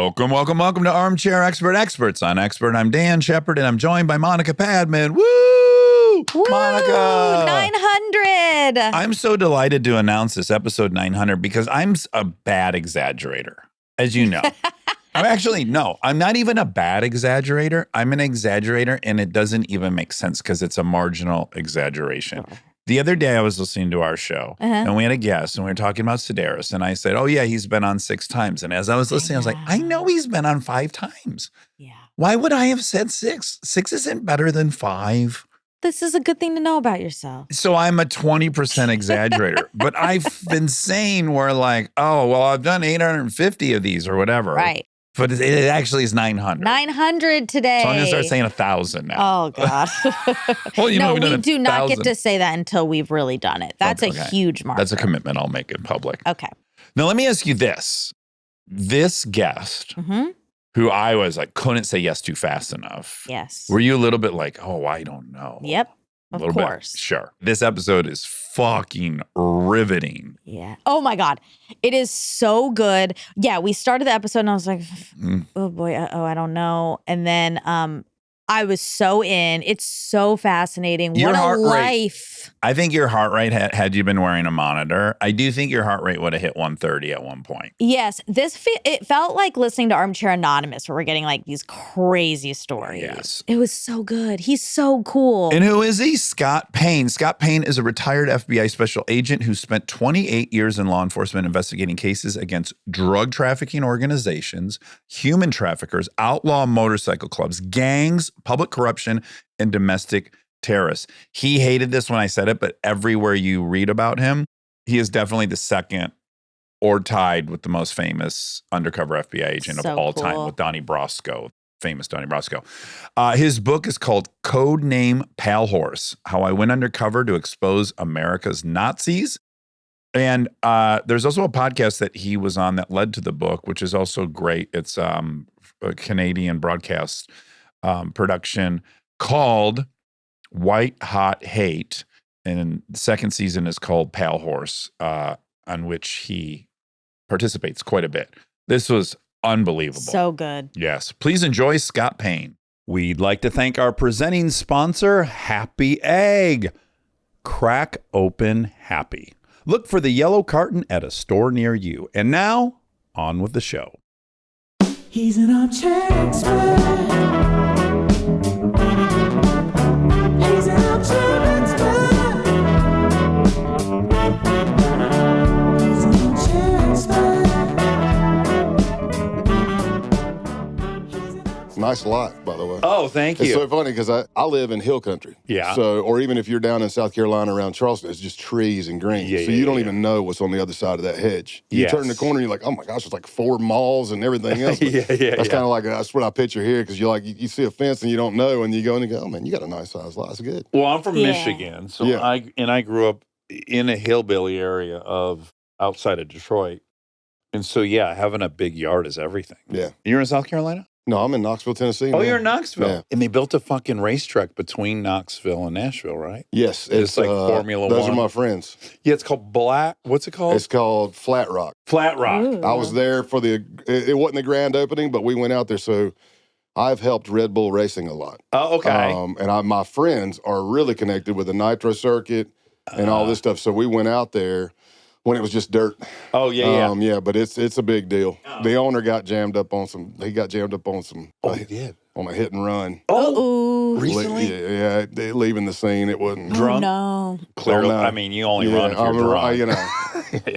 Welcome to Armchair Expert Experts on Expert. I'm Dan Shepard, and I'm joined by Monica Padman. Woo! Monica! 900! I'm so delighted to announce this episode 900 because I'm a bad exaggerator, as you know. I'm not even a bad exaggerator. I'm an exaggerator, and it doesn't even make sense because it's a marginal exaggeration. Oh. The other day, I was listening to our show, and we had a guest, and we were talking about Sedaris, and I said, oh, yeah, he's been on 6 times. And as I was listening, I was like, I know he's been on 5 times. Yeah. Why would I have said 6? 6 isn't better than 5. This is a good thing to know about yourself. So I'm a 20% exaggerator. But I've been saying we're like, oh, well, I've done 850 of these or whatever. Right. But it actually is 900. 900 today. So I'm going to start saying 1,000 now. Oh, God. Well, no, we do not get to say that until we've really done it. That's a huge marker. That's a commitment I'll make in public. Okay. Now, let me ask you this. This guest, who I was like, couldn't say yes to fast enough. Yes. Were you a little bit like, oh, I don't know? Yep. Of course. Sure. This episode is fucking riveting. Yeah. Oh my God. It is so good. Yeah. We started the episode and I was like, oh boy. I don't know. And then I was so in. It's so fascinating. What a life. I think your heart rate, had you been wearing a monitor, I do think your heart rate would have hit 130 at one point. Yes. It felt like listening to Armchair Anonymous, where we're getting like these crazy stories. Yes. It was so good. He's so cool. And who is he? Scott Payne. Scott Payne is a retired FBI special agent who spent 28 years in law enforcement investigating cases against drug trafficking organizations, human traffickers, outlaw motorcycle clubs, gangs, public corruption, and domestic terrorists. He hated this when I said it, but everywhere you read about him, he is definitely the second or tied with the most famous undercover FBI agent of all time, with Donnie Brasco, famous Donnie Brasco. His book is called Code Name Pale Horse: How I Went Undercover to Expose America's Nazis. And there's also a podcast that he was on that led to the book, which is also great. It's a Canadian broadcast production called White Hot Hate, and the second season is called Pale Horse, on which he participates quite a bit. This was unbelievable. So good. Yes. Please enjoy Scott Payne. We'd like to thank our presenting sponsor, Happy Egg. Crack open happy. Look for the yellow carton at a store near you. And now, on with the show. He's an armchair expert. He's an armchair expert. He's an armchair expert. Nice lot, by the way. Oh, thank you. It's so funny because I live in hill country. Yeah. So, or even if you're down in South Carolina around Charleston, it's just trees and green. Yeah, so you don't even know what's on the other side of that hedge. You turn the corner, you're like, oh my gosh, it's like 4 malls and everything else. That's kind of like, that's what I picture here, because you see a fence and you don't know, and you go and you go, oh man, you got a nice size lot. It's good. Well, I'm from Michigan, so I grew up in a hillbilly area of outside of Detroit. And so, having a big yard is everything. Yeah. You're in South Carolina? No, I'm in Knoxville, Tennessee. Oh, man. you're in Knoxville. Yeah. And they built a fucking racetrack between Knoxville and Nashville, right? Yes. It's like Formula Those 1. are my friends. Yeah, it's called what's it called? It's called Flat Rock. Flat Rock. Ooh. I was there for it wasn't the grand opening, but we went out there. So I've helped Red Bull Racing a lot. Oh, okay. And my friends are really connected with the nitro circuit and all this stuff. So we went out there when it was just dirt. Oh, yeah. Yeah, but it's a big deal. Oh. The owner got jammed up on some. He He did. On a hit and run. Oh, recently? Yeah, leaving the scene. It wasn't drunk. No. Clearly, I mean, you only run if you're drunk.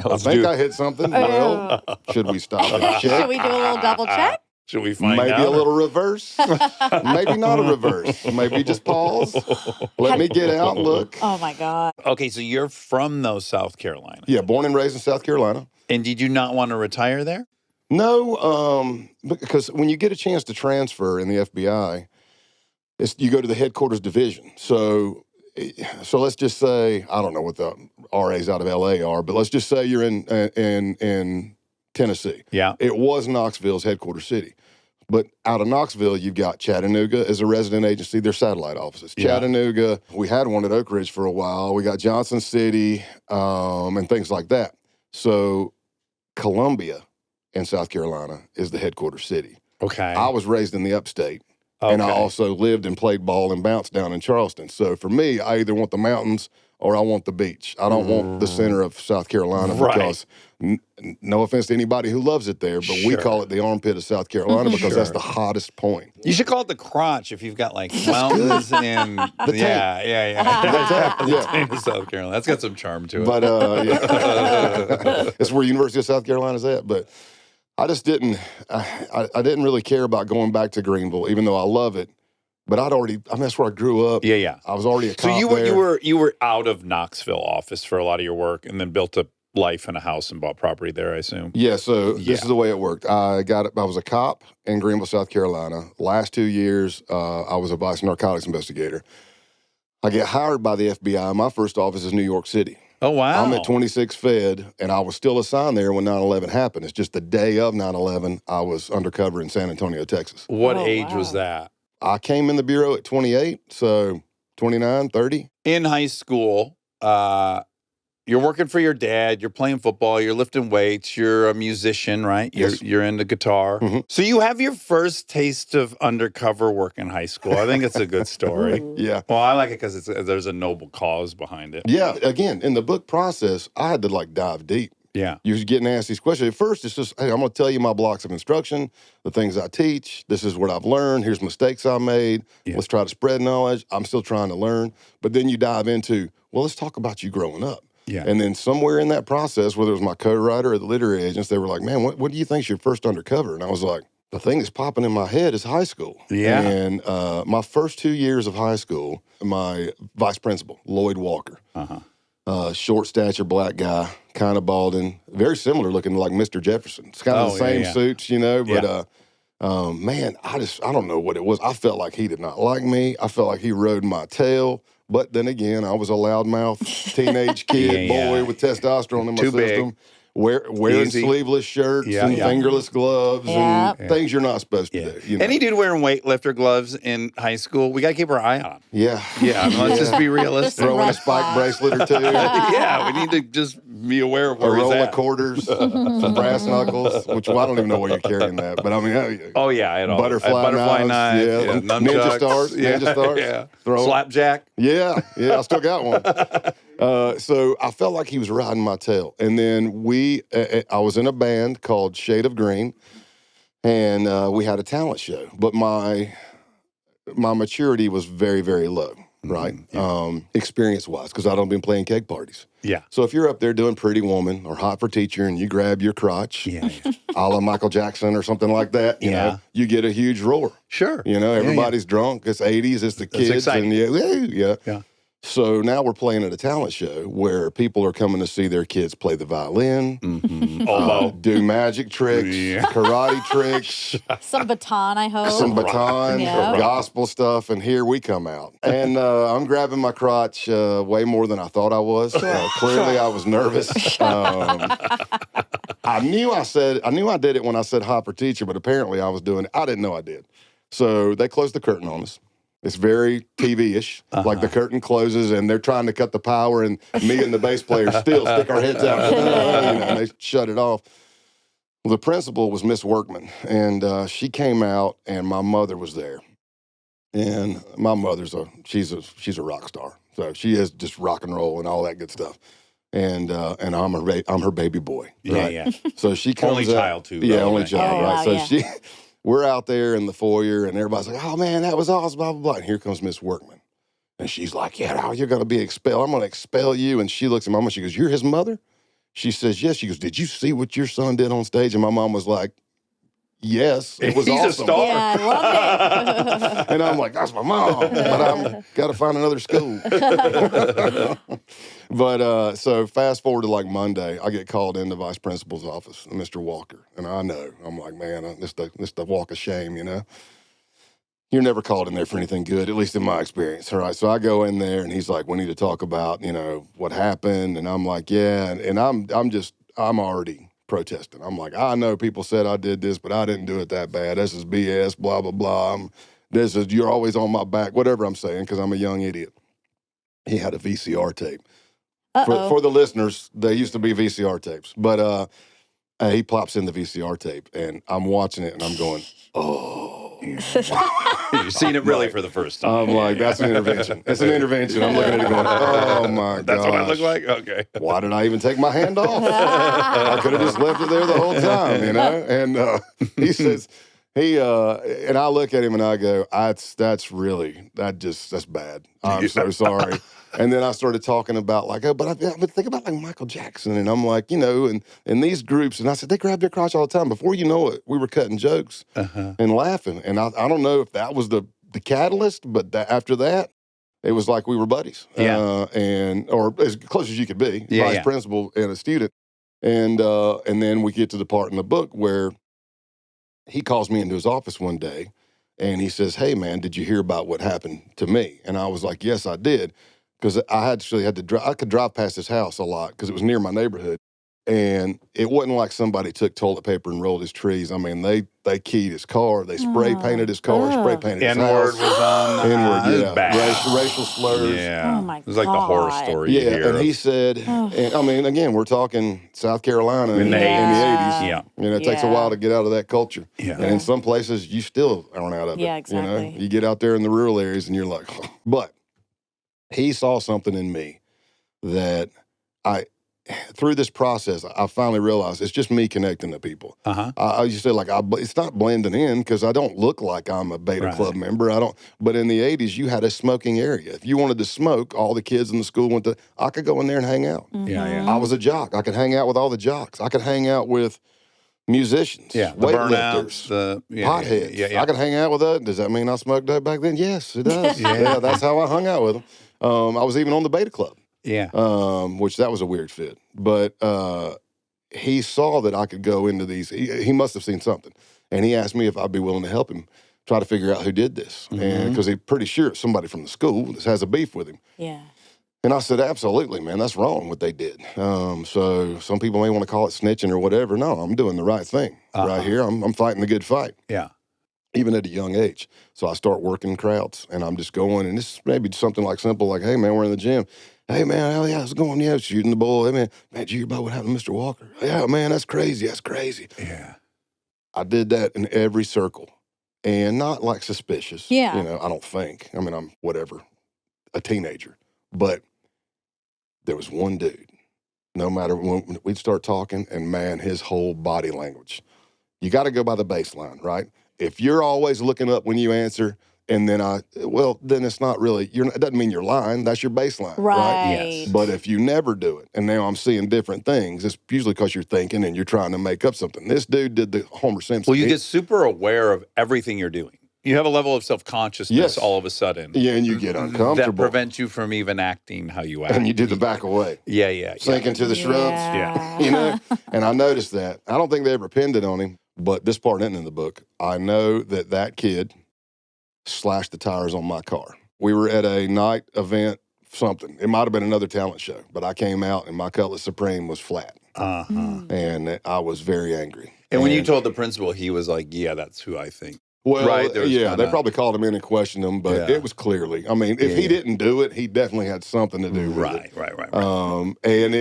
I think I hit something. Well, should we stop and check? Should we do a little double check? Should we find out? Maybe a little reverse. Maybe not a reverse. Maybe just pause. Let me get out and look. Oh, my God. Okay, so you're from South Carolina. Yeah, born and raised in South Carolina. And did you not want to retire there? No, because when you get a chance to transfer in the FBI, you go to the headquarters division. So let's just say, I don't know what the RAs out of LA are, but let's just say you're in Tennessee. Yeah. It was Knoxville's headquarters city. But out of Knoxville, you've got Chattanooga as a resident agency. They're satellite offices. Yeah. Chattanooga, we had one at Oak Ridge for a while. We got Johnson City and things like that. So Columbia and South Carolina is the headquarters city. Okay. I was raised in the upstate. And I also lived and played ball and bounced down in Charleston. So for me, I either want the mountains or I want the beach. I don't want the center of South Carolina because, no offense to anybody who loves it there, but we call it the armpit of South Carolina because that's the hottest point. You should call it the crotch if you've got like mountains and the tank of South Carolina. That's got some charm to it. But it's where University of South Carolina is at. But I just didn't. I didn't really care about going back to Greenville, even though I love it. But that's where I grew up. Yeah. I was already a cop So you there. were out of Knoxville office for a lot of your work, and then built a life and a house and bought property there, I assume. Yeah. So this is the way it worked. I was a cop in Greenville, South Carolina. Last 2 years, I was a vice narcotics investigator. I get hired by the FBI. My first office is New York City. Oh, wow. I'm at 26 Fed, and I was still assigned there when 9/11 happened. It's just the day of 9/11, I was undercover in San Antonio, Texas. What age was that? I came in the bureau at 28, so 29, 30. In high school, you're working for your dad, you're playing football, you're lifting weights, you're a musician, right? Yes. You're into guitar. Mm-hmm. So you have your first taste of undercover work in high school. I think it's a good story. Yeah. Well, I like it because there's a noble cause behind it. Yeah, again, in the book process, I had to dive deep. Yeah. You're getting asked these questions. At first, it's just, hey, I'm going to tell you my blocks of instruction, the things I teach. This is what I've learned. Here's mistakes I made. Yeah. Let's try to spread knowledge. I'm still trying to learn. But then you dive into, well, let's talk about you growing up. Yeah. And then somewhere in that process, whether it was my co-writer or the literary agents, they were like, man, what do you think's your first undercover? And I was like, the thing that's popping in my head is high school. Yeah. And my first 2 years of high school, my vice principal, Lloyd Walker, short stature, black guy, kind of balding, very similar looking like Mr. Jefferson. It's kind of the same suits, but man, I don't know what it was. I felt like he did not like me. I felt like he rode my tail. But then again, I was a loudmouth teenage kid, boy with testosterone in my system. Wearing sleeveless shirts and fingerless gloves and things you're not supposed to do. You know? Any dude wearing weightlifter gloves in high school, we got to keep our eye on. Yeah. Let's just be realistic. Throwing a spike bracelet or two. We need to just be aware of A where he's roll at. of quarters, some brass knuckles, which I don't even know where you're carrying that. But I mean, I had all butterfly knives, ninja stars, throw slapjack. Yeah, I still got one. So I felt like he was riding my tail. And then I was in a band called Shade of Green, and we had a talent show. But my maturity was very, very low, right? Experience-wise, because I'd been playing keg parties. Yeah. So if you're up there doing Pretty Woman or Hot for Teacher and you grab your crotch, a la Michael Jackson or something like that, you know, you get a huge roar. Sure. You know, everybody's drunk. It's 80s. It's the kids. Exciting. And yeah. So now we're playing at a talent show where people are coming to see their kids play the violin, do magic tricks, karate tricks, Some baton, I hope. some baton, Yeah. gospel stuff, and here we come out. And I'm grabbing my crotch way more than I thought I was. Clearly, I was nervous. I knew I did it when I said hot for teacher, but apparently I was doing it. I didn't know I did. So they closed the curtain on us. It's very TV-ish. Like the curtain closes and they're trying to cut the power, and me and the bass player still stick our heads out. And they shut it off. Well, the principal was Miss Workman, and she came out, and my mother was there. And my mother's she's a rock star. So she is just rock and roll and all that good stuff. And I'm her baby boy. Right? So she comes Only out, child too. Yeah, only child. Oh, right. wow, So we're out there in the foyer, and everybody's like, "Oh man, that was awesome!" Blah blah blah. And here comes Miss Workman, and she's like, "Yeah, you're going to be expelled. I'm going to expel you." And she looks at Mama. She goes, "You're his mother?" She says, "Yes." She goes, "Did you see what your son did on stage?" And my mom was like, "Yes, it was He's awesome." a star. Yeah, I loved it. And I'm like, "That's my mom," but I'm got to find another school. But so fast forward to like Monday, I get called in the vice principal's office, Mr. Walker, and I'm like, man, this the walk of shame, you know. You're never called in there for anything good, at least in my experience. All right, so I go in there, and he's like, "We need to talk about, you know, what happened," and I'm like, "Yeah," and I'm already protesting. I'm like, "I know people said I did this, but I didn't do it that bad. This is BS, blah, blah, blah. You're always on my back," whatever I'm saying, because I'm a young idiot. He had a VCR tape. For the listeners, there used to be VCR tapes. But He plops in the VCR tape, and I'm watching it, and I'm going, oh. You've seen it really for the first time. I'm like, that's an intervention. It's an intervention. I'm looking at it going, oh, my God. That's what I look like? Okay. Why did I even take my hand off? I could have just left it there the whole time, And he says, and I look at him and I go, that's bad. I'm so sorry. And then I started talking about like, but I think about like Michael Jackson. And I'm like, and these groups, and I said, they grab their crotch all the time. Before you know it, we were cutting jokes and laughing. And I don't know if that was the catalyst, but after that, it was like we were buddies. Yeah. Or as close as you could be, vice principal and a student. And then we get to the part in the book where he calls me into his office one day and he says, hey, man, did you hear about what happened to me? And I was like, yes, I did. Because I actually had to drive. I could drive past his house a lot because it was near my neighborhood. And it wasn't like somebody took toilet paper and rolled his trees. I mean, they keyed his car. They spray painted his car, spray painted his house. N-word was on. N-word, yeah. Bad. Racial slurs. Yeah. Oh, my It was like the horror God. story you hear. And he said, and, I mean, again, we're talking South Carolina in the 80s. Yeah. It takes a while to get out of that culture. Yeah. And in some places, you still aren't out of it. Yeah, exactly. You get out there in the rural areas and you're like, but he saw something in me that through this process, I finally realized it's just me connecting to people. I used to say, like, it's not blending in because I don't look like I'm a Beta Club member. I don't. But in the 80s, you had a smoking area. If you wanted to smoke, all the kids in the school I could go in there and hang out. Yeah. I was a jock. I could hang out with all the jocks. I could hang out with musicians, weightlifters, potheads. Yeah. I could hang out with that. Does that mean I smoked dope back then? Yes, it does. Yeah, that's how I hung out with them. I was even on the Beta Club. Yeah. Which that was a weird fit. But he saw that I could go into these. He must have seen something. And he asked me if I'd be willing to help him try to figure out who did this. And because he's pretty sure it's somebody from the school that has a beef with him. Yeah. And I said, absolutely, man, that's wrong what they did. So some people may want to call it snitching or whatever. No, I'm doing the right thing right here. I'm fighting the good fight. Yeah. Even at a young age. So I start working crowds and I'm just going, and this is maybe something like simple, like, hey, man, we're in the gym. Hey, man, hell yeah, how's it going? Yeah, shooting the bull. Hey, man, did you hear about what happened to Mr. Walker? Yeah, man, that's crazy. That's crazy. Yeah. I did that in every circle and not like suspicious. Yeah. I don't think. I mean, I'm whatever, a teenager. But there was one dude, no matter when we'd start talking, and man, his whole body language. You got to go by the baseline, right? If you're always looking up when you answer, and then then it's not really, it doesn't mean you're lying. That's your baseline, right? Yes. But if you never do it, and now I'm seeing different things, it's usually because you're thinking and you're trying to make up something. This dude did the Homer Simpson. Well, you get super aware of everything you're doing. You have a level of self-consciousness all of a sudden. Yeah, and you get uncomfortable. That prevents you from even acting how you act. And you do the back away. Yeah. Sink into the shrubs. Yeah. And I noticed that. I don't think they ever pinned it on him, but this part isn't in the book. I know that kid slashed the tires on my car. We were at a night event, something. It might have been another talent show, but I came out and my Cutlass Supreme was flat. And I was very angry. And when you told the principal, he was like, yeah, that's who I think. Well, right, they probably called him in and questioned him, but it was clearly. I mean, if he didn't do it, he definitely had something to do with it. Right. And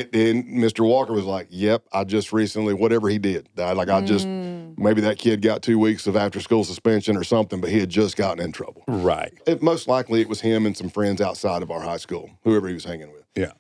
Mr. Walker was like, "Yep, I just recently, whatever he did, maybe that kid got 2 weeks of after-school suspension or something, but he had just gotten in trouble." Right. Most likely, it was him and some friends outside of our high school, whoever he was hanging with. Yeah.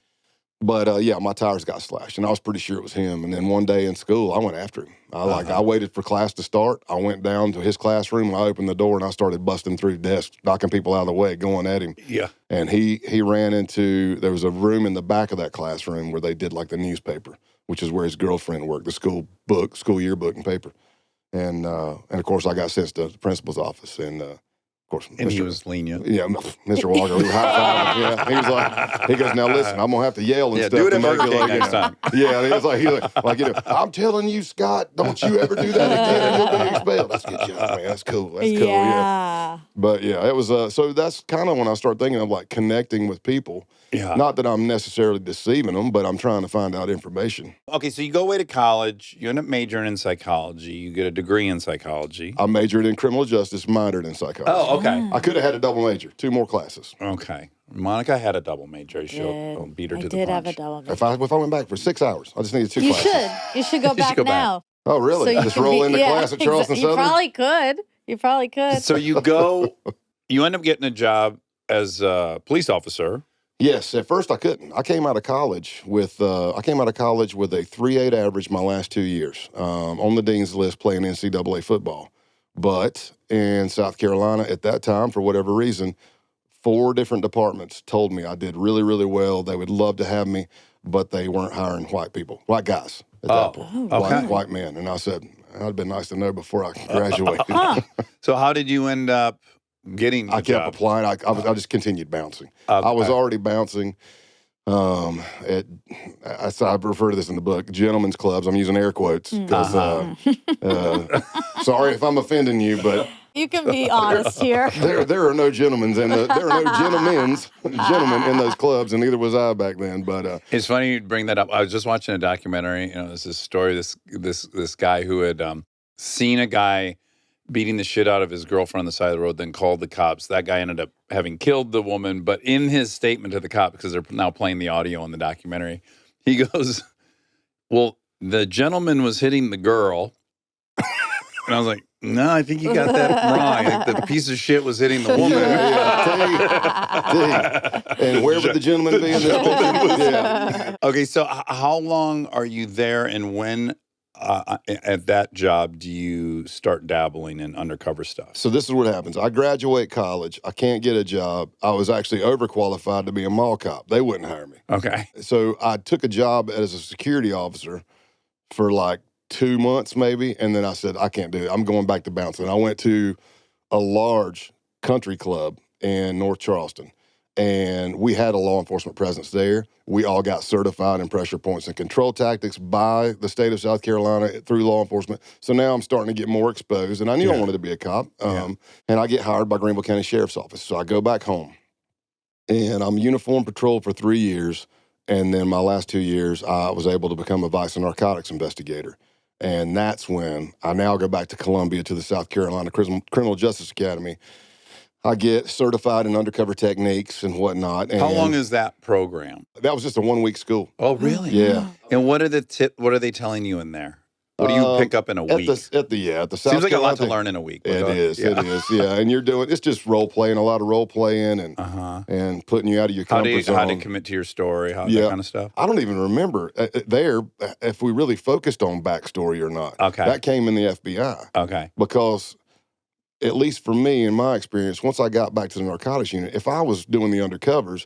But my tires got slashed, and I was pretty sure it was him. And then one day in school, I went after him. I waited for class to start. I went down to his classroom, and I opened the door, and I started busting through desks, knocking people out of the way, going at him. Yeah. And he ran into, there was a room in the back of that classroom where they did like the newspaper, which is where his girlfriend worked, the school yearbook and paper. And of course, I got sent to the principal's office, and of course, he was lenient. Yeah, Mr. Walker, we high-fived him. Yeah, he was like, he goes, now listen, I'm gonna have to yell and stuff do it to at make Burger it King like next time. Yeah, and he was like, I'm telling you, Scott, don't you ever do that again, and you'll be expelled. that's a good job, man. That's cool. That's cool. Yeah. But yeah, it was. So that's kind of when I start thinking of like connecting with people. Yeah. Not that I'm necessarily deceiving them, but I'm trying to find out information. Okay, so you go away to college. You end up majoring in psychology. You get a degree in psychology. I majored in criminal justice, minored in psychology. Oh, okay. I could have had a double major, 2 more classes. Okay. Monica had a double major. She'll beat her to the punch. I did have a double major. If I went back for 6 hours, I just needed 2 You classes. should. You should go back now. Oh, really? So you Just can roll into class at Charleston You Southern? probably could. You probably could. So you go, you end up getting a job as a police officer. Yes, at first I couldn't. I came out of college with a 3.8 average my last 2 years, on the dean's list playing NCAA football. But in South Carolina at that time, for whatever reason, 4 different departments told me I did really, really well. They would love to have me, but they weren't hiring white guys at that point, okay. white men. And I said, that'd been nice to know before I graduated. So how did you end up getting the I kept job? applying. I just continued bouncing. Okay. I was already bouncing at, I refer to this in the book, gentlemen's clubs. I'm using air quotes because, sorry if I'm offending you, but You can be honest here. there are no gentlemen in those clubs, and neither was I back then. But It's funny you bring that up. I was just watching a documentary. You know, there's this story. This guy who had seen a guy beating the shit out of his girlfriend on the side of the road, then called the cops. That guy ended up having killed the woman. But in his statement to the cop, because they're now playing the audio in the documentary, he goes, "Well, the gentleman was hitting the girl," and I was like, "No, I think you got that wrong. I think the piece of shit was hitting the woman." and where would the gentleman be in this picture? Yeah. Okay, so how long are you there, and when at that job do you start dabbling in undercover stuff? So this is what happens. I graduate college. I can't get a job. I was actually overqualified to be a mall cop. They wouldn't hire me. Okay. So I took a job as a security officer for like 2 months maybe, and then I said, I can't do it. I'm going back to bouncing. I went to a large country club in North Charleston, and we had a law enforcement presence there. We all got certified in pressure points and control tactics by the state of South Carolina through law enforcement. So now I'm starting to get more exposed, and I knew I wanted to be a cop. And I get hired by Greenville County Sheriff's Office. So I go back home, and I'm uniform patrol for 3 years. And then my last 2 years, I was able to become a vice narcotics investigator. And that's when I now go back to Columbia to the South Carolina Criminal Justice Academy. I get certified in undercover techniques and whatnot. And How long is that program? that was just a 1 week school. Oh, really? Yeah. And what are they telling you in there? What do you pick up in a week? At the South Seems like a lot Carolina to learn in a week. It is. Yeah. And it's just role playing, a lot of role playing and putting you out of your comfort zone. How to commit to your story, that kind of stuff? I don't even remember if we really focused on backstory or not. Okay. That came in the FBI. Okay. Because at least for me, in my experience, once I got back to the narcotics unit, if I was doing the undercovers,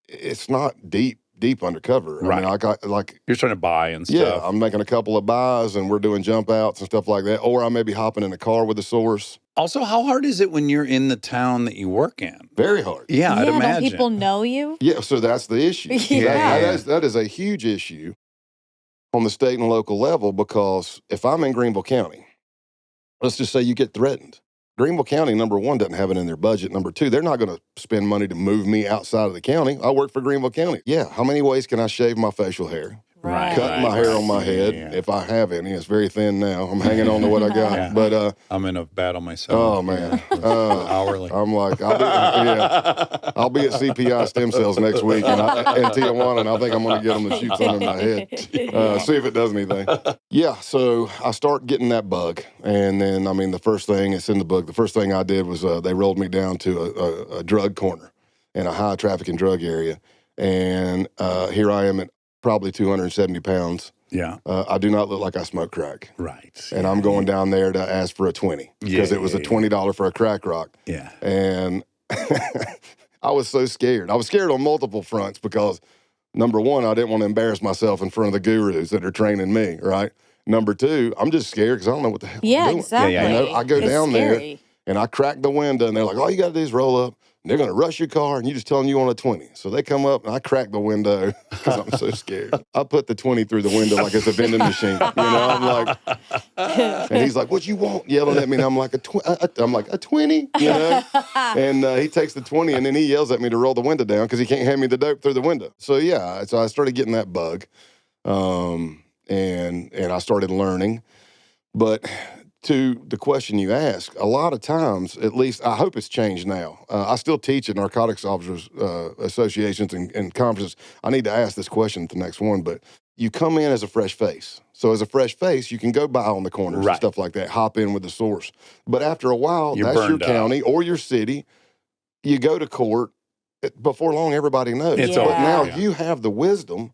it's not deep undercover. Right. I mean, I got like... You're trying to buy and stuff. Yeah, I'm making a couple of buys and we're doing jump outs and stuff like that. Or I may be hopping in a car with the source. Also, how hard is it when you're in the town that you work in? Very hard. Yeah, I'd imagine. Don't people know you? Yeah, so that's the issue. Yeah. That is a huge issue on the state and local level, because if I'm in Greenville County, let's just say you get threatened. Greenville County, number one, doesn't have it in their budget. Number two, they're not going to spend money to move me outside of the county. I work for Greenville County. Yeah, how many ways can I shave my facial hair? Right. Cut my hair on my head, if I have any. It's very thin now. I'm hanging on to what I got. Yeah. But I'm in a battle myself. oh man, Hourly. I'm like, I'll be at CPI stem cells next week in Tijuana, and I think I'm going to get them to shoot some in my head. See if it does anything. Yeah, so I start getting that bug, and then the first thing, it's in the book. The first thing I did was they rolled me down to a drug corner in a high trafficking drug area, and here I am at probably 270 pounds. Yeah. I do not look like I smoke crack. Right. And I'm going down there to ask for a 20 because it was a $20 for a crack rock. Yeah. And I was so scared. I was scared on multiple fronts because, number one, I didn't want to embarrass myself in front of the gurus that are training me, right? Number two, I'm just scared because I don't know what the hell I'm doing. Exactly. Yeah. I go It's down scary. there and I crack the window and they're like, all you got to do is roll up, they're going to rush your car, and you just tell them you want a 20. So they come up, and I crack the window because I'm so scared. I put the 20 through the window like it's a vending machine. I'm like, and he's like, what you want? Yelling at me, and I'm like, I'm like, a 20? And he takes the 20, and then he yells at me to roll the window down because he can't hand me the dope through the window. So, yeah, so I started getting that bug, and I started learning. But to the question you ask, a lot of times, at least I hope it's changed now. I still teach at narcotics officers associations and conferences. I need to ask this question at the next one, but you come in as a fresh face. So as a fresh face, you can go by on the corners and stuff like that, hop in with the source. But after a while, that's your county or your city. You go to court. Before long, everybody knows. But now you have the wisdom,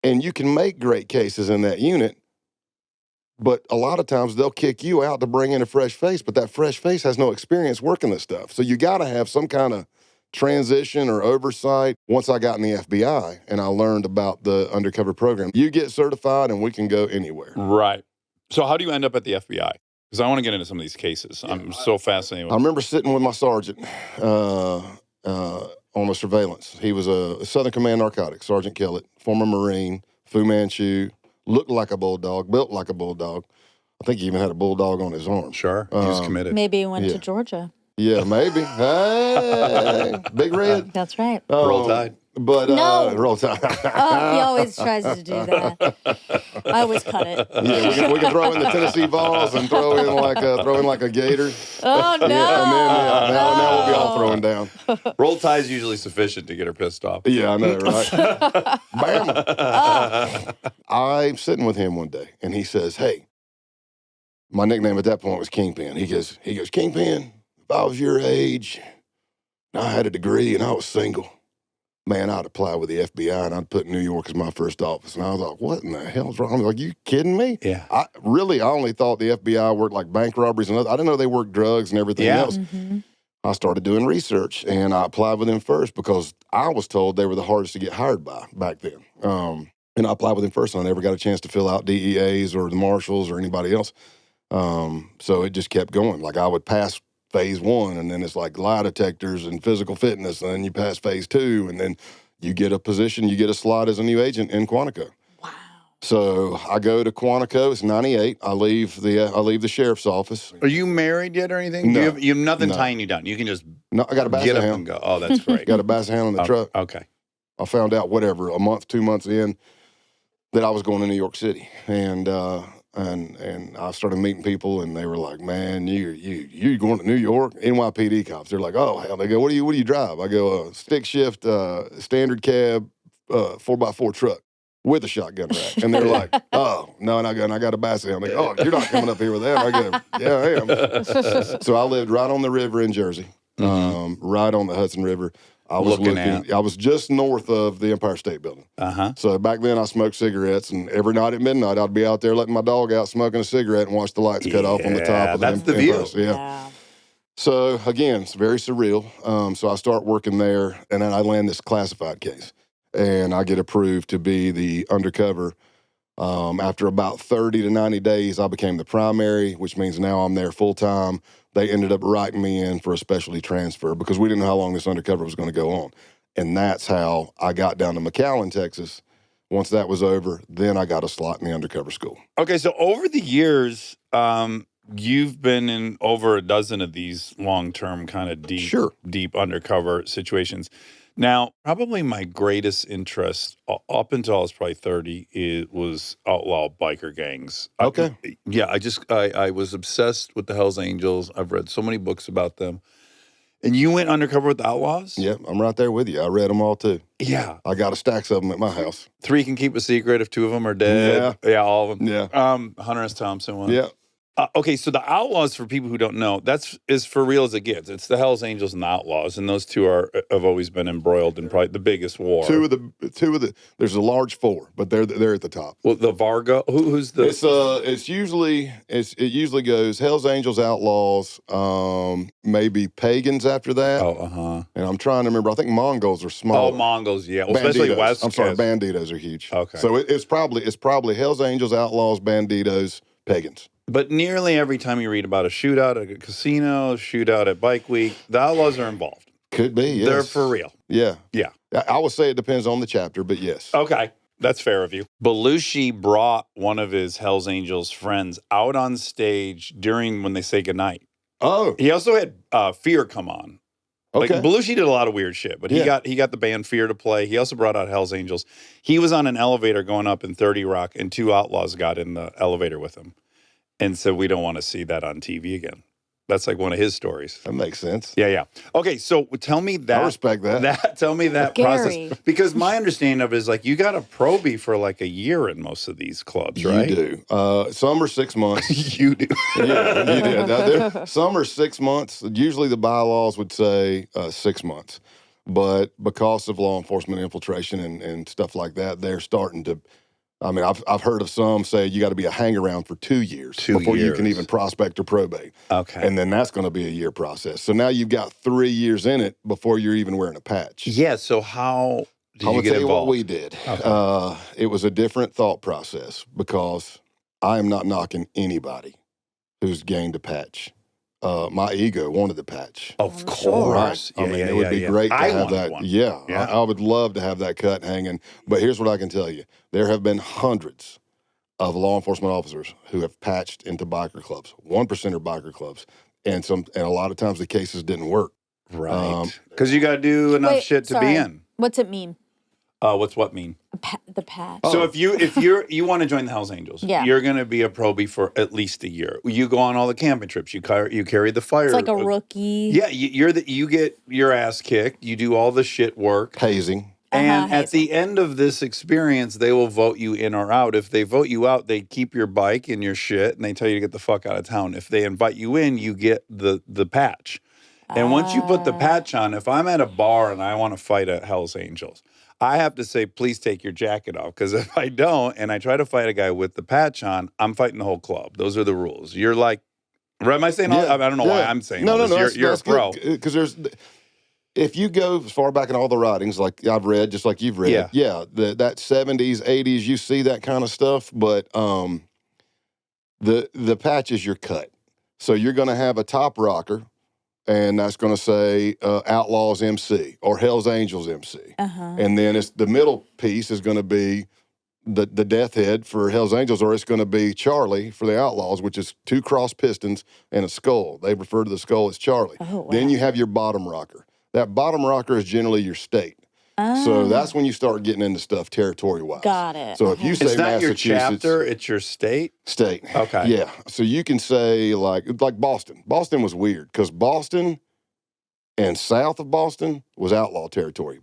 and you can make great cases in that unit. But a lot of times they'll kick you out to bring in a fresh face, but that fresh face has no experience working this stuff. So you got to have some kind of transition or oversight. Once I got in the FBI and I learned about the undercover program, you get certified and we can go anywhere. Right. So how do you end up at the FBI? Because I want to get into some of these cases. I'm so fascinated. I remember sitting with my sergeant on a surveillance. He was a Southern Command narcotics, Sergeant Kellett, former Marine, Fu Manchu. Looked like a bulldog, built like a bulldog. I think he even had a bulldog on his arm. Sure, he was committed. Maybe he went to Georgia. Yeah, maybe. Hey, Big Red. That's right. Roll Tide. But No. Roll Tide. Oh, he always tries to do that. I always cut it. Yeah, we can throw in the Tennessee Vols and throw in like a gator. Oh no! Yeah, and then now we'll be all throwing down. Roll Tide is usually sufficient to get her pissed off. Yeah, I know, right? Bam! I'm sitting with him one day, and he says, "Hey, my nickname at that point was Kingpin." He goes, "Kingpin, if I was your age, and I had a degree, and I was single, man, I'd apply with the FBI, and I'd put New York as my first office." And I was like, "What in the hell's wrong?" I was like, "You kidding me?" Yeah. I only thought the FBI worked like bank robberies and other. I didn't know they worked drugs and everything else. Mm-hmm. I started doing research, and I applied with them first because I was told they were the hardest to get hired by back then. And I applied with them first, and I never got a chance to fill out DEAs or the marshals or anybody else. So it just kept going. Like I would pass phase 1, and then it's like lie detectors and physical fitness, and then you pass phase 2, and then you get a position, you get a slot as a new agent in Quantico. Wow. So I go to Quantico. It's 98. I leave the sheriff's office. Are you married yet or anything? No. You have nothing No. tying you down. You can just No, I got a get basset up hound. and go. Oh, that's great. Got a basset hound in the truck. Okay. I found out a month, 2 months in, that I was going to New York City, and I started meeting people, and they were like, "Man, you going to New York?" NYPD cops. They're like, "Oh hell!" They go, "What do you drive?" I go, "Stick shift, standard cab, 4x4 truck with a shotgun rack." And they're like, "Oh no!" And I go, "And I got a basset hound." They go, "Oh, you're not coming up here with that." I go, "Yeah, I am." So I lived right on the river in Jersey, right on the Hudson River. I was just north of the Empire State Building. So back then I smoked cigarettes, and every night at midnight I'd be out there letting my dog out smoking a cigarette and watch the lights cut off on the top of the that's the Empire. view. Yeah. So again, it's very surreal. So I start working there, and then I land this classified case, and I get approved to be the undercover. After about 30 to 90 days, I became the primary, which means now I'm there full time. They ended up writing me in for a specialty transfer because we didn't know how long this undercover was going to go on. And that's how I got down to McAllen, Texas. Once that was over, then I got a slot in the undercover school. Okay, so over the years, you've been in over a dozen of these long-term kind of deep undercover situations. Now, probably my greatest interest up until I was probably 30 was outlaw biker gangs. Okay. I was obsessed with the Hells Angels. I've read so many books about them. And you went undercover with the Outlaws? Yep, I'm right there with you. I read them all too. Yeah. I got a stacks of them at my house. 3 can keep a secret if 2 of them are dead. Yeah, all of them. Yeah. Hunter S. Thompson one. Yeah. Okay, so the Outlaws, for people who don't know, that's as for real as it gets. It's the Hells Angels and the Outlaws, and those two have always been embroiled in probably the biggest war. Two of the. There's a large 4, but they're at the top. Well, the Varga, who's the? It usually goes Hells Angels, Outlaws, maybe Pagans after that. Oh, And I'm trying to remember. I think Mongols are small. Oh, Mongols, yeah, well, especially West. I'm sorry, Banditos are huge. Okay, so it's probably Hells Angels, Outlaws, Banditos, Pagans. But nearly every time you read about a shootout at a casino, shootout at Bike Week, the Outlaws are involved. Could be, yes. They're for real. Yeah. Yeah. I would say it depends on the chapter, but yes. Okay. That's fair of you. Belushi brought one of his Hells Angels friends out on stage during when they say goodnight. Oh, He also had Fear come on. okay. Like Belushi did a lot of weird shit, but he got the band Fear to play. He also brought out Hells Angels. He was on an elevator going up in 30 Rock, and 2 Outlaws got in the elevator with him. And said, we don't want to see that on TV again. That's like one of his stories. That makes sense. Yeah. Okay, so tell me that. I respect that. Scary. Tell me that process. Because my understanding of it is like you got a probie for like a year in most of these clubs, right? You do. Some are 6 months. You do. Yeah, you do. Now, some are 6 months. Usually the bylaws would say 6 months. But because of law enforcement infiltration and stuff like that, they're starting to. I mean, I've heard of some say you got to be a hang around for 2 years before you can even prospect or probate. Okay. And then that's going to be a year process. So now you've got 3 years in it before you're even wearing a patch. Yeah, so how did I'm you going to get tell you involved? what we did. Okay. It was a different thought process because I am not knocking anybody who's gained a patch. My ego wanted the patch. Of I'm course. I mean, it would be great to I have wanted that. one. Yeah, Yeah. I would love to have that cut hanging. But here's what I can tell you. There have been hundreds of law enforcement officers who have patched into biker clubs, 1% are biker clubs. And a lot of times the cases didn't work. Right. Because you got to do enough Wait, shit to sorry. be in. What's it mean? What's what mean? The patch. So if you want to join the Hells Angels, Yeah. you're going to be a probie for at least a year. You go on all the camping trips. You carry the fire. It's like a rookie. Yeah, you get your ass kicked. You do all the shit work. Hazing. And at hazing. the end of this experience, they will vote you in or out. If they vote you out, they keep your bike and your shit, and they tell you to get the fuck out of town. If they invite you in, you get the patch. And once you put the patch on, if I'm at a bar and I want to fight at Hells Angels, I have to say, please take your jacket off. Because if I don't, and I try to fight a guy with the patch on, I'm fighting the whole club. Those are the rules. You're like, am I saying all, I don't know why I'm saying all this. You're a pro. Because if you go as far back in all the writings, like I've read, just like you've read, that 70s, 80s, you see that kind of stuff, but the patch is your cut. So you're going to have a top rocker, and that's going to say Outlaws MC or Hells Angels MC. And then the middle piece is going to be the death head for Hells Angels, or it's going to be Charlie for the Outlaws, which is 2 cross pistons and a skull. They refer to the skull as Charlie. Oh, wow. Then you have your bottom rocker. That bottom rocker is generally your state. So that's when you start getting into stuff territory-wise. Got it. So if you say It's not your Massachusetts, chapter, it's your state? state. Okay. Yeah. So you can say like Boston. Boston was weird because Boston and south of Boston was outlaw territory.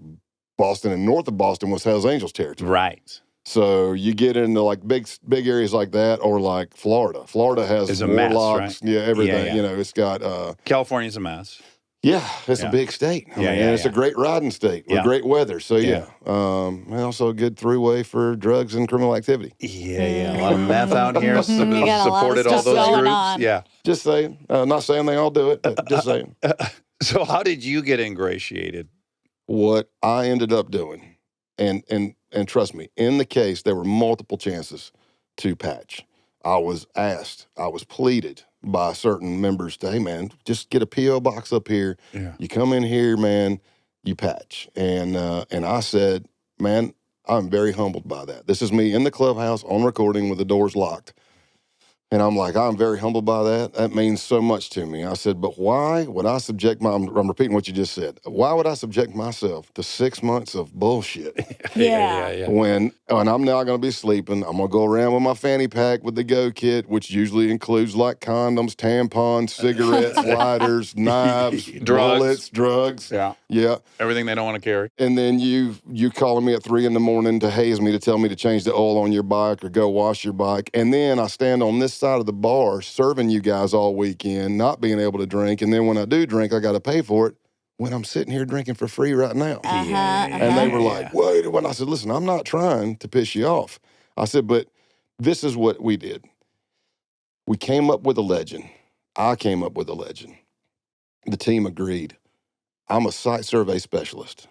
Boston and north of Boston was Hells Angels territory. Right. So you get into like big areas like that, or like Florida. Florida has It's a mess, warlocks, right? everything. Yeah. You know, it's got California's a mess. it's a big state. I mean, and it's a great riding state with great weather. So and also a good throughway for drugs and criminal activity. Yeah. A lot of meth out here. got a lot of Supported all stuff those going groups. on. Yeah. Just saying. Not saying they all do it, but just saying. So how did you get ingratiated? What I ended up doing, and trust me, in the case, there were multiple chances to patch. I was asked, I was pleaded by certain members to, hey, man, just get a P.O. box up here. Yeah. You come in here, man, you patch. And I said, man, I'm very humbled by that. This is me in the clubhouse on recording with the doors locked. And I'm like, I'm very humbled by that. That means so much to me. I said, but why would I subject I'm repeating what you just said. Why would I subject myself to 6 months of bullshit Yeah. when I'm now going to be sleeping? I'm going to go around with my fanny pack with the go kit, which usually includes like condoms, tampons, cigarettes, lighters, knives, Drugs. bullets, drugs. Yeah. Yeah. Everything they don't want to carry. And then you calling me at 3 a.m. to haze me, to tell me to change the oil on your bike or go wash your bike. And then I stand on this side of the bar serving you guys all weekend, not being able to drink. And then when I do drink, I got to pay for it when I'm sitting here drinking for free right now. And they were like, wait. When I said, listen, I'm not trying to piss you off. I said, but this is what we did. We came up with a legend. I came up with a legend. The team agreed. I'm a site survey specialist,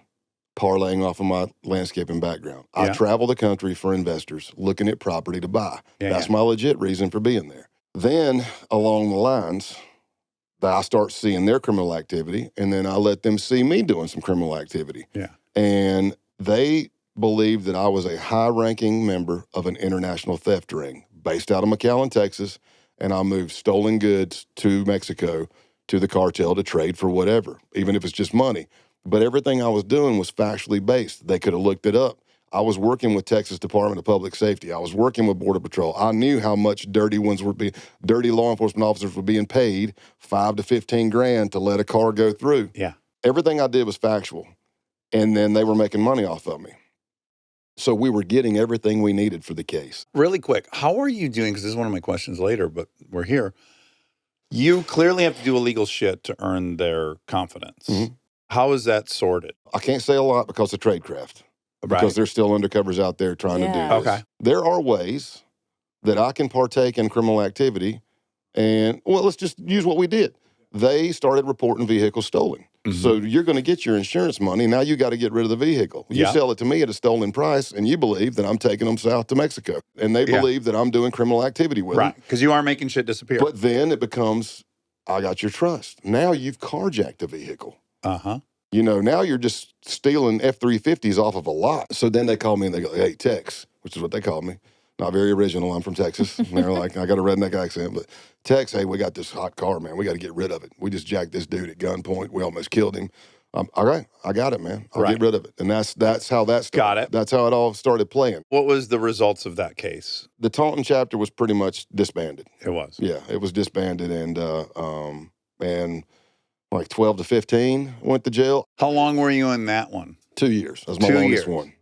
parlaying off of my landscaping background. I travel the country for investors looking at property to buy. That's my legit reason for being there. Then, along the lines, that I start seeing their criminal activity, and then I let them see me doing some criminal activity. Yeah. And they believed that I was a high-ranking member of an international theft ring based out of McAllen, Texas, and I moved stolen goods to Mexico to the cartel to trade for whatever, even if it's just money. But everything I was doing was factually based. They could have looked it up. I was working with Texas Department of Public Safety. I was working with Border Patrol. I knew how much dirty law enforcement officers were being paid $5 to $15,000 to let a car go through. Yeah. Everything I did was factual. And then they were making money off of me. So we were getting everything we needed for the case. Really quick, how are you doing? Because this is one of my questions later, but we're here. You clearly have to do illegal shit to earn their confidence. Mhm. How is that sorted? I can't say a lot because of tradecraft. Because Right. there's still undercovers out there trying to do Yeah. this. Okay. There are ways that I can partake in criminal activity. And, well, let's just use what we did. They started reporting vehicles stolen. Mhm. So you're going to get your insurance money. Now you got to get rid of the vehicle. You Yeah. sell it to me at a stolen price, and you believe that I'm taking them south to Mexico. And they Yeah. believe that I'm doing criminal activity with Right. them. Because you are making shit disappear. But then it becomes, I got your trust. Now you've carjacked a vehicle. Uh-huh. You know, now you're just stealing F-350s off of a lot. So then they call me and they go, hey, Tex, which is what they call me. Not very original. I'm from Texas. And they're like, I got a redneck accent, but Tex, hey, we got this hot car, man. We got to get rid of it. We just jacked this dude at gunpoint. We almost killed him. All right, I got it, man. I'll Right. get rid of it. And that's how that started. Got it. That's how it all started playing. What was the results of that case? The Taunton chapter was pretty much disbanded. It was. Yeah, it was disbanded, and like 12 to 15 went to jail. How long were you in that one? 2 years. That was my 2 longest years. one.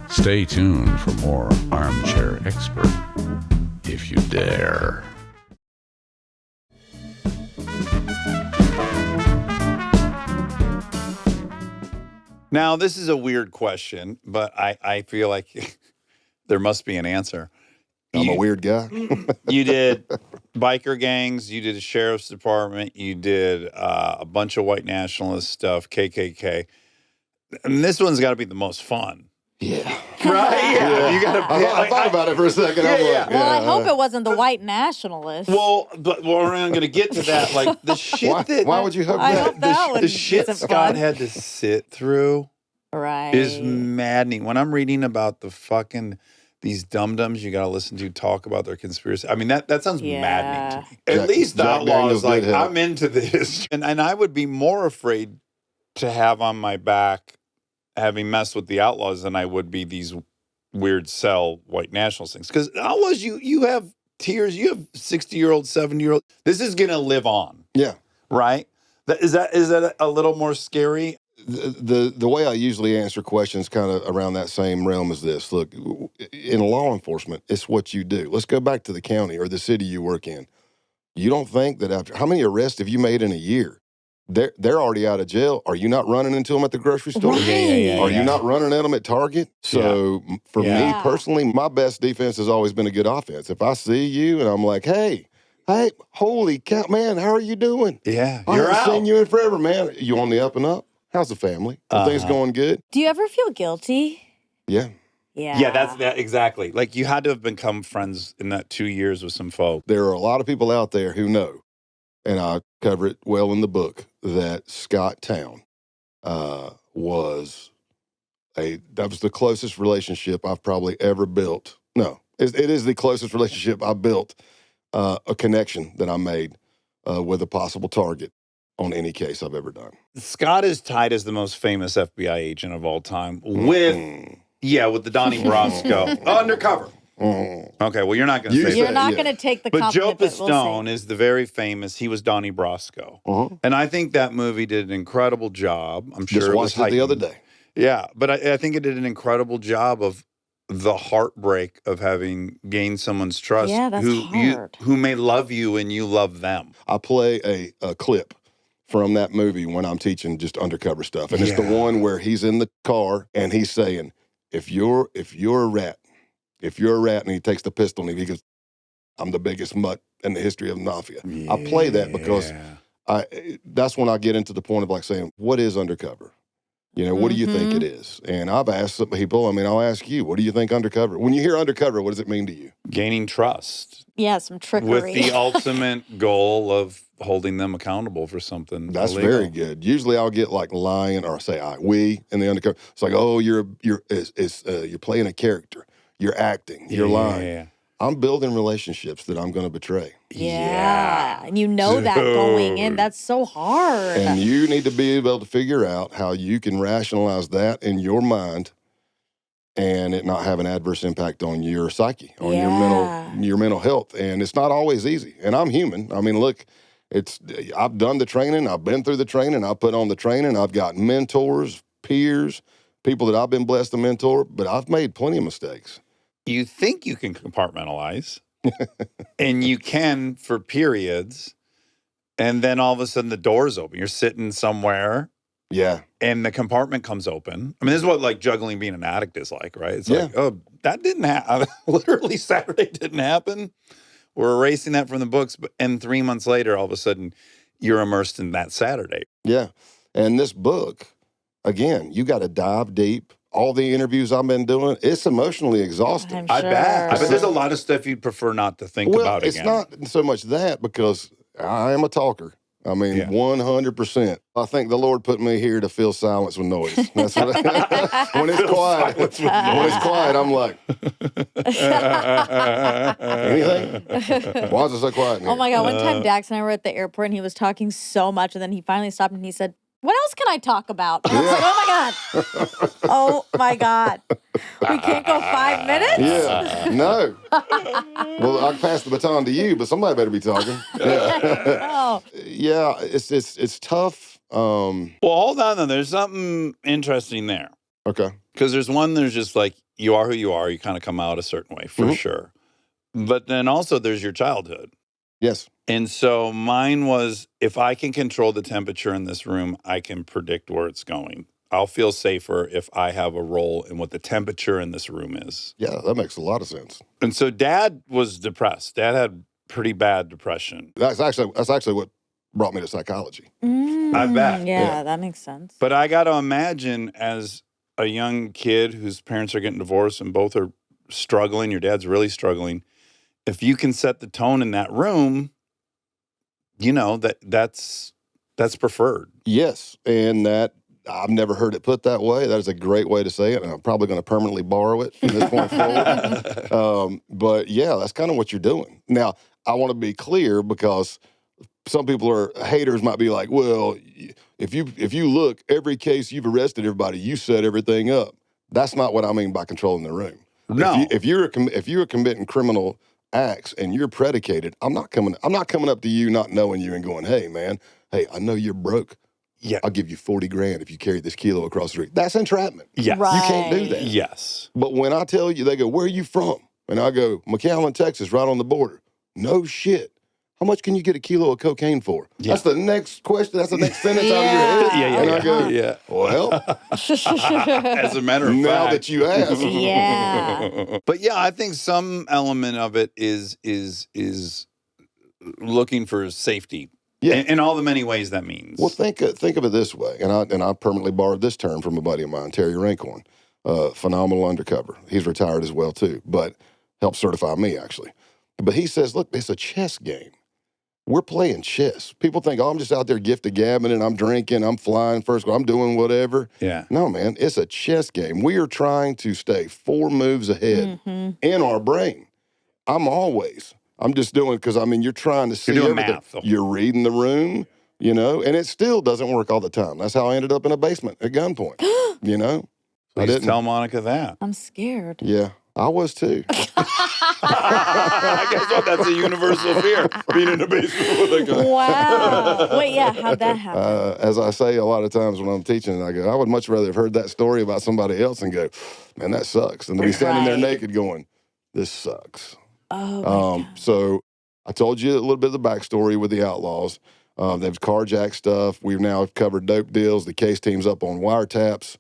Stay tuned for more Armchair Expert, if you dare. Now, this is a weird question, but I feel like there must be an answer. I'm a You- weird guy. You did biker gangs, you did a sheriff's department, you did a bunch of white nationalist stuff, KKK. And this one's got to be the most fun. Yeah. Right? Yeah. You got to I thought about it for a second. I'm Yeah, like, yeah. Well, I hope it wasn't the white nationalists. Well, but we're not going to get to that. Like the shit why would you hope I that? hope that one the shit isn't Scott fun. had to sit through Right. is maddening. When I'm reading about the fucking these dum-dums you got to listen to talk about their conspiracy. I mean, that sounds maddening to me. At Jack- least the Jack Outlaws, Daniels like, did help. I'm into this. And I would be more afraid to have on my back having messed with the Outlaws than I would be these weird cell white nationalist things. Because Outlaws, you have tears. You have 60-year-old, 70-year-old. This is going to live on, Yeah. right? Is that a little more scary? The way I usually answer questions kind of around that same realm is this. Look, in law enforcement, it's what you do. Let's go back to the county or the city you work in. You don't think that after, how many arrests have you made in a year? They're already out of jail. Are you not running into them at the grocery store? Right. Yeah. Are you not running at them at Target? So for me Yeah. personally, my best defense has always been a good offense. If I see you and I'm like, hey, holy cow, man, how are you doing? Yeah, I you're haven't out. seen you in forever, man. You on the up and up? How's the family? Are things going good? Do you ever feel guilty? Yeah. Yeah. Yeah, that's that exactly. Like you had to have become friends in that 2 years with some folk. There are a lot of people out there who know, and I cover it well in the book, that Scott Town was the closest relationship I've probably ever built. No, it is the closest relationship I built, a connection that I made with a possible target on any case I've ever done. Scott is tied as the most famous FBI agent of all time with with the Donnie Brasco undercover. Okay, well you're not going to You say said- You're that. not yeah. going to take the But Joe compliment, but we'll Pistone see. is the very famous. He was Donnie Brasco, Uh-huh. and I think that movie did an incredible job. I'm sure Just it was watched it the other heightened. day. Yeah, but I think it did an incredible job of the heartbreak of having gained someone's trust. Yeah, that's hard. Who may love you and you love them. I play a clip from that movie when I'm teaching just undercover stuff. And it's the Yeah. one where he's in the car and he's saying, if you're a rat, and he takes the pistol and he goes, I'm the biggest mutt in the history of the mafia. I play that because that's when I get into the point of like saying, what is undercover? What do you think it is? And I've asked some people, I'll ask you, what do you think undercover? When you hear undercover, what does it mean to you? Gaining trust Yeah, some trickery. with the ultimate goal of holding them accountable for something. That's illegal. very good. Usually I'll get like lying or say we in the undercover. It's like, oh, you're playing a character. You're acting. You're lying. Yeah. I'm building relationships that I'm going to betray. Yeah. And you know that going in. That's so hard. And you need to be able to figure out how you can rationalize that in your mind and it not have an adverse impact on your psyche, on your mental health. And it's not always easy. And I'm human. Look, I've done the training. I've been through the training. I put on the training. I've got mentors, peers, people that I've been blessed to mentor, but I've made plenty of mistakes. You think you can compartmentalize, and you can for periods, and then all of a sudden the door's open. You're sitting somewhere, and the compartment comes open. This is what like juggling being an addict is like, right? It's like, oh, that didn't happen. Literally Saturday didn't happen. We're erasing that from the books, and 3 months later, all of a sudden, you're immersed in that Saturday. Yeah, and this book, again, you got to dive deep. All the interviews I've been doing, it's emotionally exhausting. I'm I sure. bet. I bet there's a lot of stuff you'd prefer not to think about again. It's not so much that because I am a talker. 100%. I think the Lord put me here to fill silence with noise. That's what when it's quiet. When it's quiet, I'm like, anything? Why is it so quiet in here? Oh my God. One time Dax and I were at the airport and he was talking so much and then he finally stopped and he said, what else can I talk about? And I was like, oh my God. Oh my God. We can't go 5 minutes? Yeah. No. Well, I'll pass the baton to you, but somebody better be talking. Oh. Yeah, it's tough. Well, hold on, though. There's something interesting there. Okay. Because there's just like, you are who you are. You kind of come out a certain way, for sure. But then also there's your childhood. Yes. And so mine was, if I can control the temperature in this room, I can predict where it's going. I'll feel safer if I have a role in what the temperature in this room is. Yeah, that makes a lot of sense. And so Dad was depressed. Dad had pretty bad depression. That's actually what brought me to psychology. I bet. Yeah, that makes sense. But I got to imagine as a young kid whose parents are getting divorced and both are struggling, your dad's really struggling, if you can set the tone in that room, that's preferred. Yes, and that I've never heard it put that way. That is a great way to say it, and I'm probably going to permanently borrow it from this point forward. But yeah, that's kind of what you're doing. Now, I want to be clear because some people haters might be like, well, if you look, every case you've arrested everybody, you set everything up. That's not what I mean by controlling the room. No. If you're committing criminal acts and you're predicated, I'm not coming up to you not knowing you and going, hey man, I know you're broke. Yeah. I'll give you 40 grand if you carry this kilo across the street. That's entrapment. Yes. Right. You can't do that. Yes. But when I tell you, they go, where are you from? And I go, McAllen, Texas, right on the border. No shit. How much can you get a kilo of cocaine for? Yeah. That's the next question. That's the next sentence out of your head. Yeah. And I go, well, as a matter of fact. now that you ask. Yeah. But yeah, I think some element of it is looking for safety. Yeah. In all the many ways that means. Well, think of it this way, and I permanently borrowed this term from a buddy of mine, Terry Rancorn, phenomenal undercover. He's retired as well too, but helped certify me actually. But he says, look, it's a chess game. We're playing chess. People think, oh, I'm just out there gift gabbing and I'm drinking, I'm flying first, I'm doing whatever. Yeah. No, man, it's a chess game. We are trying to stay 4 moves ahead in our brain. I'm just doing because you're trying to see you're doing everything. math. You're reading the room, and it still doesn't work all the time. That's how I ended up in a basement at gunpoint. I didn't tell Monica that. I'm scared. Yeah, I was too. I guess that's a universal fear, being in a basement with a gun. Wow. Wait, yeah, how'd that happen? As I say a lot of times when I'm teaching, I go, I would much rather have heard that story about somebody else and go, man, that sucks, than to be standing there naked going, this sucks. Oh, my God. So I told you a little bit of the backstory with the Outlaws. They've carjacked stuff. We've now covered dope deals. The case team's up on wiretaps,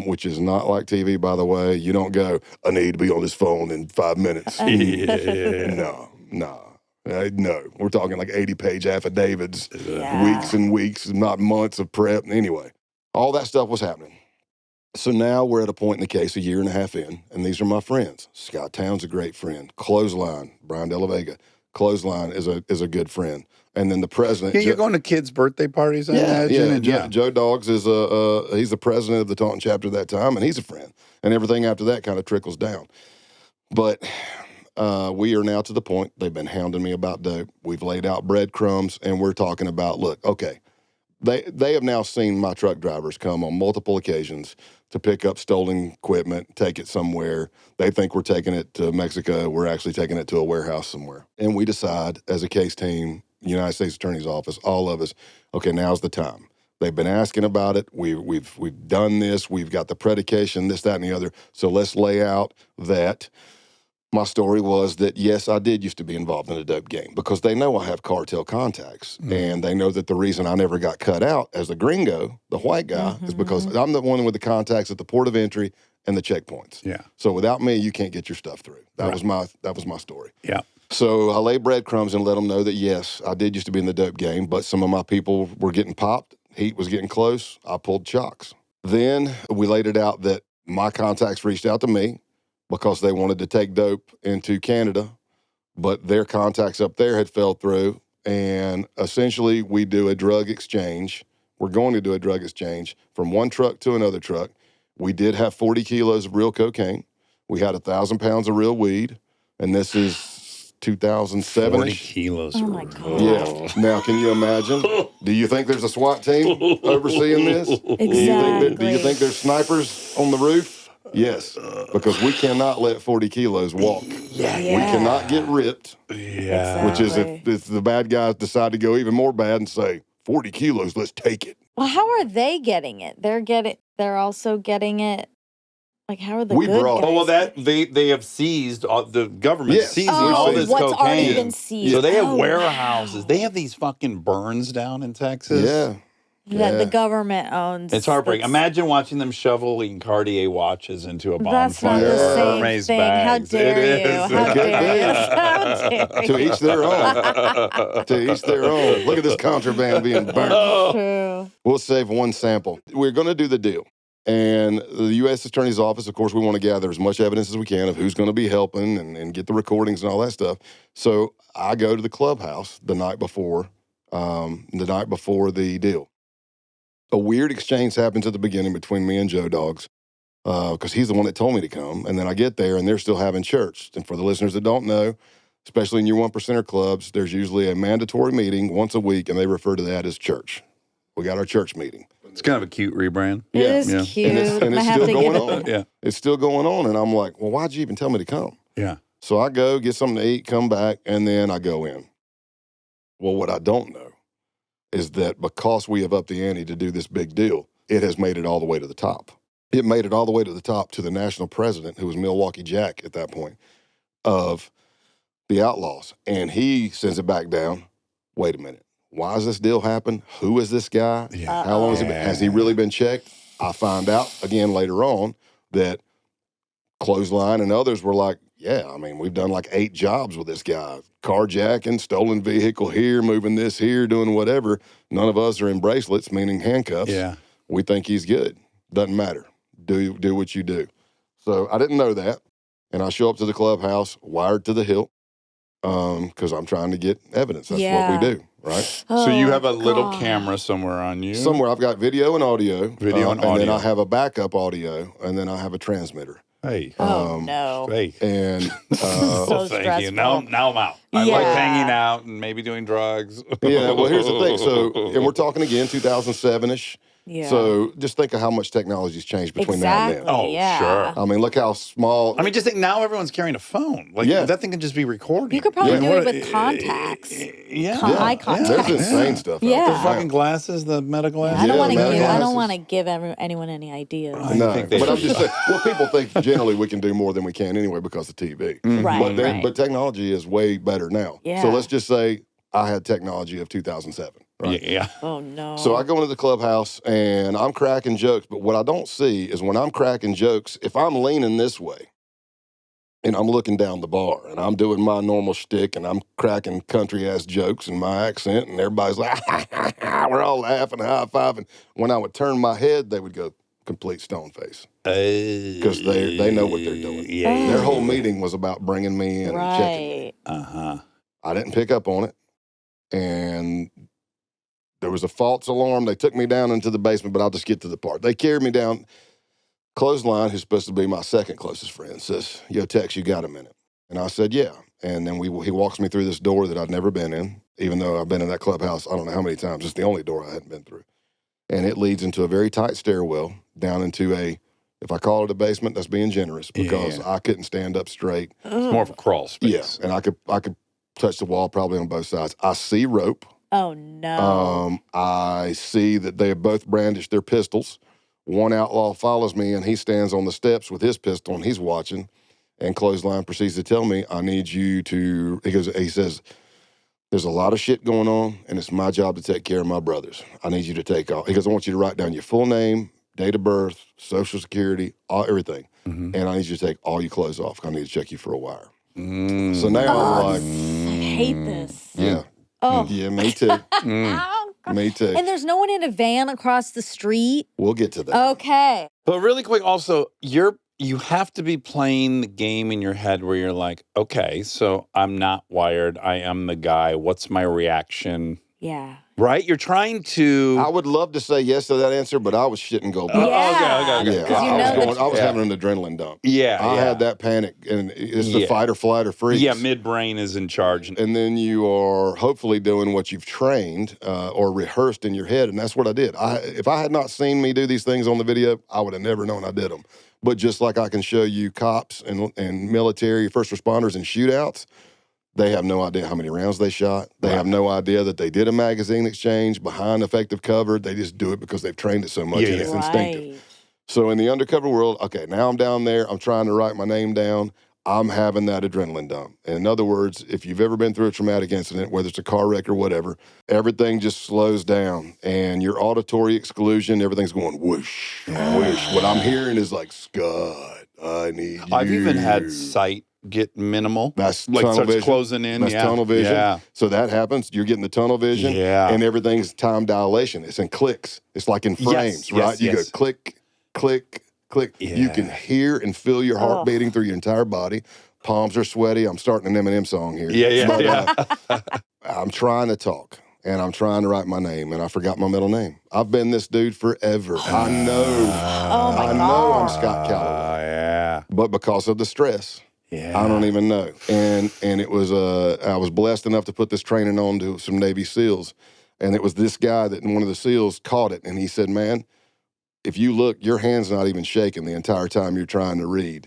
which is not like TV, by the way. You don't go, I need to be on this phone in 5 minutes. No. No. We're talking like 80-page affidavits, weeks and weeks, not months of prep. Anyway, all that stuff was happening. So now we're at a point in the case, a year and a half in, and these are my friends. Scott Town's a great friend. Clothesline, Brian De La Vega. Clothesline is a good friend. And then the president. Yeah, you're going to kids' birthday parties, I imagine. Yeah. Joe Dogs is he's the president of the Taunton chapter at that time, and he's a friend. And everything after that kind of trickles down. But we are now to the point, they've been hounding me about dope. We've laid out breadcrumbs, and we're talking about, look, okay, they have now seen my truck drivers come on multiple occasions to pick up stolen equipment, take it somewhere. They think we're taking it to Mexico. We're actually taking it to a warehouse somewhere. And we decide, as a case team, United States Attorney's Office, all of us, okay, now's the time. They've been asking about it. We've done this. We've got the predication, this, that, and the other. So let's lay out that. My story was that, yes, I did used to be involved in a dope game because they know I have cartel contacts. And they know that the reason I never got cut out as a gringo, the white guy, is because I'm the one with the contacts at the port of entry and the checkpoints. Yeah. So without me, you can't get your stuff through. That was my story. Yeah. So I lay breadcrumbs and let them know that, yes, I did used to be in the dope game, but some of my people were getting popped. Heat was getting close. I pulled chocks. Then we laid it out that my contacts reached out to me because they wanted to take dope into Canada, but their contacts up there had fell through. And essentially, we do a drug exchange. We're going to do a drug exchange from one truck to another truck. We did have 40 kilos of real cocaine. We had 1,000 pounds of real weed, and this is 2007. 40 kilos. Oh my God. Yeah. Now, can you imagine? Do you think there's a SWAT team overseeing this? Exactly. Do you think there's snipers on the roof? Yes, because we cannot let 40 kilos walk. Yeah. We cannot get ripped, Yeah. which is Exactly. if the bad guys decide to go even more bad and say, 40 kilos, let's take it. Well, how are they getting it? They're also getting it. Like, how are the We good brought- guys? Oh, well, that they have seized, the government Yes. seizing Oh, all this what's cocaine. already been seized. So they have Oh, warehouses. wow. They have these fucking burns down in Texas. Yeah. That Yeah. the government owns. It's heartbreaking. That's- Imagine watching them shoveling Cartier watches into a That's not bonfire. the Yeah. same Hermes thing. bags. How dare It you? is. How It dare you? could How dare To you? each their own. To each their own. Look at this contraband being burnt. True. We'll save one sample. We're going to do the deal. And the U.S. Attorney's Office, of course, we want to gather as much evidence as we can of who's going to be helping and get the recordings and all that stuff. So I go to the clubhouse the night before the deal. A weird exchange happens at the beginning between me and Joe Dogs because he's the one that told me to come. And then I get there and they're still having church. And for the listeners that don't know, especially in your 1%er clubs, there's usually a mandatory meeting once a week, and they refer to that as church. We got our church meeting. It's kind of a cute rebrand. It is Yeah. cute. And it's I have still to going give on. it. Yeah. It's still going on. And I'm like, well, why'd you even tell me to come? Yeah. So I go, get something to eat, come back, and then I go in. Well, what I don't know is that because we have upped the ante to do this big deal, it has made it all the way to the top. It made it all the way to the top to the national president, who was Milwaukee Jack at that point, of the Outlaws. And he sends it back down. Wait a minute. Why does this deal happen? Who is this guy? Yeah. How long has he been? Has he really been checked? I find out again later on that Clothesline and others were like, yeah, I mean, we've done like 8 jobs with this guy. Carjacking, stolen vehicle here, moving this here, doing whatever. None of us are in bracelets, meaning handcuffs. Yeah. We think he's good. Doesn't matter. Do what you do. So I didn't know that. And I show up to the clubhouse, wired to the hilt, because I'm trying to get evidence. That's what we do, right? So you have a Oh, little God. camera somewhere on you. Somewhere I've got video and audio. Video and then audio. I have a backup audio, and then I have a transmitter. Hey. Oh, Um, no. Hey. And So Well, thank you. stressful. Now I'm out. I like Yeah. hanging out and maybe doing drugs. yeah, well, here's the thing. So, and we're talking again, 2007-ish. Yeah. So just think of how much technology's changed between exactly. now and then. Oh, yeah. sure. I mean, look how small. I mean, just think now everyone's carrying a phone. Like Yeah. that thing can just be recording. You could probably Yeah. do What- it with contacts. Yeah. Eye yeah, contact. there's insane Yeah. stuff. Yeah. Out The there fucking now. glasses, the meta glasses. I don't Yeah, want to meta give. I glasses. don't want to give anyone any ideas. I No, think they but I'm should. just saying. Well, people think generally we can do more than we can anyway because of TV. Right. Right. But technology is way better now. Yeah. So let's just say I had technology of 2007. Right? Yeah. Oh no. So I go into the clubhouse and I'm cracking jokes, but what I don't see is when I'm cracking jokes, if I'm leaning this way and I'm looking down the bar and I'm doing my normal shtick and I'm cracking country ass jokes in my accent and everybody's like, we're all laughing, high fiving. When I would turn my head, they would go, complete stone face because they know what they're doing. Their whole meeting was about bringing me in and checking me. I didn't pick up on it, and there was a false alarm. They took me down into the basement, but I'll just get to the part. They carried me down. Clothesline, who's supposed to be my second closest friend, says, "Yo, Tex, you got a minute?" And I said, "Yeah." And then he walks me through this door that I'd never been in, even though I've been in that clubhouse I don't know how many times. It's the only door I hadn't been through. And it leads into a very tight stairwell down into if I call it a basement, that's being generous because I couldn't stand up straight. It's more of a crawl space. Yeah, and I could touch the wall probably on both sides. I see rope. Oh, no. I see that they have both brandished their pistols. One outlaw follows me, and he stands on the steps with his pistol, and he's watching. And Clothesline proceeds to tell me, "I need you to," he says, "there's a lot of shit going on, and it's my job to take care of my brothers. I need you to take all," he goes, "I want you to write down your full name, date of birth, social security, everything. And I need you to take all your clothes off. I need to check you for a wire." So now I'm like, I hate this. yeah. Oh. Yeah, me too. Me too. And there's no one in a van across the street? We'll get to that. Okay. But really quick, also, you have to be playing the game in your head where you're like, okay, so I'm not wired. I am the guy. What's my reaction? Yeah. Right? You're trying to. I would love to say yes to that answer, but I was shitting gold. Yeah. Okay. Yeah, I was having an adrenaline dump. I had that panic, and it's the fight or flight or freeze. Yeah, midbrain is in charge. And then you are hopefully doing what you've trained or rehearsed in your head, and that's what I did. If I had not seen me do these things on the video, I would have never known I did them. But just like I can show you cops and military, first responders in shootouts, they have no idea how many rounds they shot. They have no idea that they did a magazine exchange behind effective cover. They just do it because they've trained it so much and it's instinctive. So in the undercover world, okay, now I'm down there. I'm trying to write my name down. I'm having that adrenaline dump. And in other words, if you've ever been through a traumatic incident, whether it's a car wreck or whatever, everything just slows down. And your auditory exclusion, everything's going whoosh, whoosh. What I'm hearing is like, "Scott, I need you." I've even had sight get minimal. That's like tunnel starts vision. closing in. That's tunnle vision. Yeah. So that happens. You're getting the tunnel vision. Yeah. And everything's time dilation. It's in clicks. It's like in frames, right? You go click, click, click. Yeah. You can hear and feel your heart beating through your entire body. Palms are sweaty. I'm starting an Eminem song here. But, I'm trying to talk. And I'm trying to write my name, and I forgot my middle name. I've been this dude forever. I know. I know I'm Scott Calloway. Yeah. But because of the stress, I don't even know. And it was I was blessed enough to put this training on to some Navy SEALs. And it was this guy that one of the SEALs caught it. And he said, "Man, if you look, your hand's not even shaking the entire time you're trying to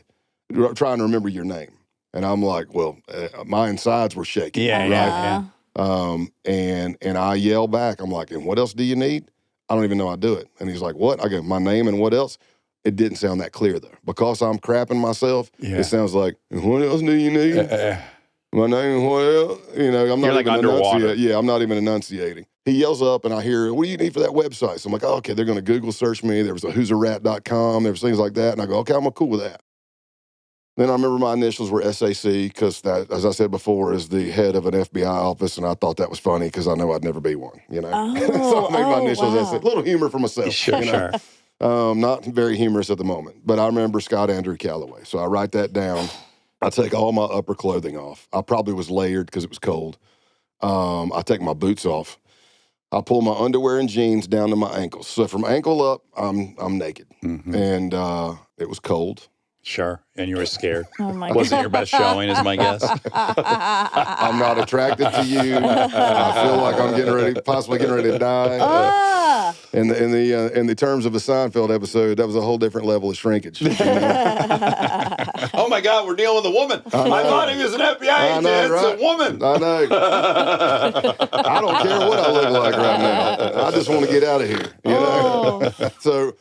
trying to remember your name." And I'm like, well, my insides were shaking. Yeah. And I yell back. I'm like, "And what else do you need?" I don't even know I do it. And he's like, "What?" I go, "My name and what else?" It didn't sound that clear, though. Because I'm crapping myself, it sounds like, "And what else do you need?" My name and what else? You know, I'm not like even underwater. enunciating. Yeah, I'm not even enunciating. He yells up, and I hear, "What do you need for that website?" So I'm like, "Oh, okay, they're going to Google search me." There was a who'sarat.com. There was things like that. And I go, "Okay, I'm cool with that." Then I remember my initials were SAC because that, as I said before, is the head of an FBI office, and I thought that was funny because I know I'd never be one, you know? So I made my initials SAC. A little humor for myself. Sure, you know? Not very humorous at the moment, but I remember Scott Andrew Calloway. So I write that down. I take all my upper clothing off. I probably was layered because it was cold. I take my boots off. I pull my underwear and jeans down to my ankles. So from ankle up, I'm naked. And it was cold. Sure. And you were scared. Oh my God. Wasn't your best showing, is my guess. I'm not attracted to you. I feel like I'm possibly getting ready to die. In the terms of a Seinfeld episode, that was a whole different level of shrinkage. You know? Oh my God, we're dealing with a woman. I thought he was an FBI agent. It's a woman. I know. I don't care what I look like right now. I just want to get out of here. You know? So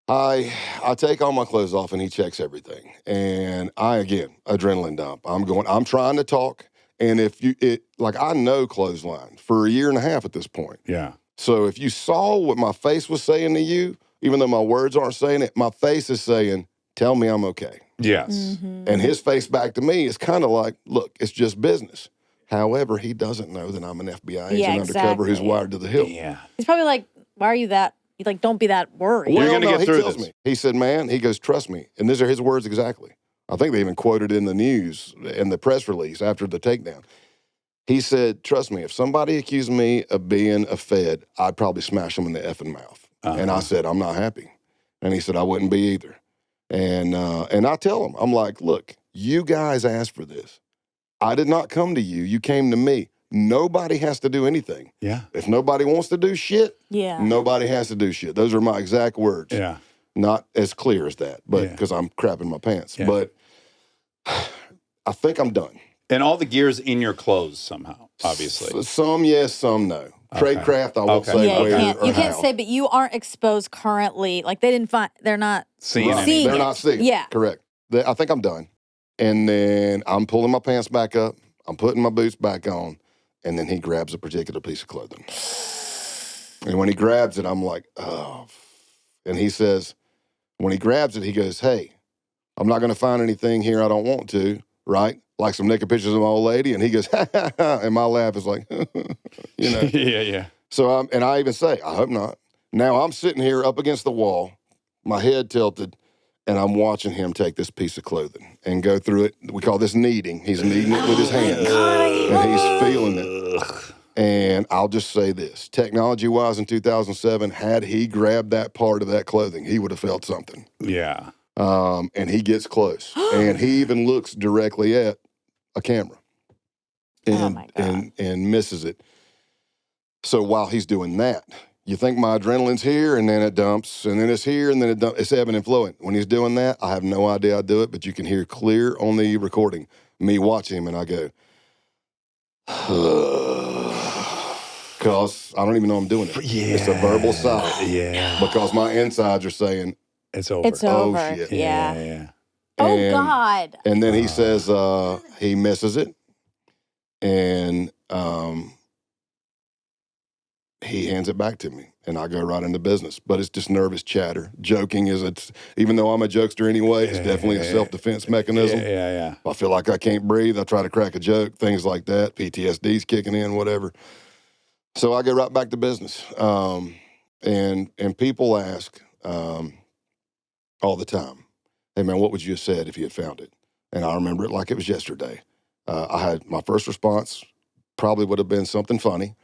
I take all my clothes off and he checks everything. And again, adrenaline dump. I'm trying to talk. And I know Clothesline for a year and a half at this point. Yeah. So if you saw what my face was saying to you, even though my words aren't saying it, my face is saying, "Tell me I'm okay." Yes. And his face back to me is kind of like, "Look, it's just business." However, he doesn't know that I'm an FBI agent undercover who's wired to the hilt. Yeah. He's probably like, "Why are you that like, don't be that worried. You're Well, gonna no, get he through tells this. me. He said, man, he goes, trust me. And these are his words exactly. I think they even quoted in the news, in the press release after the takedown. He said, trust me, if somebody accused me of being a Fed, I'd probably smash them in the effing mouth. And I said, I'm not happy. And he said, I wouldn't be either. And I tell him, I'm like, look, you guys asked for this. I did not come to you. You came to me. Nobody has to do anything. Yeah. If nobody wants to do shit, Yeah. nobody has to do shit. Those are my exact words. Yeah. Not as clear as that, but Yeah. because I'm crapping my pants. Yeah. But I think I'm done. And all the gear's in your clothes somehow, obviously. Some yes, some no. Trade Okay. craft, I won't Okay. say Yeah, where you or can't how. say, but you aren't exposed currently. Like they're not Seeing Right. anything. They're not seeing. Yeah. Correct. I think I'm done. And then I'm pulling my pants back up. I'm putting my boots back on. And then he grabs a particular piece of clothing. And when he grabs it, I'm like, oh. And he says, when he grabs it, he goes, hey, I'm not going to find anything here I don't want to, right? Like some naked pictures of my old lady. And he goes, ha, ha, ha. And my laugh is like, you know. Yeah. So, and I even say, I hope not. Now I'm sitting here up against the wall, my head tilted, and I'm watching him take this piece of clothing and go through it. We call this kneading. He's kneading it with his hands, and he's feeling it. And I'll just say this, technology-wise in 2007, had he grabbed that part of that clothing, he would have felt something. Yeah. And he gets close, and he even looks directly at a camera and, my God. and misses it. So while he's doing that, you think my adrenaline's here, and then it dumps, and then it's here, and then it dumps. It's ebbing and flowing. When he's doing that, I have no idea I do it, but you can hear clear on the recording me watching him, and I go, because I don't even know I'm doing it. Yeah. It's a verbal sigh. Yeah. Because my insides are saying, It's over. It's Oh, over. shit. Yeah. Yeah. Oh And- God. and then he says he misses it, and he hands it back to me, and I go right into business. But it's just nervous chatter. Joking even though I'm a jokester anyway, it's definitely a self-defense mechanism. Yeah. I feel like I can't breathe. I try to crack a joke, things like that. PTSD's kicking in, whatever. So I go right back to business. And people ask all the time, hey, man, what would you have said if you had found it? And I remember it like it was yesterday. I had my first response probably would have been something funny.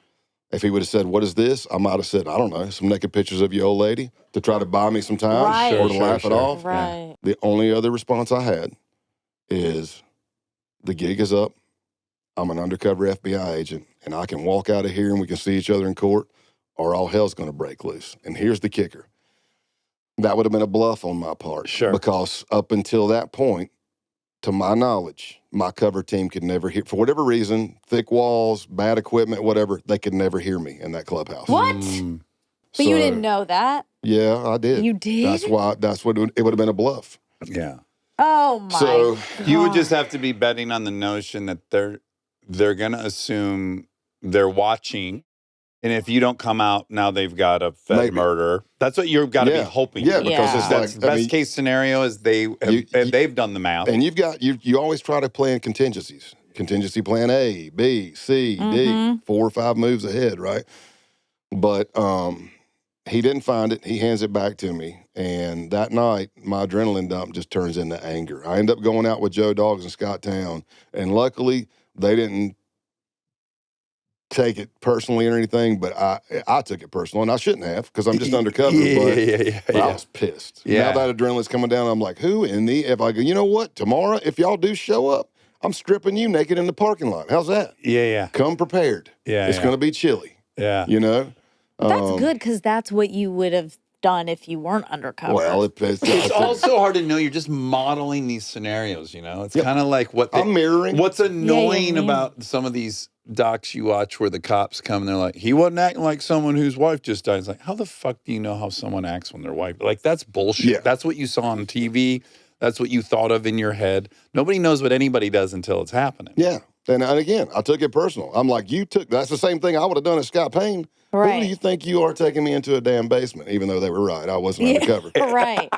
If he would have said, what is this? I might have said, I don't know, some naked pictures of your old lady to try to buy me some time Right. or to Sure, laugh sure. it off. Right. The only other response I had is the gig is up. I'm an undercover FBI agent, and I can walk out of here and we can see each other in court, or all hell's going to break loose. And here's the kicker. That would have been a bluff on my part. Sure. Because up until that point, to my knowledge, my cover team could never hear, for whatever reason, thick walls, bad equipment, whatever, they could never hear me in that clubhouse. What? Mm. But you So, didn't know that. Yeah, I did. You did? That's what it would have been a bluff. Yeah. Oh my. So You would just have to be betting on the notion that they're going to assume they're watching. And if you don't come out, now they've got a Fed Maybe. murder. That's what you've got to Yeah. be hoping. Yeah, for. because Yeah. it's That's like, the best case scenario is they've done the math. and you've got, you always try to plan contingencies. Contingency plan A, B, C, D, 4 or 5 moves ahead, right? But he didn't find it. He hands it back to me. And that night, my adrenaline dump just turns into anger. I end up going out with Joe Dogs in Scott Town. And luckily, they didn't take it personally or anything, but I took it personal, and I shouldn't have because I'm just undercover. But I was pissed. Yeah. Now that adrenaline's coming down, I'm like, if I go, you know what? Tomorrow, if y'all do show up, I'm stripping you naked in the parking lot. How's that? Yeah. Come prepared. Yeah, It's yeah. going to be chilly, Yeah. you know? That's good because that's what you would have done if you weren't undercover. Well, It's also hard to know. You're just modeling these scenarios, you know? It's Yep. kind of like I'm mirroring. What's annoying yeah. about some of these docs you watch where the cops come and they're like, he wasn't acting like someone whose wife just died. It's like, how the fuck do you know how someone acts when their wife? Like, that's bullshit. Yeah. That's what you saw on TV. That's what you thought of in your head. Nobody knows what anybody does until it's happening. Yeah. And again, I took it personal. I'm like, that's the same thing I would have done at Scott Payne. Who Right. do you think you are taking me into a damn basement? Even though they were right. I wasn't undercover. Right.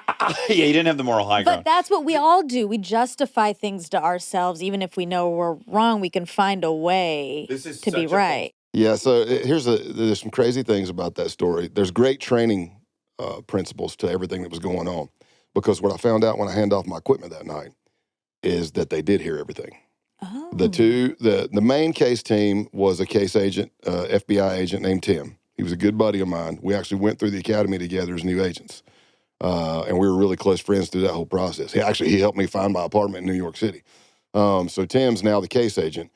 Yeah, you didn't have the moral high But ground. that's what we all do. We justify things to ourselves. Even if we know we're wrong, we can find a way This is to be such a right. Yeah, so there's some crazy things about that story. There's great training principles to everything that was going on. Because what I found out when I handed off my equipment that night is that they did hear everything. Oh. The main case team was a case agent, FBI agent named Tim. He was a good buddy of mine. We actually went through the academy together as new agents. And we were really close friends through that whole process. He helped me find my apartment in New York City. So Tim's now the case agent.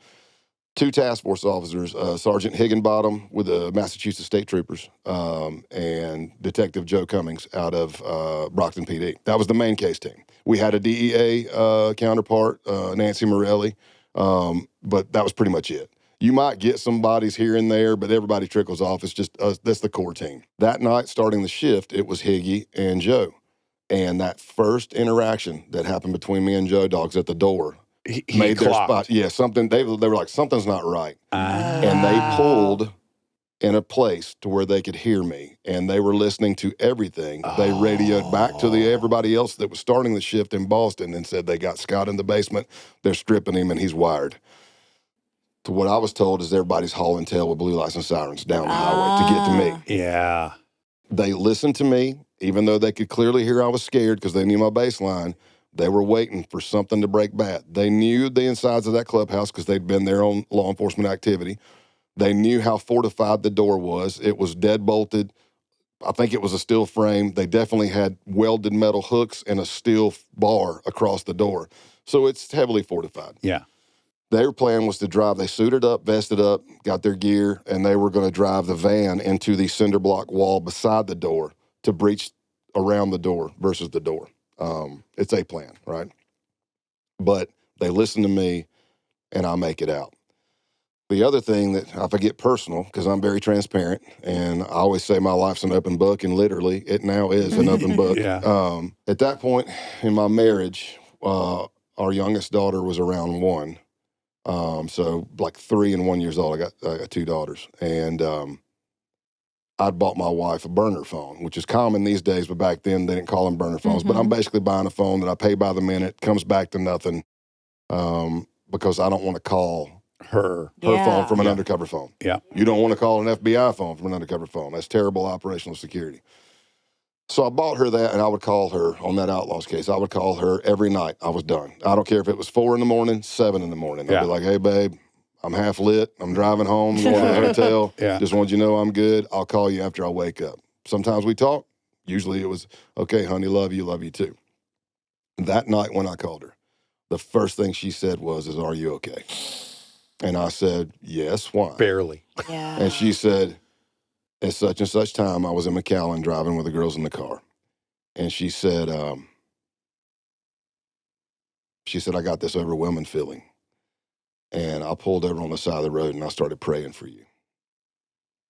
2 task force officers, Sergeant Higginbottom with the Massachusetts State Troopers, and Detective Joe Cummings out of Brockton PD. That was the main case team. We had a DEA counterpart, Nancy Morelli, but that was pretty much it. You might get some bodies here and there, but everybody trickles off. It's just us. That's the core team. That night, starting the shift, it was Higgy and Joe. And that first interaction that happened between me and Joe Dogs at the door, He made their clocked. spot. Yeah, something. They were like, something's not right. And they pulled in a place to where they could hear me. And they were listening to everything. They radioed back to everybody else that was starting the shift in Boston and said they got Scott in the basement. They're stripping him and he's wired. To what I was told is everybody's hauling tail with blue lights and sirens down the highway to get to me. Yeah. They listened to me, even though they could clearly hear I was scared because they knew my baseline. They were waiting for something to break bad. They knew the insides of that clubhouse because they'd been there on law enforcement activity. They knew how fortified the door was. It was dead-bolted. I think it was a steel frame. They definitely had welded metal hooks and a steel bar across the door. So it's heavily fortified. Yeah. Their plan was to drive. They suited up, vested up, got their gear, and they were going to drive the van into the cinder block wall beside the door to breach around the door versus the door. It's a plan, right? But they listen to me, and I make it out. The other thing that, if I get personal, because I'm very transparent, and I always say my life's an open book, and literally, it now is an open book. Yeah. At that point in my marriage, our youngest daughter was around 1. So like 3 and 1 years old. I got 2 daughters. And I'd bought my wife a burner phone, which is common these days, but back then they didn't call them burner phones. But I'm basically buying a phone that I pay by the minute, comes back to nothing, because I don't want to call Her. phone from an undercover phone. Yeah. You don't want to call an FBI phone from an undercover phone. That's terrible operational security. So I bought her that, and I would call her on that Outlaws case. I would call her every night. I was done. I don't care if it was 4 in the morning, 7 in the morning. I'd be like, hey, babe, I'm half lit. I'm driving home, going to the hotel. Yeah. Just want you to know I'm good. I'll call you after I wake up. Sometimes we talk. Usually it was, okay, honey, love you too. That night when I called her, the first thing she said was, are you okay? And I said, yes, why? Barely. Yeah. And she said, at such and such time, I was in McAllen driving with the girls in the car. And she said, I got this overwhelming feeling. And I pulled over on the side of the road and I started praying for you.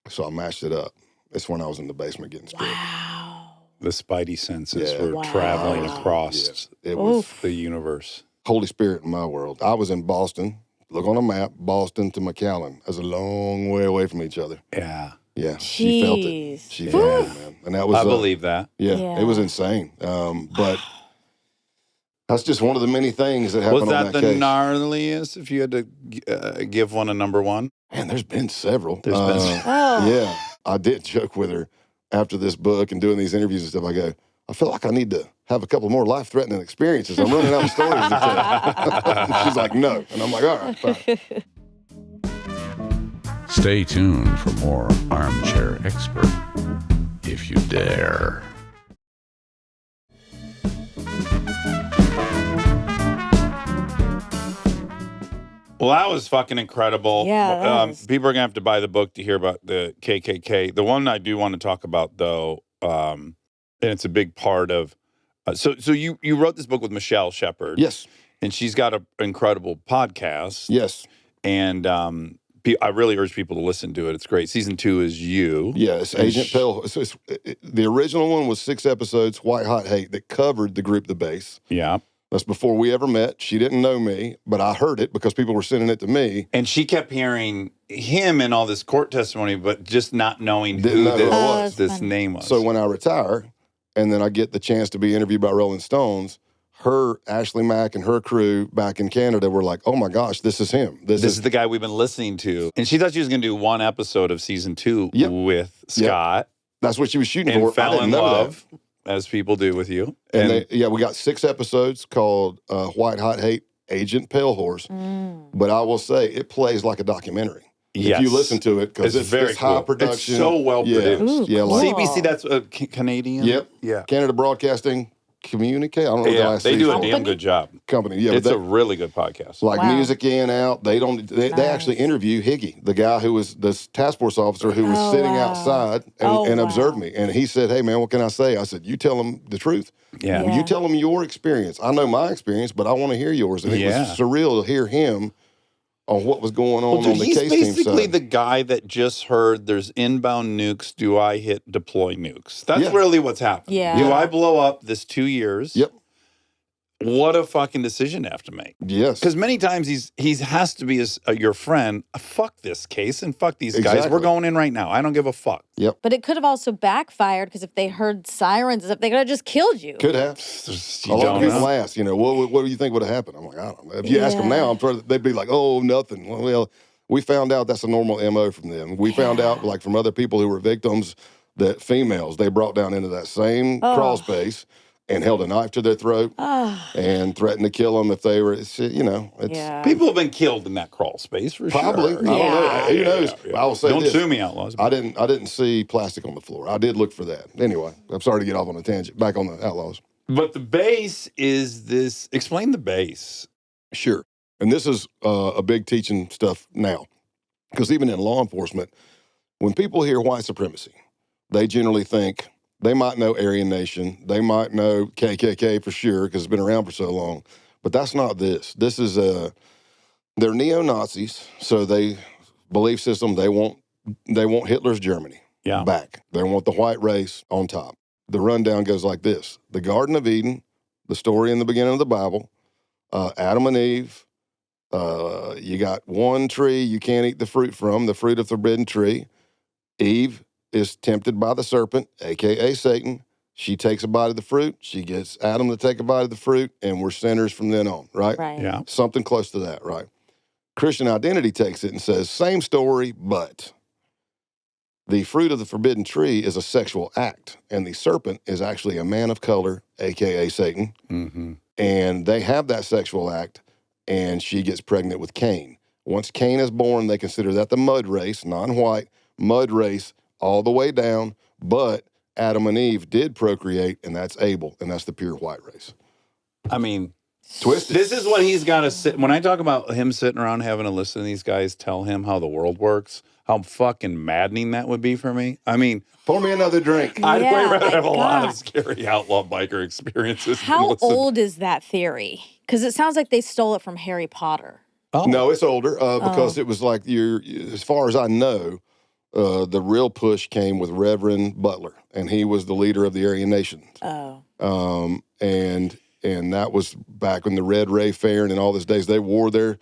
So I matched it up. It's when I was in the basement getting stripped. Wow. The spidey senses Yeah. were Wow. traveling across Yeah, it was the universe. Holy Spirit in my world. I was in Boston. Look on a map, Boston to McAllen. That's a long way away from each other. Yeah. Yeah, she felt it. Jeez. She felt it, man. And that was I believe that. Yeah, it was insane. But that's just one of the many things that happened Was on that that the case. gnarliest, if you had to give one a number one? Man, there's been several. There's been Oh. Yeah, I did joke with her after this book and doing these interviews and stuff. I go, I feel like I need to have a couple more life-threatening experiences. I'm running out of stories to tell. She's like, no. And I'm like, all right, fine. Stay tuned for more Armchair Expert, if you dare. Well, that was fucking incredible. Yeah, that was- People are going to have to buy the book to hear about the KKK. The one I do want to talk about, though, and it's a big part of... So you wrote this book with Michelle Shepard. Yes, And she's got an incredible podcast. yes. And I really urge people to listen to it. It's great. Season 2 is you. Yeah, it's Agent Pell. The original one was 6 episodes, White Hot Hate, that covered the group The Base. Yeah. That's before we ever met. She didn't know me, but I heard it because people were sending it to me. And she kept hearing him in all this court testimony, but just not knowing Didn't who know who it was. this name was. So when I retire, and then I get the chance to be interviewed by Rolling Stones, her, Ashley Mack, and her crew back in Canada were like, oh my gosh, this is him. This is the guy we've been listening to. And she thought she was going to do one episode of season 2 Yep. with Scott. That's what she was shooting And for. I fell didn't in know love, as people do with you. that. And we got 6 episodes called White Hot Hate, Agent Pale Horse. But I will say, it plays like a documentary. Yes. If you listen to it, because it's very high cool. production. It's so well produced. Ooh, Yeah, like cool. CBC, that's Canadian. Yep. Yeah. Canada Broadcasting Communicate. I don't know what the Yeah, last they do a Company? damn good job. company. Yeah, It's but a really good podcast. like Wow. music in, out. They actually interview Higgy, the guy who was the task force officer who was Oh, sitting wow. outside Oh, and observed wow. me. And he said, "Hey man, what can I say?" I said, "You tell them the truth. Yeah. Yeah. You tell them your experience. I know my experience, but I want to hear yours." And it Yeah. was surreal to hear him on what was going on Well, dude, on the he's case team basically side. the guy that just heard there's inbound nukes. Do I hit deploy nukes? That's Yeah. really what's happening. Yeah. Do I blow up this 2 years? Yep. What a fucking decision to have to make. Yes. Because many times he has to be your friend. Fuck this case and fuck these guys. Exactly. We're going in right now. I don't give a fuck. But it could have also backfired because if they heard sirens and stuff, they could have just killed you. Could have. You A lot of don't people know. ask, what do you think would have happened? I'm like, I don't know. If you ask them Yeah. now, I'm sure they'd be like, oh, nothing. Well, we found out that's a normal MO from them. We found out, like, from other people who were victims, that females they brought down into that same crawl space and held a knife to their throat and threatened to kill them if they were, it's, Yeah. People have been killed in that crawl space for probably. sure. I don't know. Yeah. Who knows? I will say Don't this. sue me, Outlaws. I didn't see plastic on the floor. I did look for that. Anyway, I'm sorry to get off on a tangent. Back on the Outlaws. But the base is this. Explain the base. Sure. And this is a big teaching stuff now. Because even in law enforcement, when people hear white supremacy, they generally think they might know Aryan Nation, they might know KKK for sure because it's been around for so long, but that's not this. This is they're neo-Nazis, so they belief system they want Hitler's Germany back. They want the white race on top. The rundown goes like this: the Garden of Eden, the story in the beginning of the Bible, Adam and Eve. You got one tree you can't eat the fruit from, the fruit of the forbidden tree. Eve is tempted by the serpent, a.k.a. Satan. She takes a bite of the fruit. She gets Adam to take a bite of the fruit, and we're sinners from then on, right? Right. Yeah. Something close to that, right? Christian Identity takes it and says, same story, but the fruit of the forbidden tree is a sexual act, and the serpent is actually a man of color, a.k.a. Satan. Mm-hmm. And they have that sexual act, and she gets pregnant with Cain. Once Cain is born, they consider that the mud race, non-white, mud race all the way down, but Adam and Eve did procreate, and that's Abel, and that's the pure white race. I mean, Twisted. this is what he's got to sit. When I talk about him sitting around having to listen to these guys tell him how the world works, how fucking maddening that would be for me. I mean, Pour me another drink. I'd way Yeah, rather my have a lot of God. scary outlaw biker experiences. than How listen- old is that theory? Because it sounds like they stole it from Harry Potter. Oh. No, it's older because it was like as far as I know, the real push came with Reverend Butler, and he was the leader of the Aryan Nation. Oh. And that was back when the Red Ray Fair and in all those days they wore their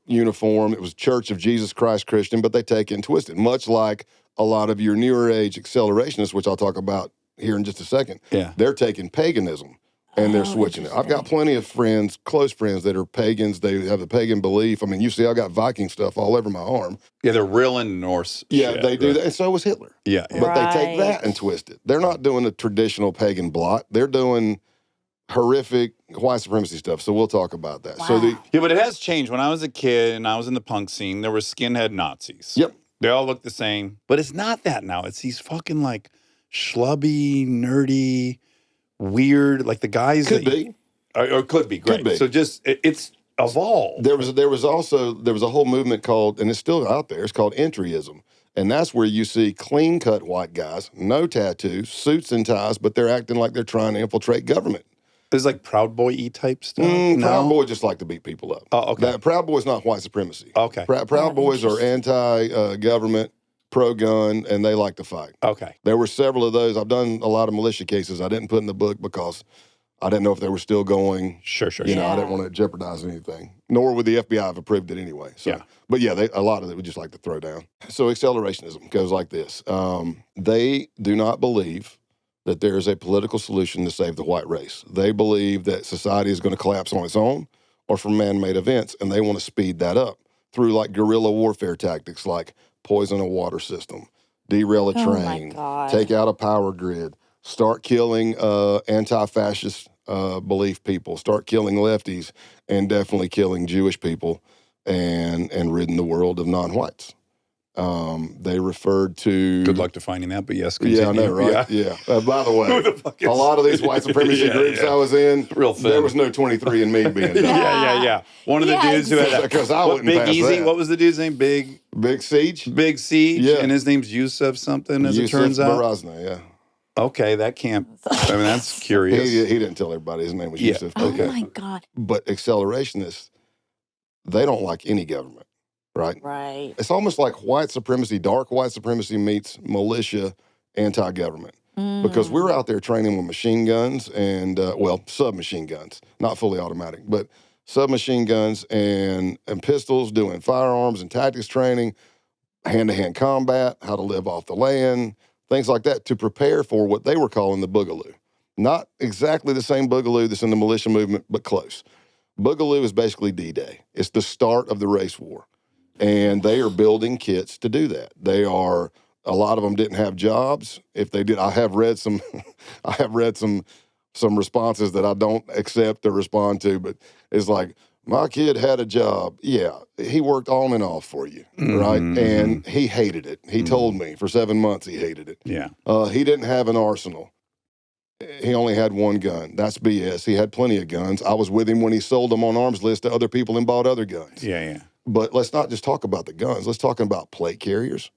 uniform. It was Church of Jesus Christ Christian, but they take it and twist it, much like a lot of your newer age accelerationists, which I'll talk about here in just a second. Yeah. They're taking paganism and they're switching it. I've got plenty of friends, close friends, that are pagans. They have a pagan belief. I mean, you see, I got Viking stuff all over my arm. Yeah, they're real in Norse. Yeah, shit, they do right? that. And so was Hitler. Yeah. But they take that Right. and twist it. They're not doing a traditional pagan blot. They're doing horrific white supremacy stuff. So we'll talk about that. So Wow. Yeah, but it has changed. When I was a kid and I was in the punk scene, there were skinhead Nazis. Yep. They all look the same. But it's not that now. It's these fucking like schlubby, nerdy, weird, like the guys could that be. Or could be, great. be. So just, it's evolved. There was a whole movement called, and it's still out there, it's called entryism. And that's where you see clean-cut white guys, no tattoos, suits and ties, but they're acting like they're trying to infiltrate government. It's like Proud Boy-y type stuff. Proud Boys just like to beat people up. Oh, okay. Proud Boys not white supremacy. Okay. Proud Boys are anti-government, pro-gun, and they like to fight. Okay. There were several of those. I've done a lot of militia cases I didn't put in the book because I didn't know if they were still going. Sure. You know, I Yeah. didn't want to jeopardize anything, nor would the FBI have approved it anyway. So, Yeah. But yeah, a lot of it would just like to throw down. So accelerationism goes like this. They do not believe that there is a political solution to save the white race. They believe that society is going to collapse on its own or from man-made events, and they want to speed that up through like guerrilla warfare tactics like poison a water system, derail a Oh, my train, God. take out a power grid, start killing anti-fascist belief people, start killing lefties, and definitely killing Jewish people, and ridding the world of non-whites. They referred to. Good luck to finding that, but yes, continue. Yeah, I know, right? Yeah. By the way, Who the fuck is- a lot of these white supremacy Yeah, groups yeah. I was in, Real thin. there was no 23andMe being done. Yeah. One of the Yeah, dudes who had Because I what, wouldn't Big pass Easy. that. What was the dude's name? Big Big Siege? Siege. Yeah. And his name's Yusuf something, as it Yusuf turns out. Barazna, yeah. Okay, that can't. I mean, that's curious. He didn't tell everybody his name was Yeah. Yusuf. Oh, Okay. my God. But accelerationists, they don't like any government, right? Right. It's almost like white supremacy, dark white supremacy meets militia anti-government. Because we're out there training with machine guns and, submachine guns, not fully automatic, but submachine guns and pistols, doing firearms and tactics training, hand-to-hand combat, how to live off the land, things like that, to prepare for what they were calling the boogaloo. Not exactly the same boogaloo that's in the militia movement, but close. Boogaloo is basically D-Day. It's the start of the race war. And they are building kits to do that. A lot of them didn't have jobs. If they did, I have read some responses that I don't accept or respond to, but it's like, my kid had a job. Yeah, he worked on and off for you, right? And he hated it. He told me for 7 months he hated it. Yeah. He didn't have an arsenal. He only had one gun. That's BS. He had plenty of guns. I was with him when he sold them on arms list to other people and bought other guns. Yeah. But let's not just talk about the guns. Let's talk about plate carriers.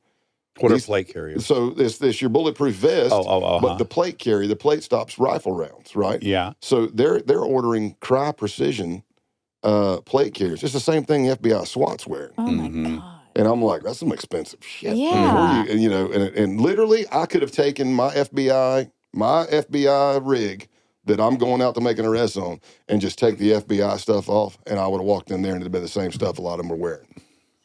What are These- plate carriers? So this your bulletproof vest, but the plate carrier, the plate stops rifle rounds, right? Yeah. So they're ordering Cry Precision plate carriers. It's the same thing the FBI SWAT's wearing. Oh, my God. And I'm like, that's some expensive shit. Yeah. And literally, I could have taken my FBI rig that I'm going out to make an arrest on and just take the FBI stuff off, and I would have walked in there and it'd been the same stuff a lot of them were wearing.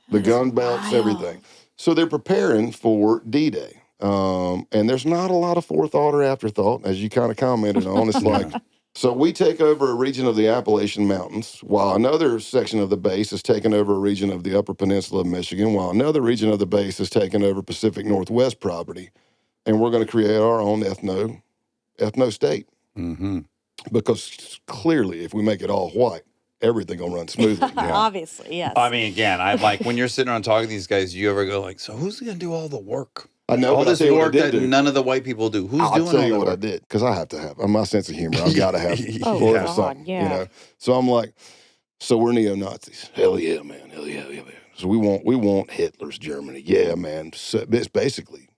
The gun belts, wild. everything. So they're preparing for D-Day. And there's not a lot of forethought or afterthought, as you kind of commented on. It's like, so we take over a region of the Appalachian Mountains, while another section of the base is taking over a region of the Upper Peninsula of Michigan, while another region of the base is taking over Pacific Northwest property. And we're going to create our own ethno state. Because clearly, if we make it all white, everything gonna run smoothly. Obviously, yes. I mean, again, I'm like, when you're sitting around talking to these guys, you ever go like, so who's going to do all the work? I know, All but I'll this tell you what I work did that do. none of the white people do. Who's I'll doing tell all you the what I work? did, because I have to have my sense of humor. I've got to have Oh, for God, something, yeah. you know. So I'm like, so we're neo-Nazis. Hell yeah, man. Hell yeah, man. So we want Hitler's Germany. Yeah, man. So it's basically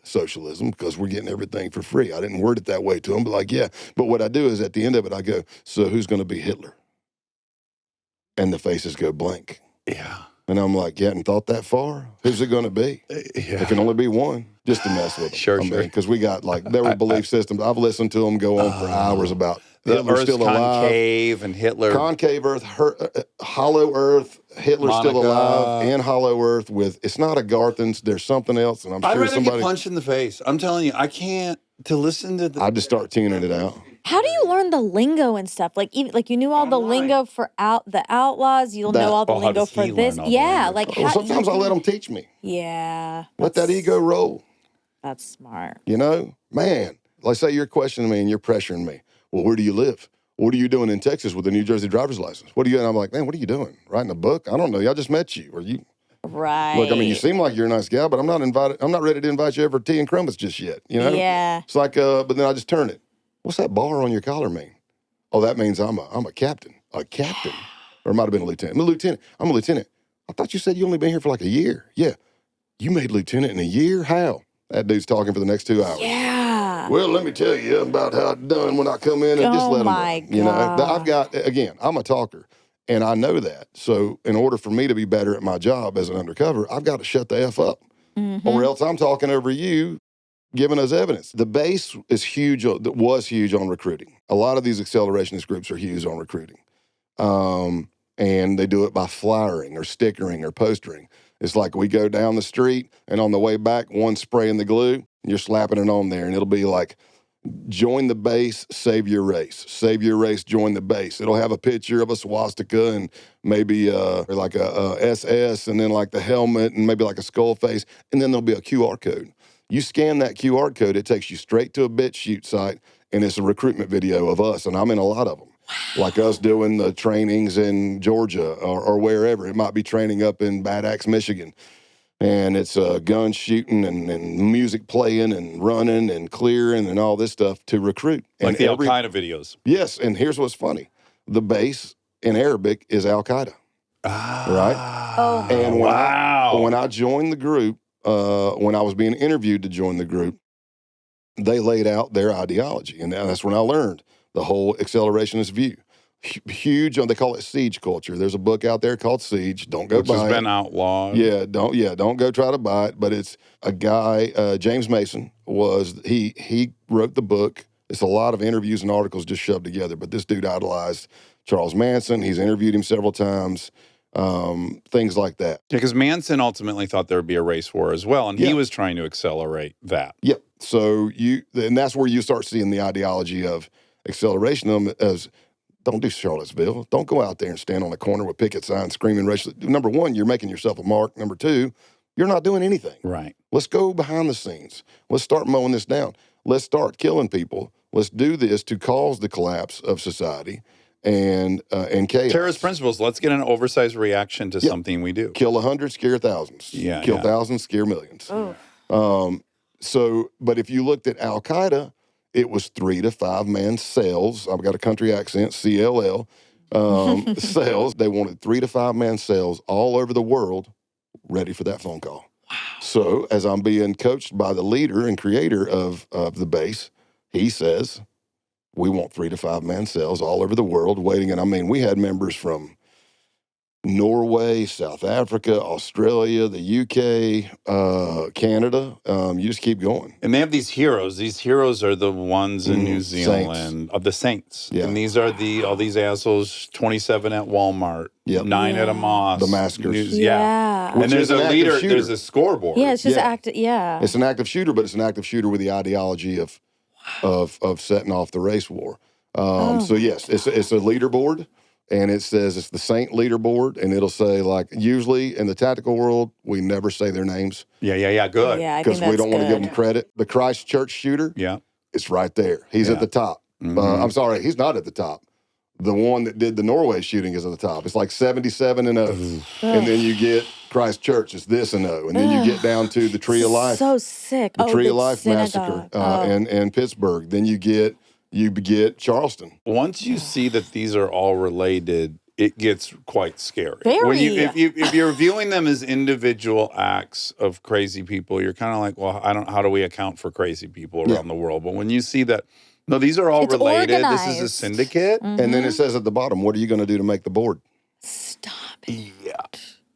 socialism, because we're getting everything for free. I didn't word it that way to them, but like, yeah. But what I do is at the end of it, I go, so who's going to be Hitler? And the faces go blank. Yeah. And I'm like, you hadn't thought that far? Who's it going to be? Yeah. There can only be one, just to mess with them. Sure. Because we got, like, there were belief systems. I've listened to them go on for hours about The Hitler's Earth's still alive. concave and Hitler. Concave Earth, hollow Earth, Hitler's still Monica. alive, and hollow Earth with, it's not a Garthens, there's something else, and I'm I'd sure rather somebody, get punched in the face. I'm telling you, I can't to listen to the. I just start tuning it out. How do you learn the lingo and stuff? Like even like you knew all the lingo for the Outlaws. You'll know all the Oh, how lingo does for he this. learn all the Yeah, lingo? like Well, how, sometimes I let them teach me. Yeah, Let that ego roll, that's smart. you know? Man, like say you're questioning me and you're pressuring me. Well, where do you live? What are you doing in Texas with a New Jersey driver's license? What are you? And I'm like, man, what are you doing? Writing a book? I don't know. I just met you. Or you? Right. Look, I mean, you seem like you're a nice guy, but I'm not invited. I'm not ready to invite you over to tea and crumpets just yet. You know? Yeah. It's like, but then I just turn it. What's that bar on your collar mean? Oh, that means I'm a captain. A captain, or it might have been a lieutenant. I'm a lieutenant. I'm a lieutenant. I thought you said you only been here for like a year. Yeah, you made lieutenant in a year. How? That dude's talking for the next 2 hours. Yeah. Well, let me tell you about how it's done when I come in and just Oh let them my go. You know, God. I've got, again, I'm a talker, and I know that. So in order for me to be better at my job as an undercover, I've got to shut the F up, or else I'm talking over you, giving us evidence. The base is huge, was huge on recruiting. A lot of these accelerationist groups are huge on recruiting. And they do it by flyering or stickering or postering. It's like we go down the street, and on the way back, one spraying the glue, you're slapping it on there, and it'll be like Join the base, save your race. Save your race, join the base. It'll have a picture of a swastika and maybe like a SS and then like the helmet and maybe like a skull face. And then there'll be a QR code. You scan that QR code, it takes you straight to a BitChute site, and it's a recruitment video of us. And I'm in a lot of them. Like us doing the trainings in Georgia or wherever. It might be training up in Bad Axe, Michigan. And it's gun shooting and music playing and running and clearing and all this stuff to recruit. Like and the Al-Qaeda videos. Yes, and here's what's funny. The base in Arabic is Al-Qaeda. Right? Oh. And Wow. when I joined the group, when I was being interviewed to join the group, they laid out their ideology. And that's when I learned the whole accelerationist view. Huge, they call it siege culture. There's a book out there called Siege. Don't go Which buy has it. been outlawed. Don't go try to buy it. But it's a guy, James Mason, he wrote the book. It's a lot of interviews and articles just shoved together. But this dude idolized Charles Manson. He's interviewed him several times. Things like that. Yeah, because Manson ultimately thought there would be a race war as well, and he was trying to accelerate that. Yep. So and that's where you start seeing the ideology of acceleration as don't do Charlottesville. Don't go out there and stand on a corner with picket signs screaming racial. Number one, you're making yourself a mark. Number two, you're not doing anything. Right. Let's go behind the scenes. Let's start mowing this down. Let's start killing people. Let's do this to cause the collapse of society and chaos. Terrorist principles. Let's get an oversized reaction to something we do. Kill 100, scare thousands. Yeah, Kill yeah. thousands, scare millions. Oh. But if you looked at Al-Qaeda, it was 3 to 5 man cells. I've got a country accent, CLL. Cells. They wanted 3 to 5 man cells all over the world ready for that phone call. Wow. So as I'm being coached by the leader and creator of the base, he says, we want 3 to 5 man cells all over the world waiting. And I mean, we had members from Norway, South Africa, Australia, the UK, Canada. You just keep going. And they have these heroes. These heroes are the ones in New Zealand of the Saints. Yeah. And these are all these assholes, 27 at Walmart, Yep. 9 at a mosque. The maskers. Yeah. And Which there's is an a active leader, shooter. there's a scoreboard. Yeah, it's just Yeah. active. Yeah. It's an active shooter, but it's an active shooter with the ideology of setting off the race war. So yes, it's a leaderboard, and it says it's the Saint leaderboard, and it'll say like usually in the tactical world we never say their names Good. Yeah, I think because we don't want to give them good. credit. The Christchurch shooter, Yeah. it's right there. He's at the top. I'm sorry, he's not at the top. The one that did the Norway shooting is at the top. It's like 77 and 0. And then you get Christchurch, it's this and 0. And then you get down to the Tree of Life. So sick. The Tree the of Life synagogue. massacre in Pittsburgh. Then you get Charleston. Once you see that these are all related, it gets quite scary. Very. If you're viewing them as individual acts of crazy people, you're kind of like, well, how do we account for crazy people around the world? But when you see that, no, these are all It's related. This is a organized. syndicate. And then it says at the bottom, what are you going to do to make the board? Stop it.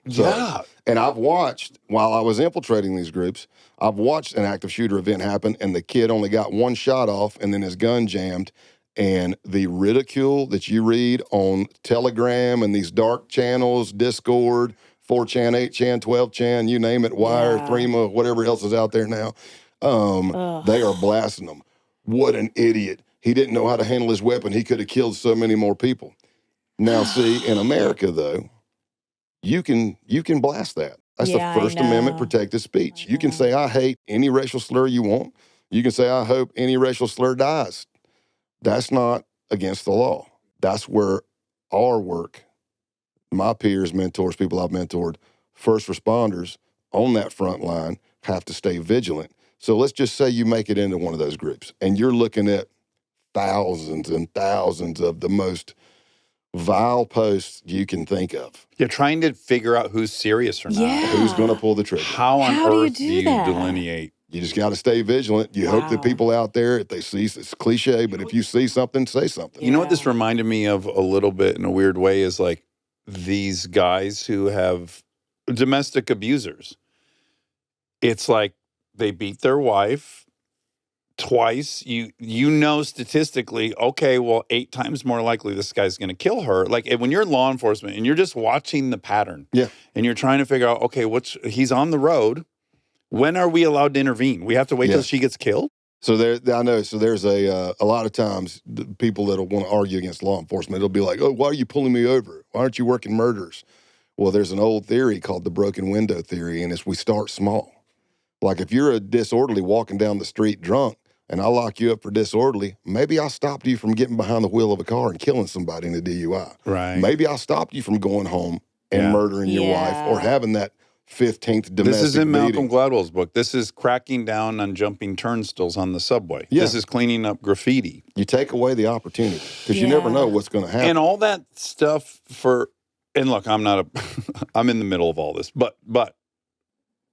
Yeah. And I've watched, while I was infiltrating these groups, I've watched an active shooter event happen, and the kid only got one shot off, and then his gun jammed. And the ridicule that you read on Telegram and these dark channels, Discord, 4chan, 8chan, 12chan, you name it, Wire, Yeah. Threema, whatever else is out there now, they are blasting them. What an idiot. He didn't know how to handle his weapon. He could have killed so many more people. Now, see, in America, though, you can blast that. That's Yeah, the I First Amendment know. protected speech. You can say, I hate any racial slur you want. You can say, I hope any racial slur dies. That's not against the law. That's where our work, my peers, mentors, people I've mentored, first responders on that front line have to stay vigilant. So let's just say you make it into one of those groups and you're looking at thousands and thousands of the most vile posts you can think of. You're trying to figure out who's serious or not. Yeah. Who's going to pull the trigger? How on How do you earth do do you that? delineate? You just got to stay vigilant. You hope that Wow. people out there, if they see, it's cliche, but if you see something, say something. You know what this reminded me of a little bit in a weird way is like these guys who have domestic abusers. It's like they beat their wife twice. You know statistically, okay, well, 8 times more likely this guy's going to kill her. Like when you're law enforcement and you're just watching the pattern, Yeah. and you're trying to figure out, okay, he's on the road. When are we allowed to intervene? We have to wait Yeah. till she gets killed? So I know. So there's a lot of times the people that'll want to argue against law enforcement. It'll be like, "Oh, why are you pulling me over? Why aren't you working murders?" Well, there's an old theory called the broken window theory, and it's we start small. Like if you're a disorderly walking down the street drunk, and I lock you up for disorderly, maybe I stopped you from getting behind the wheel of a car and killing somebody in a DUI. Right. Maybe I stopped you from going home and murdering your wife or having that 15th domestic This is in beating. Malcolm Gladwell's book. This is cracking down on jumping turnstiles on the subway. Yeah. This is cleaning up graffiti. You take away the opportunity because you never know what's going to happen. And all that stuff and look, I'm not I'm in the middle of all this, but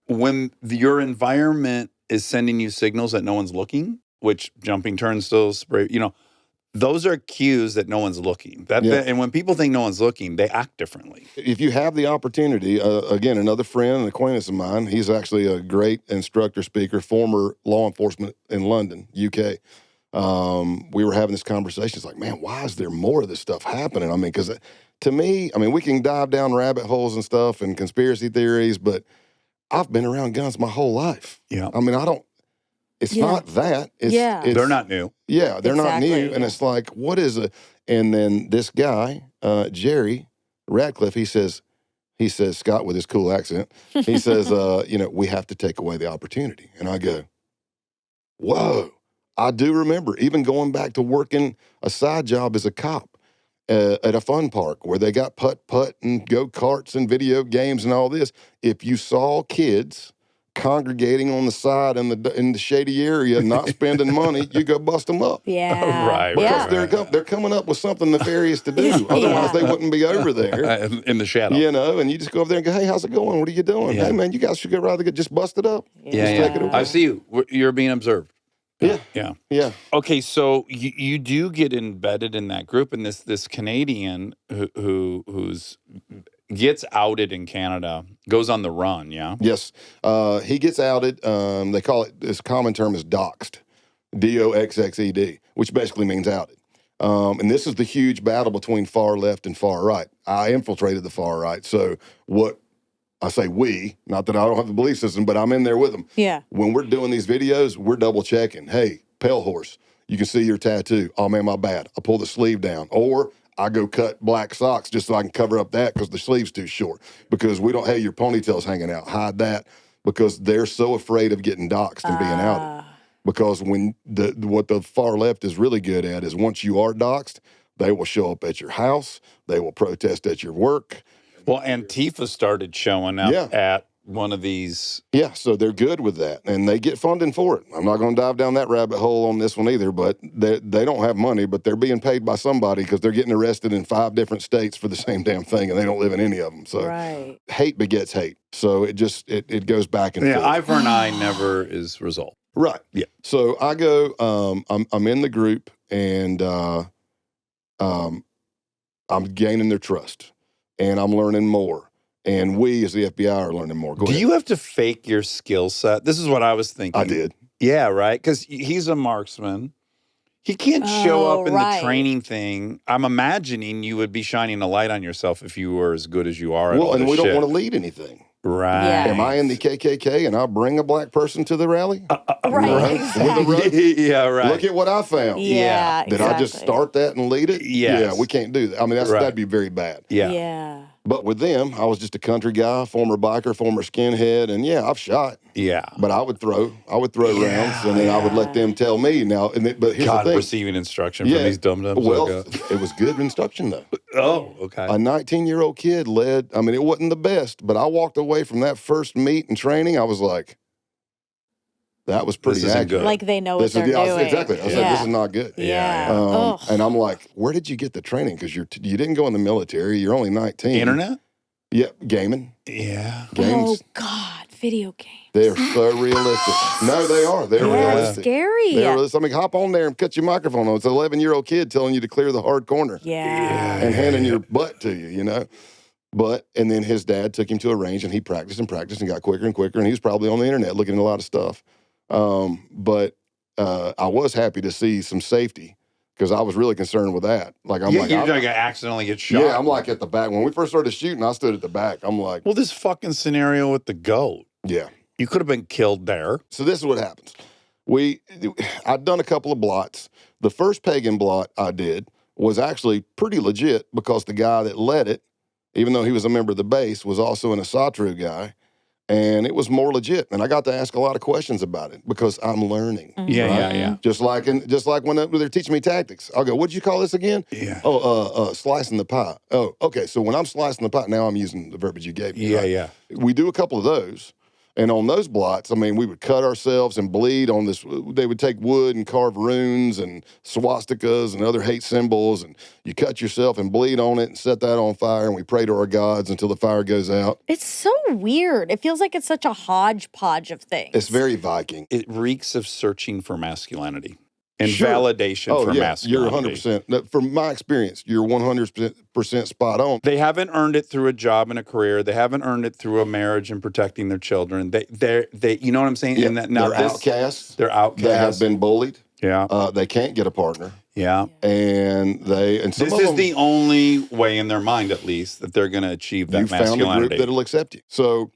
when your environment is sending you signals that no one's looking, which jumping turnstiles, spray, those are cues that no one's looking. And when people think no one's looking, they act differently. If you have the opportunity, again, another friend, an acquaintance of mine, he's actually a great instructor, speaker, former law enforcement in London, UK. We were having this conversation. It's like, man, why is there more of this stuff happening? I mean, because to me, we can dive down rabbit holes and stuff and conspiracy theories, but I've been around guns my whole life. Yeah. It's not that. It's, they're not new. Yeah, they're not new. Exactly. And it's like, what is it? And then this guy, Jerry Radcliffe, he says, Scott with his cool accent, he says, we have to take away the opportunity. And I go, whoa. I do remember even going back to working a side job as a cop at a fun park where they got putt-putt and go-karts and video games and all this. If you saw kids congregating on the side in the shady area, not spending money, you go bust them up. Yeah. Right. Because they're coming up with something nefarious to do. Otherwise, they wouldn't be over there. In the shadow. And you just go over there and go, hey, how's it going? What are you doing? Yeah. Hey, man, you guys should go rather just bust it up. Yeah, Just take it away. I see you. You're being observed. Yeah. Okay, so you do get embedded in that group, and this Canadian who's gets outed in Canada goes on the run. Yeah. Yes. He gets outed. They call it, this common term is doxxed, DOXXED, which basically means outed. And this is the huge battle between far left and far right. I infiltrated the far right. So what I say not that I don't have the belief system, but I'm in there with them. Yeah. When we're doing these videos, we're double checking. Hey, pale horse, you can see your tattoo. Oh man, my bad. I pull the sleeve down. Or I go cut black socks just so I can cover up that because the sleeve's too short. Because we don't, hey, your ponytail's hanging out. Hide that. Because they're so afraid of getting doxxed and being outed. Because when what the far left is really good at is once you are doxxed, they will show up at your house. They will protest at your work. Well, Antifa started showing up at one of these. Yeah, so they're good with that, and they get funding for it. I'm not going to dive down that rabbit hole on this one either, but they don't have money, but they're being paid by somebody because they're getting arrested in 5 different states for the same damn thing, and they don't live in any of them. So hate begets hate. So it just it goes back and forth. Eye for an eye never is resolved. Right. Yeah. So I go. I'm in the group, and I'm gaining their trust. And I'm learning more. And we, as the FBI, are learning more. Go ahead. Do you have to fake your skill set? This is what I was thinking. I did. Yeah, right? Because he's a marksman. He can't show up in the training thing. I'm imagining you would be shining a light on yourself if you were as good as you are at all and this we don't shit. want to lead anything. Right. Yeah. Am I in the KKK and I'll bring a black person to the rally? Right. Exactly. Yeah, right. Look at what I found. Yeah. Did I just start that and lead it? Yes. Yeah, we can't do that. I mean, that'd be very bad. Yeah. Yeah. But with them, I was just a country guy, former biker, former skinhead, and I've shot. Yeah. But I would throw rounds, and then I would let them tell me. Now, but here's the thing. Receiving instruction from these dum-dums. Well, it was good instruction, though. Oh, okay. A 19-year-old kid led, it wasn't the best, but I walked away from that first meet and training, I was like, that was pretty This isn't accurate. good. Like they know what they're doing. Exactly. I was like, this is not good. Yeah. And I'm like, where did you get the training? Because you didn't go in the military. You're only 19. Internet? Yep, gaming. Yeah. Games. Oh, God. Video games. They're so realistic. No, they are. They're realistic. Scary. They're realistic. Hop on there and cut your microphone on. It's an 11-year-old kid telling you to clear the hard corner. And handing your butt to you, and then his dad took him to a range, and he practiced and got quicker and quicker, and he was probably on the internet looking at a lot of stuff. But I was happy to see some safety because I was really concerned with that. Like, I'm like, you're going to accidentally get shot. Yeah, I'm like at the back. When we first started shooting, I stood at the back. I'm like, well, this fucking scenario with the goat. Yeah. You could have been killed there. So this is what happens. I'd done a couple of blots. The first pagan blot I did was actually pretty legit because the guy that led it, even though he was a member of the base, was also an Asatru guy. And it was more legit. And I got to ask a lot of questions about it because I'm learning. Yeah. Just like when they're teaching me tactics. I'll go, what'd you call this again? Yeah. Oh, slicing the pie. Oh, okay. So when I'm slicing the pie, now I'm using the verbiage you gave me. Yeah, right? yeah. We do a couple of those. And on those blots, I mean, we would cut ourselves and bleed on this. They would take wood and carve runes and swastikas and other hate symbols. And you cut yourself and bleed on it and set that on fire. And we pray to our gods until the fire goes out. It's so weird. It feels like it's such a hodgepodge of things. It's very Viking. It reeks of searching for masculinity and Sure. validation for You're masculinity. 100%. From my experience, you're 100% spot on. They haven't earned it through a job and a career. They haven't earned it through a marriage and protecting their children. They you know what I'm saying? Yeah, And that, now they're outcasts. They're outcasts. They have been bullied. Yeah. They can't get a partner. Yeah. And some This of is them, the only way in their mind, at least, that they're going to achieve that you found a masculinity. group that'll accept you. So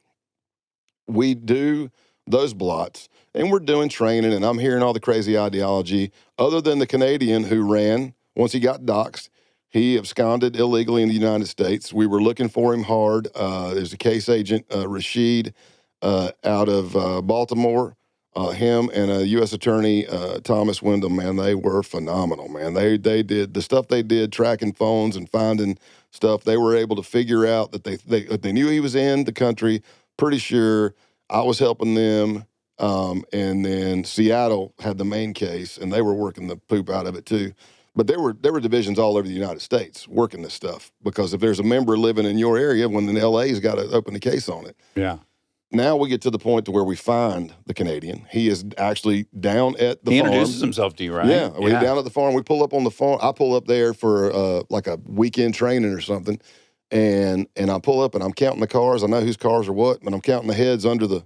we do those blots, and we're doing training, and I'm hearing all the crazy ideology. Other than the Canadian who ran, once he got doxxed, he absconded illegally in the United States. We were looking for him hard. There's a case agent, Rashid, out of Baltimore. Him and a U.S. attorney, Thomas Wyndham, man, they were phenomenal, man. They did the stuff they did, tracking phones and finding stuff. They were able to figure out that they knew he was in the country. Pretty sure I was helping them. And then Seattle had the main case, and they were working the poop out of it too. But there were divisions all over the United States working this stuff because if there's a member living in your area, when the LA's got to open the case on it. Yeah. Now we get to the point to where we find the Canadian. He is actually down at the He farm. introduces himself to you, right? Yeah, we're down at the farm. We pull up on the farm. I pull up there for like a weekend training or something, and I pull up and I'm counting the cars. I know whose cars are what, but I'm counting the heads under the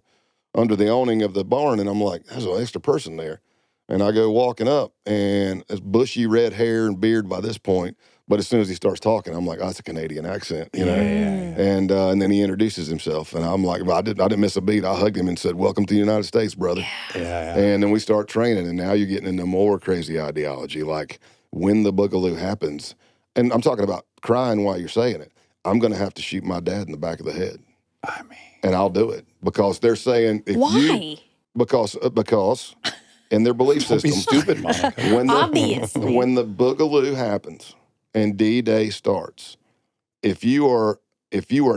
awning of the barn, and I'm like, there's an extra person there. And I go walking up, and it's bushy red hair and beard by this point. But as soon as he starts talking, I'm like, oh, that's a Canadian accent, you know. And then he introduces himself, and I'm like, well, I didn't miss a beat. I hugged him and said, "Welcome to the United States, brother." Yeah. And then we start training, and now you're getting into more crazy ideology, like when the boogaloo happens, and I'm talking about crying while you're saying it. I'm going to have to shoot my dad in the back of the head. I mean, And I'll do it because they're saying if Why? because in their belief don't system, be stupid, Monica. Obviously. when the boogaloo happens and D-Day starts, if you are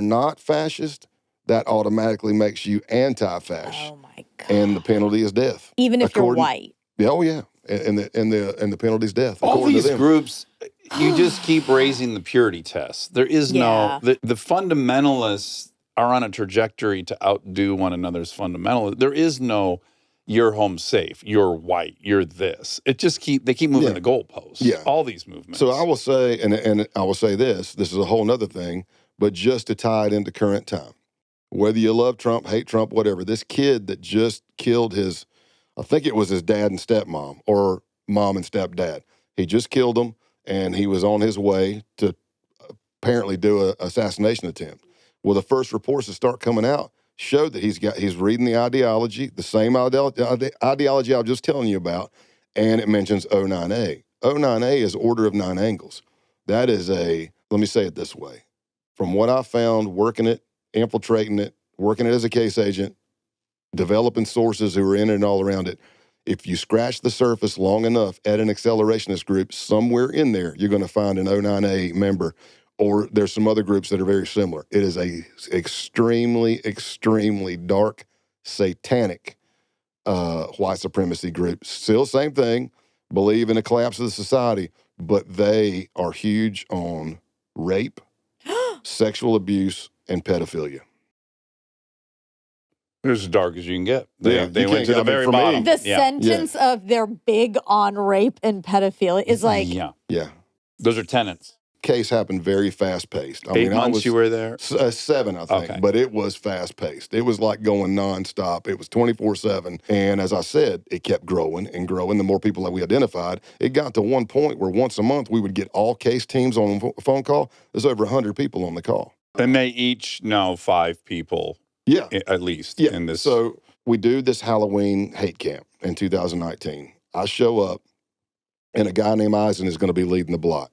not fascist, that automatically makes you anti-fascist, Oh my God. and the penalty is death. Even if you're According- white. Yeah, oh yeah, and the penalty is death. all according to these them. groups, you just keep raising the purity test. There is Yeah. no, the fundamentalists are on a trajectory to outdo one another's fundamentalists. There is no, you're home safe, you're white, you're this. They keep moving Yeah. the goalposts. Yeah. All these movements. So I will say, and I will say this is a whole nother thing, but just to tie it into current time, whether you love Trump, hate Trump, whatever, this kid that just killed I think it was his dad and stepmom, or mom and stepdad. He just killed them, and he was on his way to apparently do an assassination attempt. Well, the first reports that start coming out showed that he's reading the ideology, the same ideology I was just telling you about, and it mentions O9A. O9A is Order of Nine Angles. That is let me say it this way. From what I found working it, infiltrating it, working it as a case agent, developing sources who are in it and all around it, if you scratch the surface long enough at an accelerationist group, somewhere in there, you're going to find an O9A member, or there's some other groups that are very similar. It is a extremely, extremely dark, satanic white supremacy group. Still same thing, believe in a collapse of the society, but they are huge on rape, sexual abuse, and pedophilia. They're as dark as you can get. They Yeah, you went to can't- the I mean, very for me- bottom. The Yeah. sentence of they're big on rape and pedophilia is like, Yeah. Yeah. Those are tenants. Case happened very fast-paced. I 8 mean, months you were there? 7, I think, Okay. but it was fast-paced. It was like going nonstop. It was 24/7. And as I said, it kept growing and growing. The more people that we identified, it got to one point where once a month we would get all case teams on a phone call. There's over 100 people on the call. And they each know 5 people Yeah. at least Yeah. in this. So we do this Halloween hate camp in 2019. I show up, and a guy named Eisen is going to be leading the block.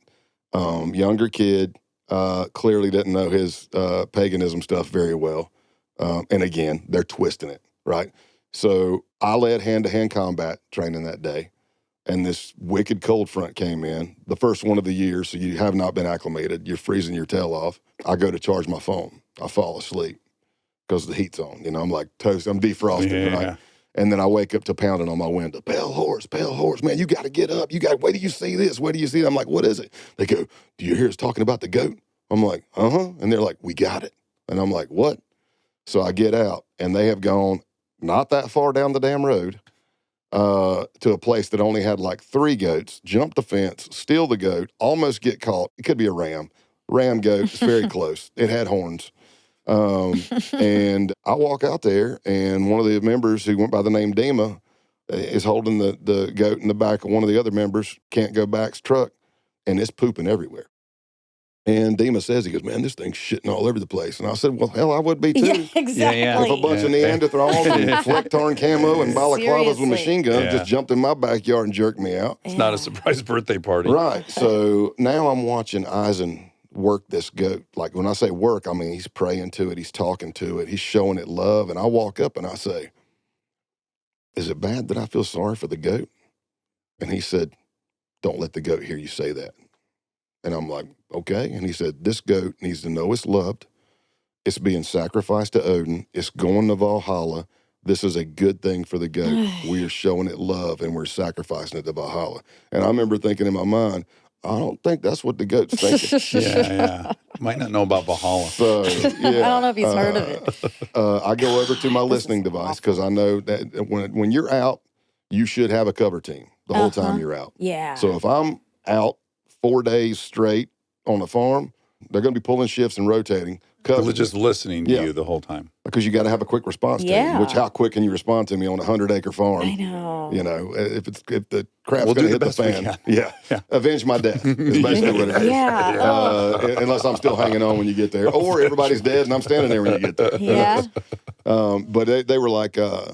Younger kid, clearly didn't know his paganism stuff very well. And again, they're twisting it, right? So I led hand-to-hand combat training that day, and this wicked cold front came in, the first one of the year, so you have not been acclimated. You're freezing your tail off. I go to charge my phone. I fall asleep because the heat's on. You know, I'm like toast. I'm defrosting, right? And then I wake up to pounding on my window. Pale horse, man, you got to get up. You got. Wait till you see this. Wait till you see it. I'm like, what is it? They go, do you hear us talking about the goat? I'm like, uh-huh. And they're like, we got it. And I'm like, what? So I get out, and they have gone not that far down the damn road to a place that only had like 3 goats, jump the fence, steal the goat, almost get caught. It could be a ram. Ram goat. It's very close. It had horns. And I walk out there, and one of the members who went by the name Dima is holding the goat in the back of one of the other members, Can't Go Back's truck, and it's pooping everywhere. And Dima says, he goes, man, this thing's shitting all over the place. And I said, well, hell, I would be too. Yeah, exactly. Yeah, If a bunch of Neanderthals and fleck-torn camo and balaclavas with machine guns just jumped in my backyard and jerked me out. It's not a surprise birthday party. Right. So now I'm watching Eisen work this goat. Like when I say work, I mean he's praying to it, he's talking to it, he's showing it love. And I walk up and I say, is it bad that I feel sorry for the goat? And he said, don't let the goat hear you say that. And I'm like, okay. And he said, this goat needs to know it's loved. It's being sacrificed to Odin. It's going to Valhalla. This is a good thing for the goat. We are showing it love, and we're sacrificing it to Valhalla. And I remember thinking in my mind, I don't think that's what the goat's thinking. Yeah. Might not know about Valhalla. So, yeah. I don't know if he's heard of it. I go over to my listening device because I know that when you're out, you should have a cover team the whole time you're out. Yeah. So if I'm out 4 days straight on a farm, they're going to be pulling shifts and rotating. They're just listening to you the whole time. Because you got to have a quick response team. Which how quick can you respond to me on a 100-acre farm? I know. You know, if the crap's going to hit the fan, avenge my death is basically what it is. Unless I'm still hanging on when you get there, or everybody's dead and I'm standing there when you get there. Yeah. But they were like, I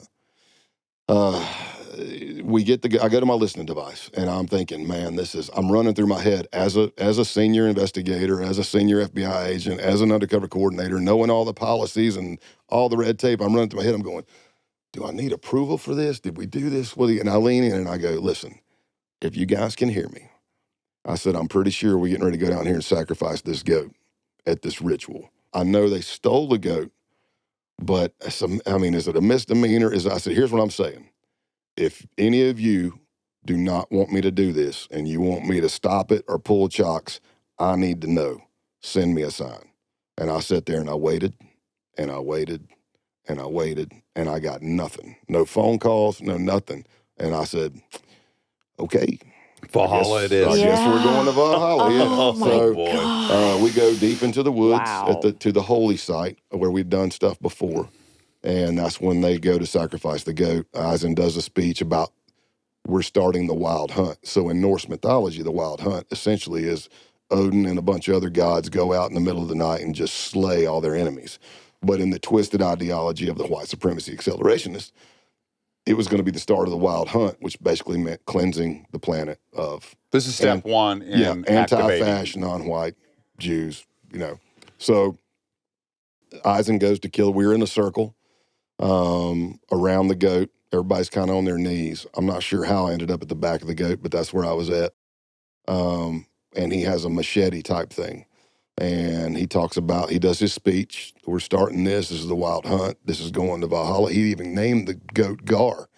go to my listening device, and I'm thinking, man, I'm running through my head as a senior investigator, as a senior FBI agent, as an undercover coordinator, knowing all the policies and all the red tape. I'm running through my head. I'm going, do I need approval for this? Did we do this? And I lean in and I go, listen, if you guys can hear me, I said, I'm pretty sure we're getting ready to go down here and sacrifice this goat at this ritual. I know they stole the goat, but is it a misdemeanor? I said, here's what I'm saying. If any of you do not want me to do this and you want me to stop it or pull chocks, I need to know. Send me a sign. And I sat there and I waited and I waited and I waited and I got nothing. No phone calls, no nothing. And I said, okay. Valhalla it is. I guess we're going to Valhalla. Oh, So we go deep into the woods Wow. to the holy site where we'd done stuff before. And that's when they go to sacrifice the goat. Eisen does a speech about we're starting the wild hunt. So in Norse mythology, the wild hunt essentially is Odin and a bunch of other gods go out in the middle of the night and just slay all their enemies. But in the twisted ideology of the white supremacy accelerationist, it was going to be the start of the wild hunt, which basically meant cleansing the planet of... This is step one in anti-fascist, non-white Jews, you know. So Eisen goes to kill. We're in a circle around the goat. Everybody's kind of on their knees. I'm not sure how I ended up at the back of the goat, but that's where I was at. And he has a machete type thing. And he does his speech. We're starting this. This is the wild hunt. This is going to Valhalla. He even named the goat Gar,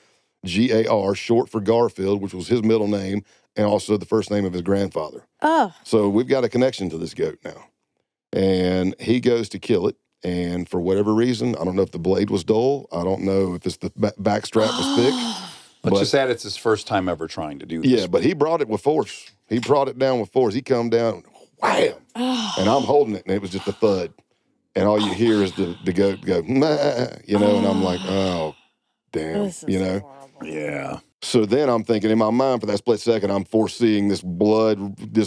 G-A-R, short for Garfield, which was his middle name, and also the first name of his grandfather. Oh. So we've got a connection to this goat now. And he goes to kill it. And for whatever reason, I don't know if the blade was dull. I don't know if it's the back strap was thick. Let's just add it's his first time ever trying to do this. Yeah, but he brought it with force. He brought it down with force. He come down, wham! And I'm holding it, and it was just a thud. And all you hear is the goat go, nah, you know, and I'm like, oh, damn, you know. Yeah. So then I'm thinking in my mind for that split second, I'm foreseeing this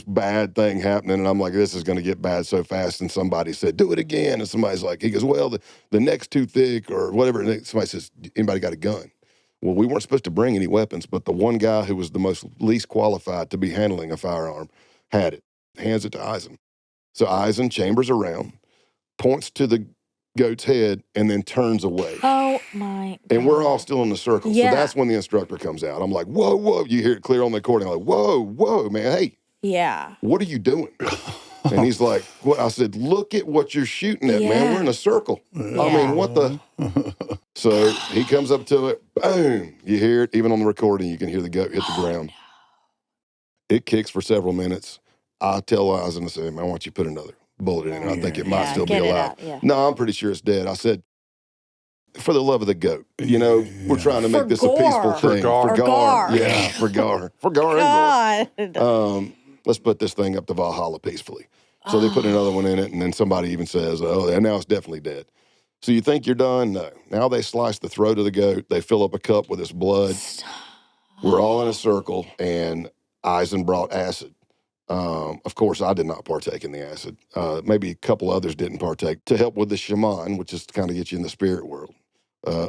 bad thing happening. And I'm like, this is going to get bad so fast. And somebody said, do it again. And somebody's like, he goes, well, the neck's too thick or whatever. And somebody says, anybody got a gun? Well, we weren't supposed to bring any weapons, but the one guy who was the least qualified to be handling a firearm had it, hands it to Eisen. So Eisen chambers around, points to the goat's head, and then turns away. Oh my God. And we're all still in the circle. Yeah. So that's when the instructor comes out. I'm like, whoa, whoa. You hear it clear on the recording. I'm like, whoa, whoa, man. Hey, Yeah. what are you doing? And he's like, what? I said, look at what you're shooting at, man. We're in a circle. I mean, what the? So he comes up to it. Boom. You hear it. Even on the recording, you can hear the goat hit the ground. It kicks for several minutes. I tell Eisen, I said, man, why don't you put another bullet in it? I think it might still be get it alive. out, yeah. No, I'm pretty sure it's dead. I said, for the love of the goat, you know, we're trying to make For this a peaceful gore. thing. For gar. Yeah, for gar. For gar and God. gore. Let's put this thing up to Valhalla peacefully. So they put another one in it, and then somebody even says, oh, and now it's definitely dead. So you think you're done? No. Now they slice the throat of the goat. They fill up a cup with its blood. We're all in a circle, and Eisen brought acid. Of course, I did not partake in the acid. Maybe a couple others didn't partake to help with the shaman, which is to kind of get you in the spirit world,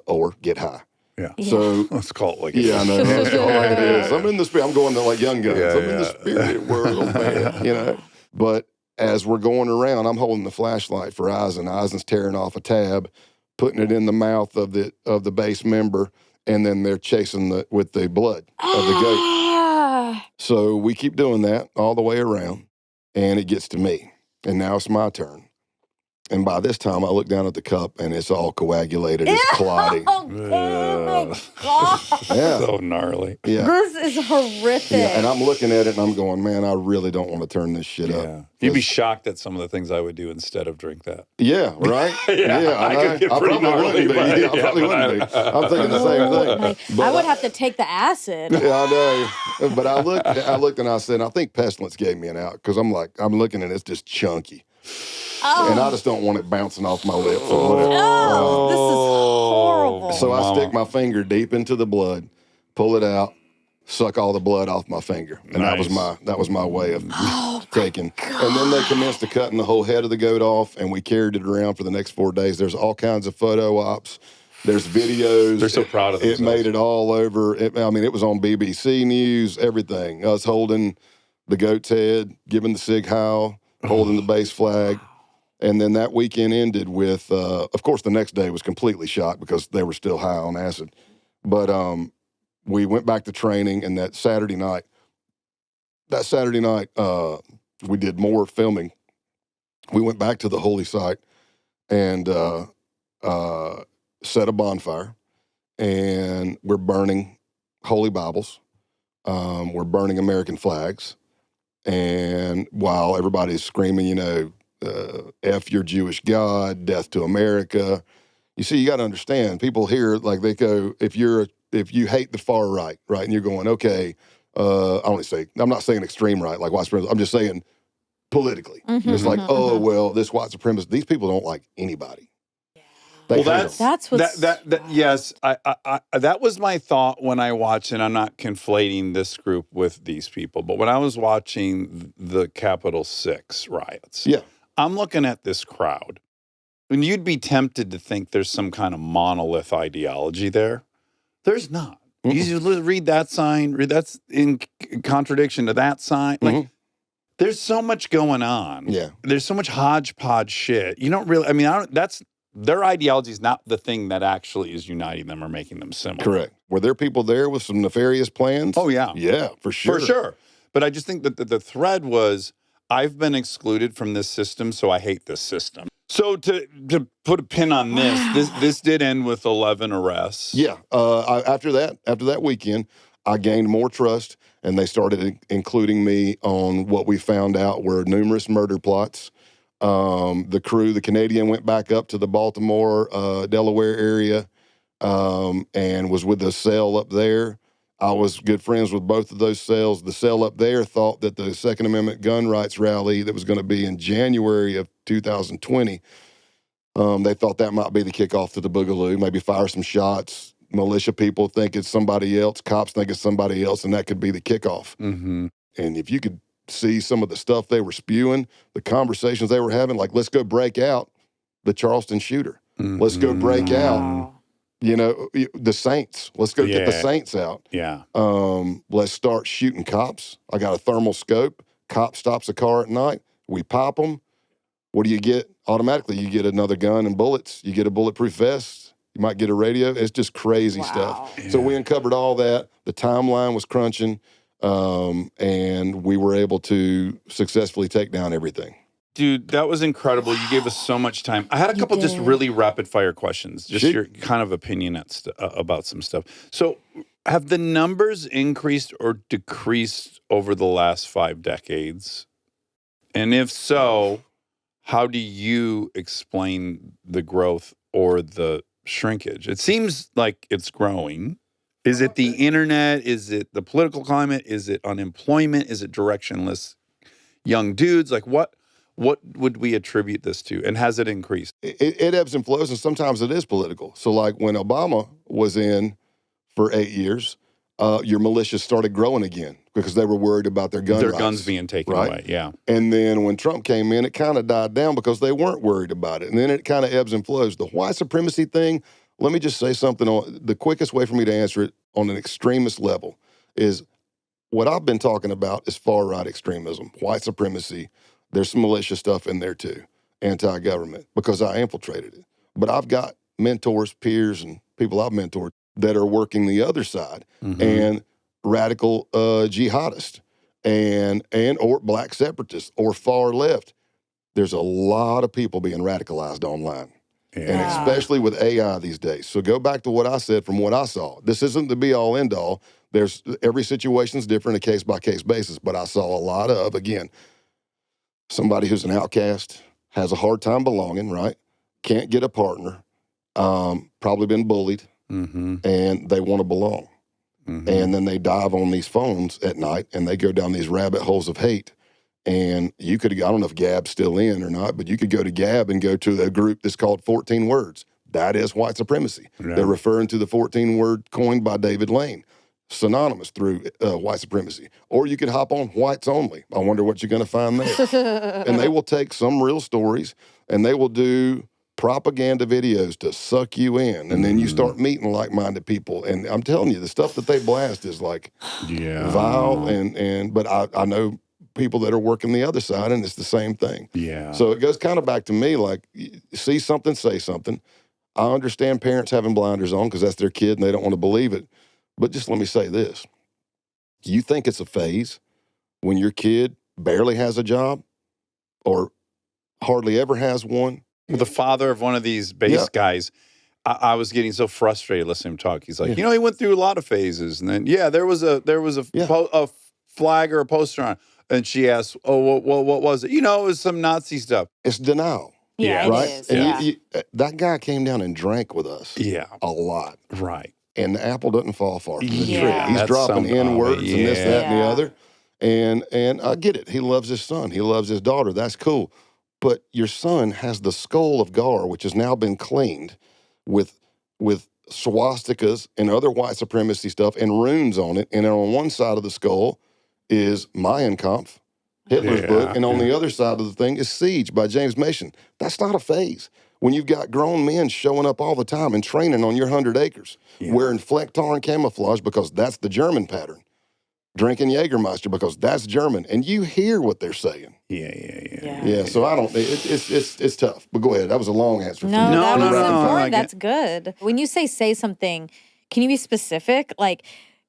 or get high. Yeah. So Let's call it like yeah, I know. Let's call it like it is. I'm in the spirit. I'm going to like Young Guns. I'm in the spirit world, man. You know. But as we're going around, I'm holding the flashlight for Eisen. Eisen's tearing off a tab, putting it in the mouth of the base member, and then they're chasing with the blood of the goat. So we keep doing that all the way around, and it gets to me. And now it's my turn. And by this time, I look down at the cup, and it's all coagulated. It's clotting. Oh my God. Yeah. So gnarly. Yeah. This is horrific. Yeah, and I'm looking at it, and I'm going, man, I really don't want to turn this shit up. You'd be shocked at some of the things I would do instead of drink that. Yeah, right? I could get pretty probably gnarly, wouldn't be. but- Yeah, I probably wouldn't be. I'm thinking the same thing. But I would have to take the acid. Yeah, I know. But I looked and I said, I think Pestilence gave me an out because I'm looking and it's just chunky. And I just don't want it bouncing off my lips or whatever. Oh, this is horrible. So I stick my finger deep into the blood, pull it out, suck all the blood off my finger. And that was my way of taking. And then they commenced to cutting the whole head of the goat off, and we carried it around for the next 4 days. There's all kinds of photo ops. There's videos. They're so proud of themselves. It made it all over. It was on BBC News, everything. Us holding the goat's head, giving the Sig Heil, holding the base flag. And then that weekend ended with, of course, the next day was completely shot because they were still high on acid. But we went back to training, and that Saturday night, we did more filming. We went back to the holy site and set a bonfire, and we're burning holy Bibles. We're burning American flags. And while everybody's screaming, F your Jewish God, death to America. You see, you got to understand, people here, like they go, if you hate the far right, and you're going, okay, I'm not saying extreme right, like white supremacy, I'm just saying politically. It's like, oh, well, this white supremacist, these people don't like anybody. They hate them. That's what's that yes, I that was my thought when I watched, and I'm not conflating this group with these people, but when I was watching the Capitol 6 riots, Yeah. I'm looking at this crowd, and you'd be tempted to think there's some kind of monolith ideology there. There's not. You read that sign, that's in contradiction to that sign. Like, there's so much going on. Yeah. There's so much hodgepodge shit. You don't really, their ideology is not the thing that actually is uniting them or making them similar. Correct. Were there people there with some nefarious plans? Oh, yeah. Yeah, for sure. For sure. But I just think that the thread was, I've been excluded from this system, so I hate this system. So to put a pin on this did end with 11 arrests. Yeah. After that weekend, I gained more trust, and they started including me on what we found out were numerous murder plots. The Canadian went back up to the Baltimore, Delaware area, and was with the cell up there. I was good friends with both of those cells. The cell up there thought that the Second Amendment gun rights rally that was going to be in January of 2020, they thought that might be the kickoff to the Boogaloo, maybe fire some shots, militia people think it's somebody else, cops think it's somebody else, and that could be the kickoff. Mm-hmm. And if you could see some of the stuff they were spewing, the conversations they were having, like, let's go break out the Charleston shooter. Let's go break out, Wow. the Saints. Let's go get the Saints out. Yeah. Let's start shooting cops. I got a thermal scope. Cop stops a car at night. We pop them. What do you get? Automatically, you get another gun and bullets. You get a bulletproof vest. You might get a radio. It's just crazy stuff. Yeah. So we uncovered all that. The timeline was crunching, and we were able to successfully take down everything. Dude, that was incredible. You gave us so much time. I had a couple just did. really rapid fire questions, just Shoot. your kind of opinion about some stuff. So, have the numbers increased or decreased over the last 5 decades? And if so, how do you explain the growth or the shrinkage? It seems like it's growing. Is it the internet? Is it the political climate? Is it unemployment? Is it directionless young dudes? Like, what would we attribute this to? And has it increased? It ebbs and flows, and sometimes it is political. So, like when Obama was in for 8 years, your militias started growing again because they were worried about their gun Their rights, guns being taken right? away. Yeah. And then when Trump came in, it kind of died down because they weren't worried about it. And then it kind of ebbs and flows. The white supremacy thing, let me just say something. The quickest way for me to answer it on an extremist level is what I've been talking about is far-right extremism, white supremacy. There's some militia stuff in there too, anti-government, because I infiltrated it. But I've got mentors, peers, and people I've mentored that are working the other side, and radical jihadists and or black separatists or far left. There's a lot of people being radicalized online, and especially with AI these days. So go back to what I said from what I saw. This isn't the be-all, end-all. There's every situation's different, a case-by-case basis, but I saw a lot of, again, somebody who's an outcast, has a hard time belonging, right? Can't get a partner, probably been bullied, and they want to belong. And then they dive on these phones at night and they go down these rabbit holes of hate. And you could, I don't know if Gab's still in or not, but you could go to Gab and go to a group that's called 14 Words. That is white supremacy. Yeah. They're referring to the 14 word coined by David Lane, synonymous through white supremacy. Or you could hop on Whites Only. I wonder what you're going to find there. And they will take some real stories and they will do propaganda videos to suck you in. And then you start meeting like-minded people. And I'm telling you, the stuff that they blast is like vile. But I know people that are working the other side and it's the same thing. Yeah. So it goes kind of back to me, like, see something, say something. I understand parents having blinders on because that's their kid and they don't want to believe it. But just let me say this. You think it's a phase when your kid barely has a job or hardly ever has one? The father of one of these bass guys, I was getting so frustrated listening to him talk. He's like, he went through a lot of phases. And then, there was a flag or a poster on it. And she asked, what was it? It was some Nazi stuff. It's denial. Yeah, right? it is. And that guy came down and drank with us a lot. Right. And the apple doesn't fall far from the tree. Yeah. He's That's dropping N-words and this, that, and the Yeah. other. And I get it. He loves his son. He loves his daughter. That's cool. But your son has the skull of Gar, which has now been cleaned with swastikas and other white supremacy stuff and runes on it. And on one side of the skull is Mein Kampf, Hitler's book, and on the other side of the thing is Siege by James Mason. That's not a phase. When you've got grown men showing up all the time and training on your 100 acres, wearing Flecktar and camouflage because that's the German pattern, drinking Jägermeister because that's German, and you hear what they're saying. Yeah. So I don't. It's tough. But go ahead. That was a long answer. No, that was important. like That's good. When you say something, can you be specific? Like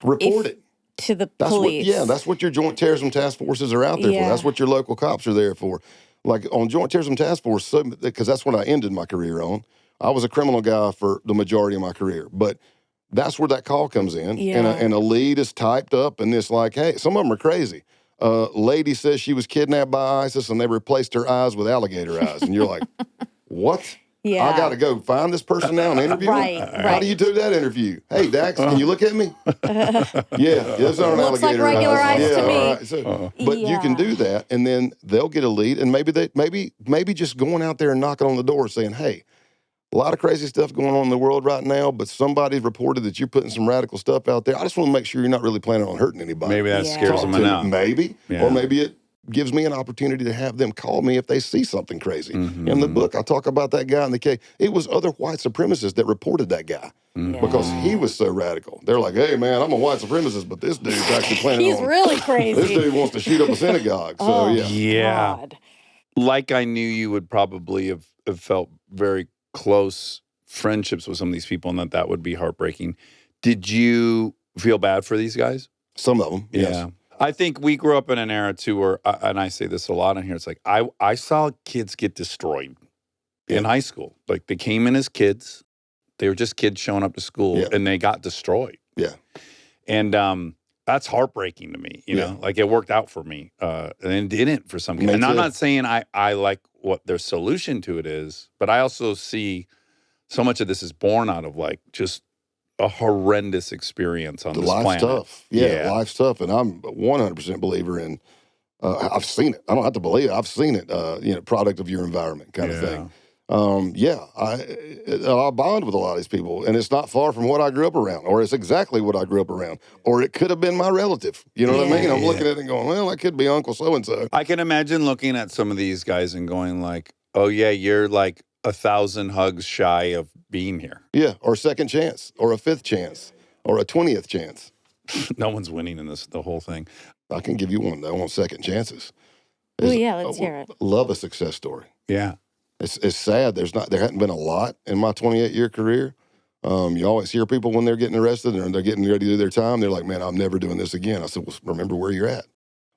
Report it. To the That's police. that's what your Joint Terrorism Task Forces are out there for. That's what your local cops are there for. Like on Joint Terrorism Task Force, because that's what I ended my career on. I was a criminal guy for the majority of my career, but that's where that call comes in. And a lead is typed up, and it's like, hey, some of them are crazy. Lady says she was kidnapped by ISIS, and they replaced her eyes with alligator eyes, and you're like, what? Yeah. I got to go find this person now and interview them? How do you do that interview? Hey, Dax, can you look at me? Those aren't Looks like alligator regular eyes to me. all right. So, but you can do that, and then they'll get a lead, and maybe just going out there and knocking on the door saying, hey, A lot of crazy stuff going on in the world right now, but somebody's reported that you're putting some radical stuff out there. I just want to make sure you're not really planning on hurting anybody. Maybe that Yeah. scares Talk them to me, enough. maybe. Yeah. Or maybe it gives me an opportunity to have them call me if they see something crazy. In the book, I talk about that guy in the case. It was other white supremacists that reported that guy because he was so radical. They're like, hey, man, I'm a white supremacist, but this dude's actually planning He's on... really This crazy. dude wants to shoot up a synagogue. So, Oh. yeah. Yeah. God. Like I knew you would probably have felt very close friendships with some of these people and that would be heartbreaking. Did you feel bad for these guys? Some of them, yes. Yeah. I think we grew up in an era too where, and I say this a lot on here, it's like I saw kids get destroyed in high school. Like they came in as kids. They were just kids showing up to school and they got destroyed. Yeah. And that's heartbreaking to me, you know? Like it worked out for me and it didn't for some kids. Me And I'm too. not saying I like what their solution to it is, but I also see so much of this is born out of like just a horrendous experience on The this life's planet. tough. Yeah, life's tough. And I'm a 100% believer in, I've seen it. I don't have to believe it. I've seen it, product of your environment kind of thing. I bond with a lot of these people, and it's not far from what I grew up around, or it's exactly what I grew up around, or it could have been my relative. You know what I mean? I'm looking at it and going, well, that could be Uncle so-and-so. I can imagine looking at some of these guys and going like, oh yeah, you're like 1,000 hugs shy of being here. Yeah, or second chance, or a fifth chance, or a 20th chance. No one's winning in the whole thing. I can give you one, though, on second chances. Oh, yeah, let's hear it. Love a success story. Yeah. It's sad. There hadn't been a lot in my 28-year career. You always hear people when they're getting arrested and they're getting ready to do their time. They're like, man, I'm never doing this again. I said, well, remember where you're at.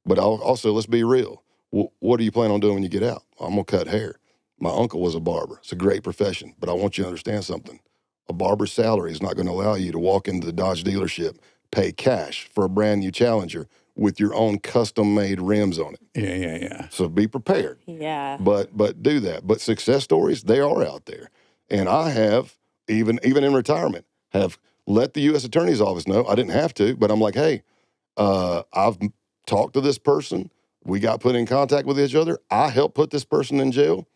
But also, let's be real. What do you plan on doing when you get out? I'm going to cut hair. My uncle was a barber. It's a great profession. But I want you to understand something. A barber's salary is not going to allow you to walk into the Dodge dealership, pay cash for a brand new Challenger with your own custom-made rims on it. Yeah. So be prepared. Yeah. But do that. But success stories, they are out there. And I have, even in retirement, have let the U.S. Attorney's Office know. I didn't have to, but I'm like, hey, I've talked to this person. We got put in contact with each other. I helped put this person in jail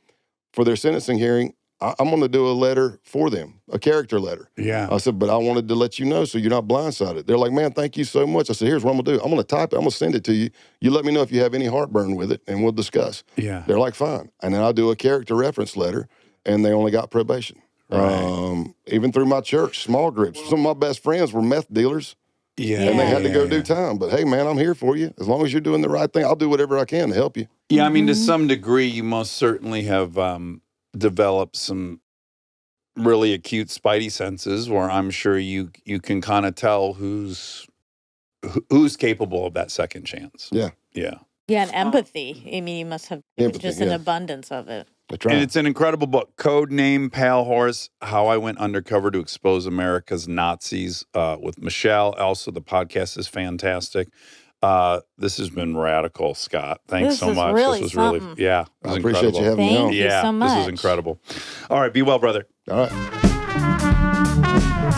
for their sentencing hearing. I'm going to do a letter for them, a character letter. Yeah. I said, but I wanted to let you know so you're not blindsided. They're like, man, thank you so much. I said, here's what I'm going to do. I'm going to type it. I'm going to send it to you. You let me know if you have any heartburn with it, and we'll discuss. Yeah. They're like, fine. And then I'll do a character reference letter, and they only got probation. Right. Even through my church, small groups. Some of my best friends were meth dealers, Yeah. and they had to go yeah. do time. But, hey, man, I'm here for you. As long as you're doing the right thing, I'll do whatever I can to help you. Yeah, I mean, to some degree, you most certainly have developed some really acute spidey senses where I'm sure you can kind of tell who's capable of that second chance. Yeah. Yeah. Yeah, and empathy. I mean, you must have Empathy, just an yeah. abundance of it. I try. And it's an incredible book. Code Name Pale Horse, How I Went Undercover to Expose America's Nazis with Michelle. Also, the podcast is fantastic. This has been radical, Scott. Thanks This so is much. really This was really, something. yeah. It was I appreciate incredible. you having me on. Thank you Yeah, so much. this was incredible. All right, be well, brother. All right.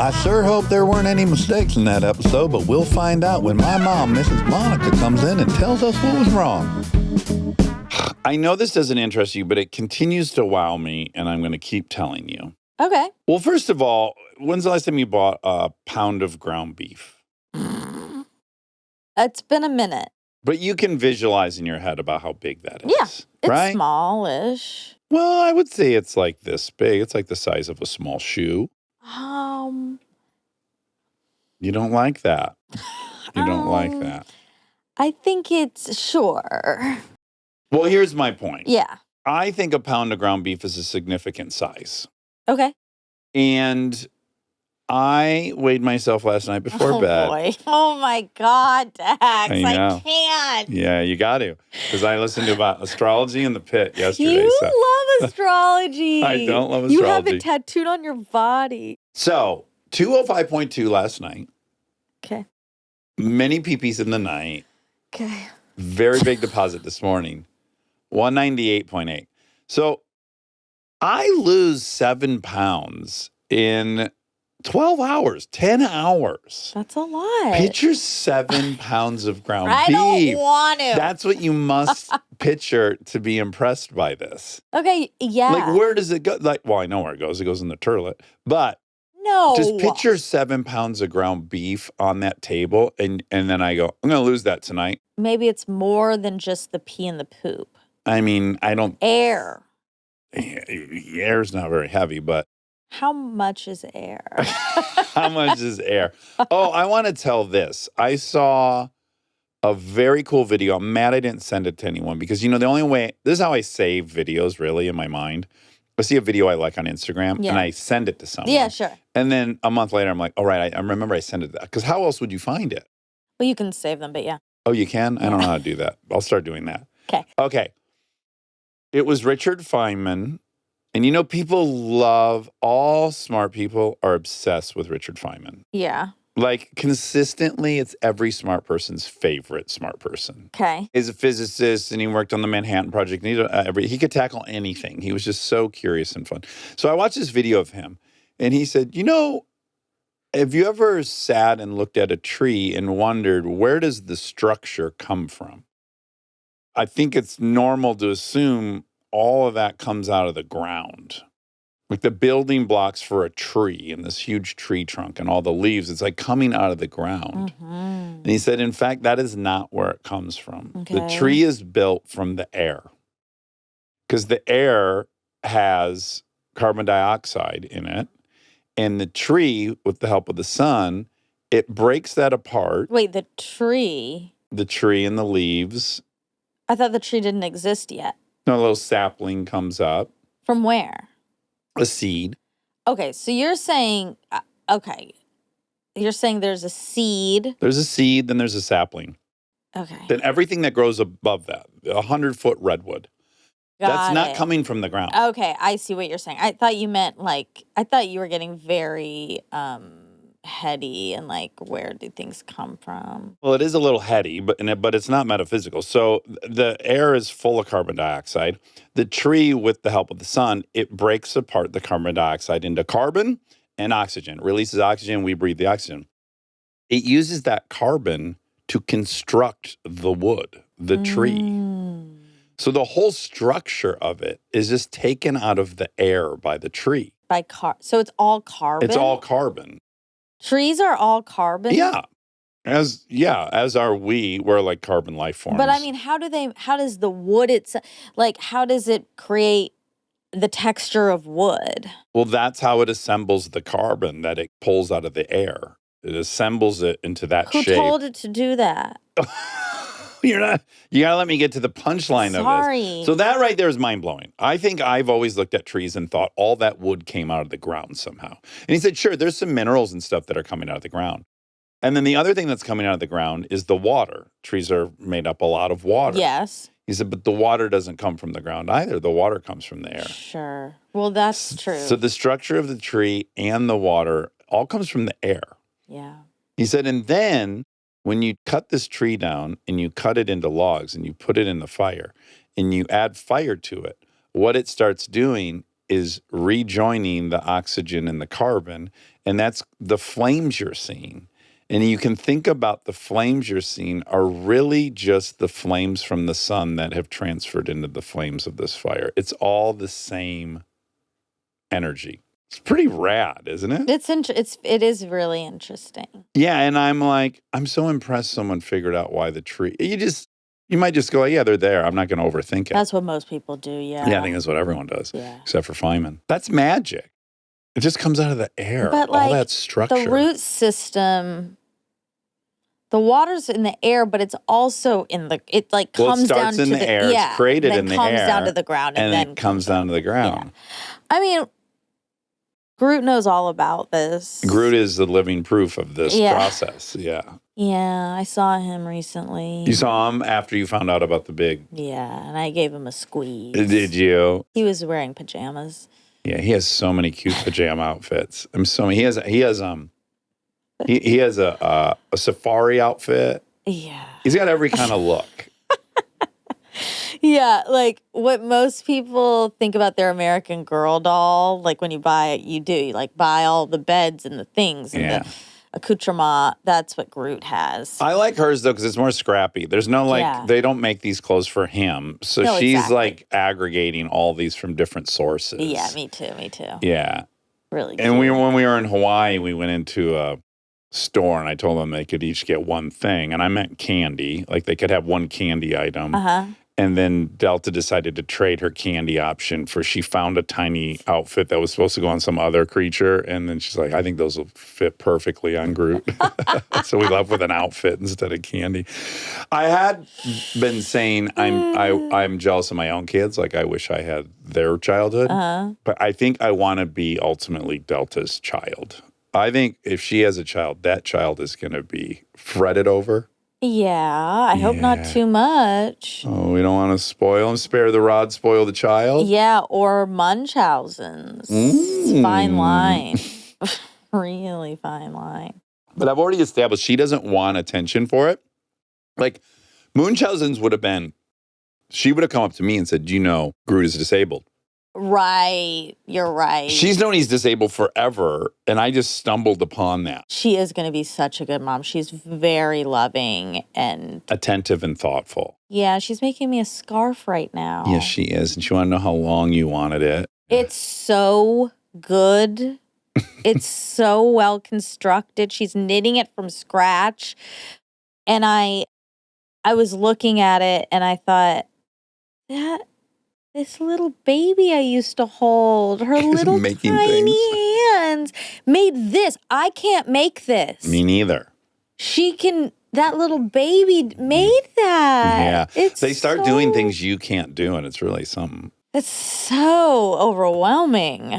I sure hope there weren't any mistakes in that episode, but we'll find out when my mom, Mrs. Monica, comes in and tells us what was wrong. I know this doesn't interest you, but it continues to wow me, and I'm going to keep telling you. Okay. Well, first of all, when's the last time you bought a pound of ground beef? It's been a minute. But you can visualize in your head about how big that is. Yeah, It's right? smallish. Well, I would say it's like this big. It's like the size of a small shoe. You don't like that. You don't like that. I think it's sure. Well, here's my point. Yeah. I think a pound of ground beef is a significant size. Okay. And I weighed myself last night before bed. Boy. Oh my God, Dax. I know. I can't. Yeah, you got to. Because I listened to about astrology in the pit yesterday. You so. love astrology. I don't love You have astrology. it tattooed on your body. So, 205.2 last night. Okay. Many peepees in the night. Okay. Very big deposit this morning. 198.8. So, I lose 7 pounds in 12 hours, 10 hours. That's a lot. Picture 7 pounds of ground I beef. don't want to. That's what you must picture to be impressed by this. Okay, yeah. Like, where does it go? Like, well, I know where it goes. It goes in the turlet. But no. just picture 7 pounds of ground beef on that table, and then I go, I'm going to lose that tonight. Maybe it's more than just the pee and the poop. I mean, I don't. Air. Air's not very heavy, but. How much is air? How much is air? Oh, I want to tell this. I saw a very cool video. I'm mad I didn't send it to anyone because, the only way, this is how I save videos really in my mind. I see a video I like on Instagram and I send it to someone. Yeah, sure. And then a month later, I'm like, all right, I remember I sent it to that. Because how else would you find it? Well, you can save them, but yeah. Oh, you can? I don't know how to do that. I'll start doing that. Okay. It was Richard Feynman. And people all smart people are obsessed with Richard Feynman. Yeah. Like consistently, it's every smart person's favorite smart person. Okay. He's a physicist and he worked on the Manhattan Project. And he could tackle anything. He was just so curious and fun. So I watched this video of him and he said, have you ever sat and looked at a tree and wondered, where does the structure come from? I think it's normal to assume all of that comes out of the ground. Like the building blocks for a tree and this huge tree trunk and all the leaves, it's like coming out of the ground. Mm-hmm. And he said, in fact, that is not where it comes from. Okay. The tree is built from the air because the air has carbon dioxide in it. And the tree, with the help of the sun, it breaks that apart. Wait, the tree? The tree and the leaves. I thought the tree didn't exist yet. A little sapling comes up. From where? A seed. Okay, so you're saying, you're saying there's a seed. There's a seed, then there's a sapling. Okay. Then everything that grows above that, 100-foot redwood. That's not coming from the ground. Okay, I see what you're saying. I thought you meant I thought you were getting very heady and where do things come from? Well, it is a little heady, but it's not metaphysical. So the air is full of carbon dioxide. The tree, with the help of the sun, it breaks apart the carbon dioxide into carbon and oxygen. It releases oxygen, we breathe the oxygen. It uses that carbon to construct the wood, the tree. So the whole structure of it is just taken out of the air by the tree. So it's all carbon? It's all carbon. Trees are all carbon? Yeah. As are we. We're like carbon life forms. But I mean, how does the wood itself, how does it create the texture of wood? Well, that's how it assembles the carbon that it pulls out of the air. It assembles it into that shape. Who told it to do that? You gotta let me get to the punchline of this. So that right there is mind-blowing. I think I've always looked at trees and thought all that wood came out of the ground somehow. And he said, sure, there's some minerals and stuff that are coming out of the ground. And then the other thing that's coming out of the ground is the water. Trees are made up a lot of water. Yes. He said, but the water doesn't come from the ground either. The water comes from the air. Sure. Well, that's true. So the structure of the tree and the water all comes from the air. Yeah. He said, and then when you cut this tree down and you cut it into logs and you put it in the fire and you add fire to it, what it starts doing is rejoining the oxygen and the carbon, and that's the flames you're seeing. And you can think about the flames you're seeing are really just the flames from the sun that have transferred into the flames of this fire. It's all the same energy. It's pretty rad, isn't it? It is really interesting. Yeah, and I'm so impressed someone figured out why the tree. You might just go, yeah, they're there. I'm not going to overthink it. That's what most people do, yeah. Yeah, I think that's what everyone does, yeah. Except for Feynman. That's magic. It just comes out of the air. But all that structure. The root system, the water's in the air, but it's also in the. It comes down to the air. It's created in the air. Then comes down to the ground, and then it comes down to the ground. Yeah. I mean, Groot knows all about this. Groot is the living proof of this process. Yeah. Yeah, I saw him recently. You saw him after you found out about the big. Yeah, and I gave him a squeeze. Did you? He was wearing pajamas. Yeah, he has so many cute pajama outfits. He has a safari outfit. Yeah. He's got every kind of look. Yeah, what most people think about their American Girl doll, when you buy it, you buy all the beds and the things. And accoutrement. That's what Groot has. I like hers though because it's more scrappy. There's no Yeah. they don't make these clothes for him. So No, she's exactly. like aggregating all these from different sources. Yeah, me too. Yeah. Really And cute. when we were in Hawaii, we went into a store and I told them they could each get one thing. And I meant candy. Like they could have one candy item. Uh-huh. And then Delta decided to trade her candy option for she found a tiny outfit that was supposed to go on some other creature. And then she's like, I think those will fit perfectly on Groot. So we left with an outfit instead of candy. I had been saying I'm jealous of my own kids. Like I wish I had their childhood. Uh-huh. But I think I want to be ultimately Delta's child. I think if she has a child, that child is going to be fretted over. Yeah, I hope not too much. Oh, we don't want to spoil him. Spare the rod, spoil the child. Yeah, or Munchausen's. It's a fine line. Really fine line. But I've already established she doesn't want attention for it. Like Munchausen's would have been, she would have come up to me and said, you know, Groot is disabled. Right. You're right. She's known he's disabled forever, and I just stumbled upon that. She is going to be such a good mom. She's very loving and Attentive and thoughtful. yeah, she's making me a scarf right now. Yes, she is. And she wanted to know how long you wanted it. It's so good. It's so well constructed. She's knitting it from scratch. And I was looking at it and I thought, this little baby I used to hold, her little making tiny hands made this. I can't make this. Me neither. She can, that little baby made that. Yeah. It's They start so- doing things you can't do, and it's really something. It's so overwhelming.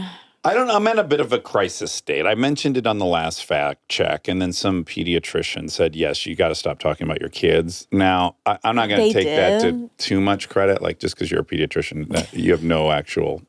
I don't know. I'm in a bit of a crisis state. I mentioned it on the last fact check, and then some pediatrician said, yes, you got to stop talking about your kids. Now, I'm not going They to take that to did? too much credit, like just because you're a pediatrician, that you have no actual,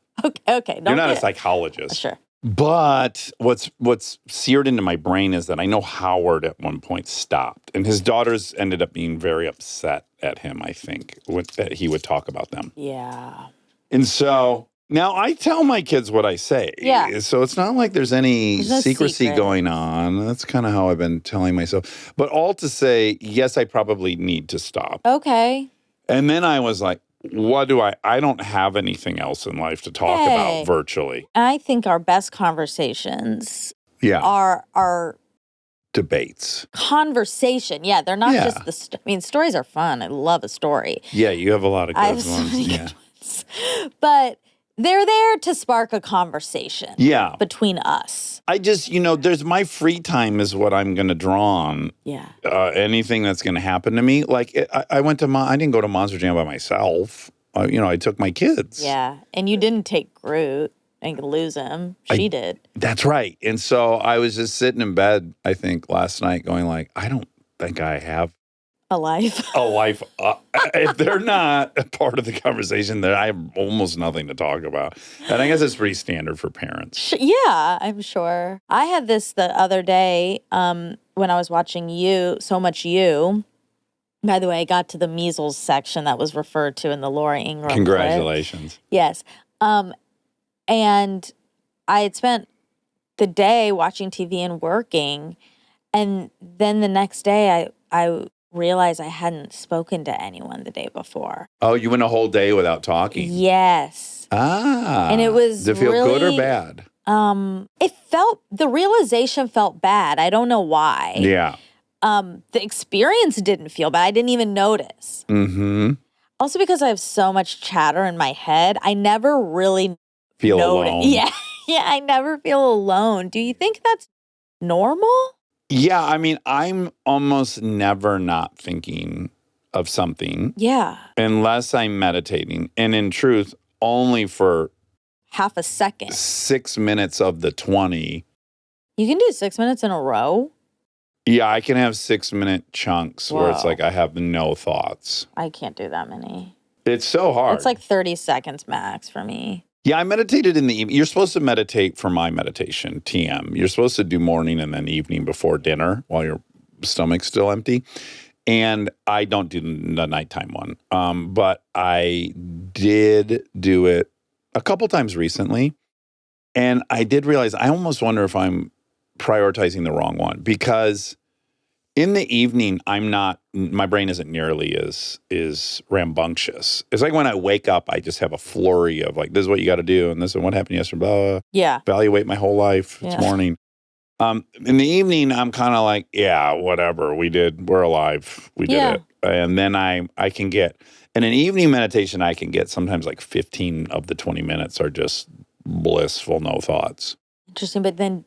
Okay. you're not a get- psychologist. Sure. But what's seared into my brain is that I know Howard at one point stopped, and his daughters ended up being very upset at him, I think, that he would talk about them. Yeah. And so now I tell my kids what I say. Yeah. So it's not like there's any There's no secrecy secret. going on. That's kind of how I've been telling myself. But all to say, yes, I probably need to stop. Okay. And then I was like, what do I don't have anything else in life to talk Hey. about virtually. I think our best conversations Yeah. are Debates. conversation. Yeah, they're not Yeah. just stories are fun. I love a story. Yeah, you have a lot of I good have so ones. many Yeah. good ones. But they're there to spark a conversation Yeah. between us. I just, there's my free time is what I'm going to draw on. Yeah. Anything that's going to happen to me. Like I went to, I didn't go to Monster Jam by myself. I took my kids. Yeah. And you didn't take Groot and lose him. She did. That's right. And so I was just sitting in bed, I think, last night going like, I don't think I have A life. a life. If they're not a part of the conversation, then I have almost nothing to talk about. And I guess it's pretty standard for parents. Yeah, I'm sure. I had this the other day when I was watching So Much You. By the way, I got to the measles section that was referred to in the Laura Ingraham clip. Congratulations. Yes. And I had spent the day watching TV and working. And then the next day, I realized I hadn't spoken to anyone the day before. Oh, you went a whole day without talking? Yes. Ah. And it was Did it feel good or really- bad? The realization felt bad. I don't know why. Yeah. The experience didn't feel bad. I didn't even notice. Mm-hmm. Also because I have so much chatter in my head, I never really Feel notice. alone. Yeah. Yeah, I never feel alone. Do you think that's normal? Yeah, I mean, I'm almost never not thinking of something Yeah. unless I'm meditating. And in truth, only for Half a second. 6 minutes of the 20. You can do 6 minutes in a row? Yeah, I can have 6-minute chunks where it's Whoa. like I have no thoughts. I can't do that many. It's so hard. It's like 30 seconds max for me. Yeah, I meditated in the evening. You're supposed to meditate for my meditation, TM. You're supposed to do morning and then evening before dinner while your stomach's still empty. And I don't do the nighttime one. But I did do it a couple times recently. And I did realize, I almost wonder if I'm prioritizing the wrong one because in the evening, my brain isn't nearly as rambunctious. It's like when I wake up, I just have a flurry of like, this is what you got to do. And this is what happened yesterday, blah, blah, blah. Yeah. Evaluate my whole life. It's morning. In the evening, I'm kind of like, yeah, whatever. We're alive. We did it. And then I can get, in an evening meditation, I can get sometimes like 15 of the 20 minutes are just blissful, no thoughts. Interesting.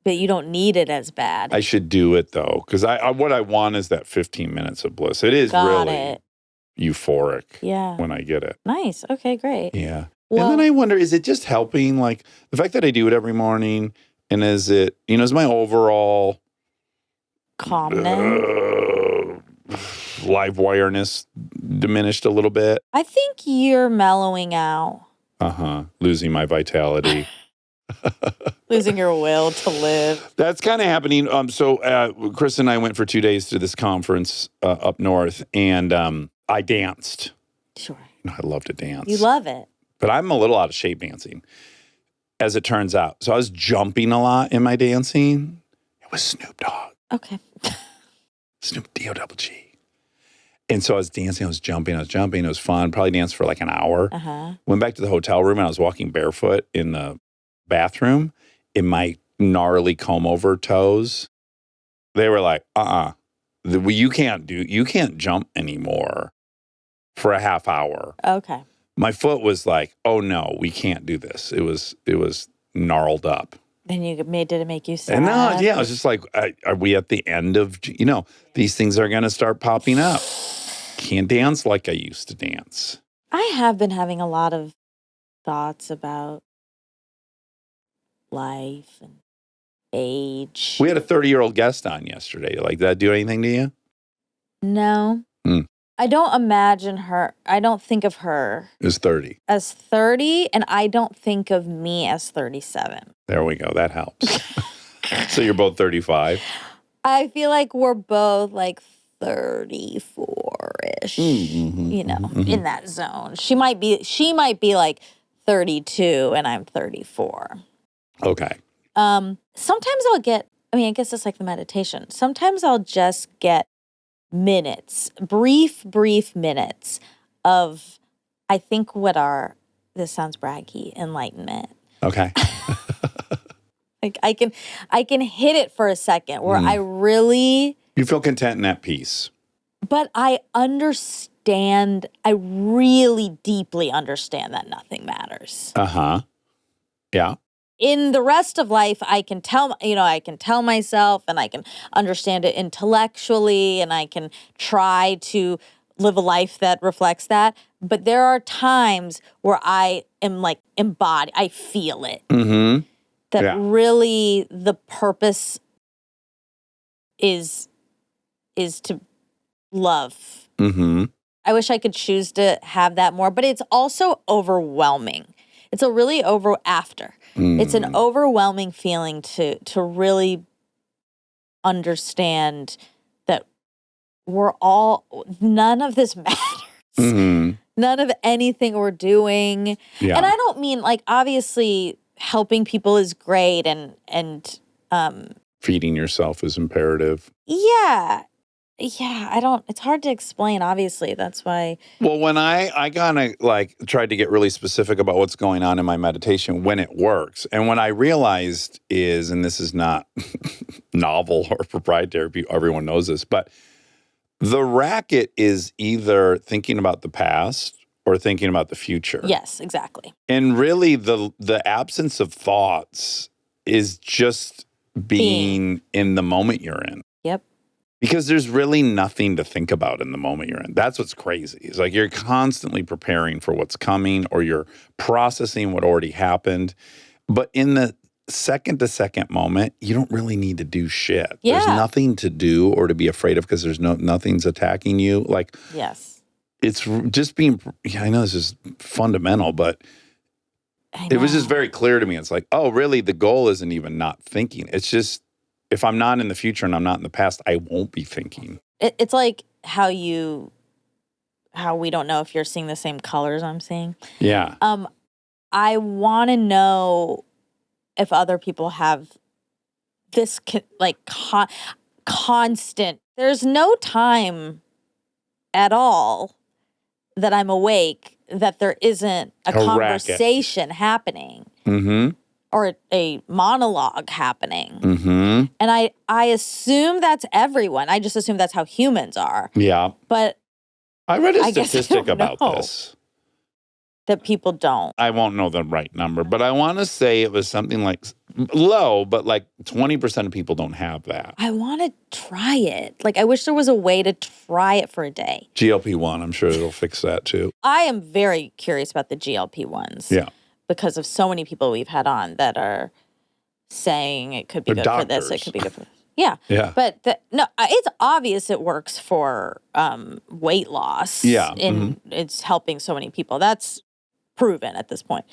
But you don't need it as bad. I should do it though, because what I want is that 15 minutes of bliss. It is really euphoric when I get it. Nice. Okay, great. Yeah. Well, and then I wonder, is it just helping? Like the fact that I do it every morning, and is it, is my overall calmness, live wireness diminished a little bit? I think you're mellowing out. Losing my vitality. Losing your will to live. That's kind of happening. So Chris and I went for 2 days to this conference up north, and I danced. Sure. I love to dance. You love it. But I'm a little out of shape dancing, as it turns out. So I was jumping a lot in my dancing. It was Snoop Dogg. Okay. Snoop D-O-double-G. And so I was dancing, I was jumping. It was fun. Probably danced for like an hour. Went back to the hotel room, and I was walking barefoot in the bathroom in my gnarly comb-over toes. They were like, you can't jump anymore for a half hour. Okay. My foot was like, oh no, we can't do this. It was gnarled up. Then did it make you sad? And no, yeah, I was just like, are we at the end of, these things are going to start popping up. Can't dance like I used to dance. I have been having a lot of thoughts about life and age. We had a 30-year-old guest on yesterday. Like, did that do anything to you? No. I don't imagine her. I don't think of her As 30. as 30, and I don't think of me as 37. There we go. That helps. So you're both 35? I feel like we're both like 34-ish, in that zone. She might be like 32 and I'm 34. Okay. Sometimes I'll get, I guess it's like the meditation. Sometimes I'll just get minutes, brief minutes of, I think this sounds braggy, enlightenment. Okay. Like I can hit it for a second where I really... You feel content and at peace. But I really deeply understand that nothing matters. Yeah. In the rest of life, I can tell myself, and I can understand it intellectually, and I can try to live a life that reflects that. But there are times where I am like embodied. I feel it. That really the purpose is to love. I wish I could choose to have that more, but it's also overwhelming. It's a really it's an overwhelming feeling to really understand that none of this matters. None of anything we're doing. Yeah. And I don't mean, like, obviously helping people is great and feeding yourself is imperative. Yeah, it's hard to explain, obviously. That's why. Well, when I kind of like tried to get really specific about what's going on in my meditation when it works, and what I realized is, and this is not novel or proprietary, everyone knows this, but the racket is either thinking about the past or thinking about the future. Yes, exactly. And really the absence of thoughts is just being in the moment you're in. Yep. Because there's really nothing to think about in the moment you're in. That's what's crazy. It's like you're constantly preparing for what's coming, or you're processing what already happened. But in the second-to-second moment, you don't really need to do shit. Yeah. There's nothing to do or to be afraid of because there's nothing's attacking you. Like, yes. It's just being, I know this is fundamental, but it was just very clear to me. It's like, oh, really, the goal isn't even not thinking. It's just, if I'm not in the future and I'm not in the past, I won't be thinking. It's like how we don't know if you're seeing the same colors I'm seeing. Yeah. I want to know if other people have this constant. There's no time at all that I'm awake that there isn't a racket. conversation happening Mm-hmm. or a monologue happening. Mm-hmm. And I assume that's everyone. I just assume that's how humans are. Yeah. But I read a I guess I statistic don't about know. this. that people don't. I won't know the right number, but I want to say it was something like low, but like 20% of people don't have that. I want to try it. Like, I wish there was a way to try it for a day. GLP-1, I'm sure it'll fix that too. I am very curious about the GLP-1s. Yeah. Because of so many people we've had on that are saying it could be They're good for this, it doctors. could be good for this. Yeah. Yeah. But it's obvious it works for weight loss. Yeah. And it's helping so many people. That's proven at this point.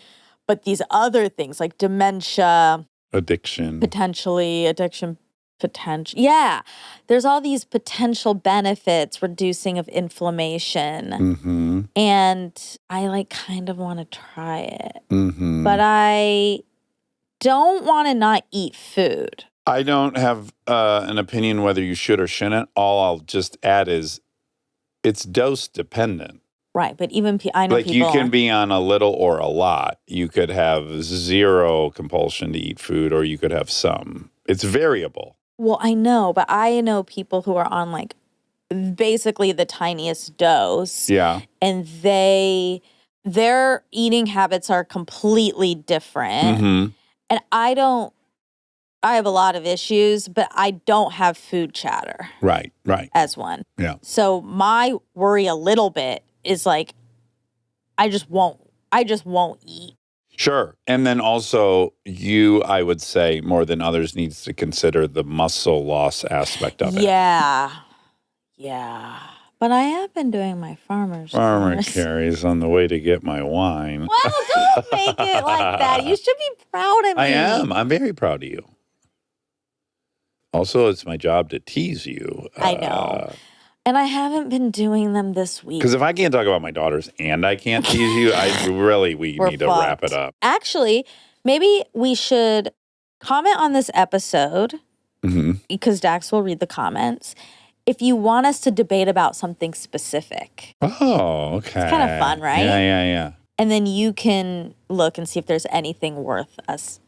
But these other things like dementia, Addiction. addiction potential. Yeah. There's all these potential benefits, reducing of inflammation. Mm-hmm. And I kind of want to try it. Mm-hmm. But I don't want to not eat food. I don't have an opinion whether you should or shouldn't. All I'll just add is it's dose dependent. Right. But even I know Like people. you can be on a little or a lot. You could have zero compulsion to eat food, or you could have some. It's variable. Well, I know, but I know people who are on basically the tiniest dose. Yeah. And their eating habits are completely different. Mm-hmm. And I have a lot of issues, but I don't have food chatter Right. Right. as one. Yeah. So my worry a little bit is I just won't eat. Sure. And then also I would say, more than others, needs to consider the muscle loss aspect of it. Yeah. Yeah. But I have been doing my farmer's Farmer course. carries on the way to get my wine. Well, don't make it like that. You should be proud of me. I am. I'm very proud of you. Also, it's my job to tease you. I know. And I haven't been doing them this week. Because if I can't talk about my daughters and I can't tease you, we We're need to wrap fucked. it up. Actually, maybe we should comment on this episode Mm-hmm. because Dax will read the comments. If you want us to debate about something specific, Oh, okay. It's kind of fun, right? Yeah. and then you can look and see if there's anything worth us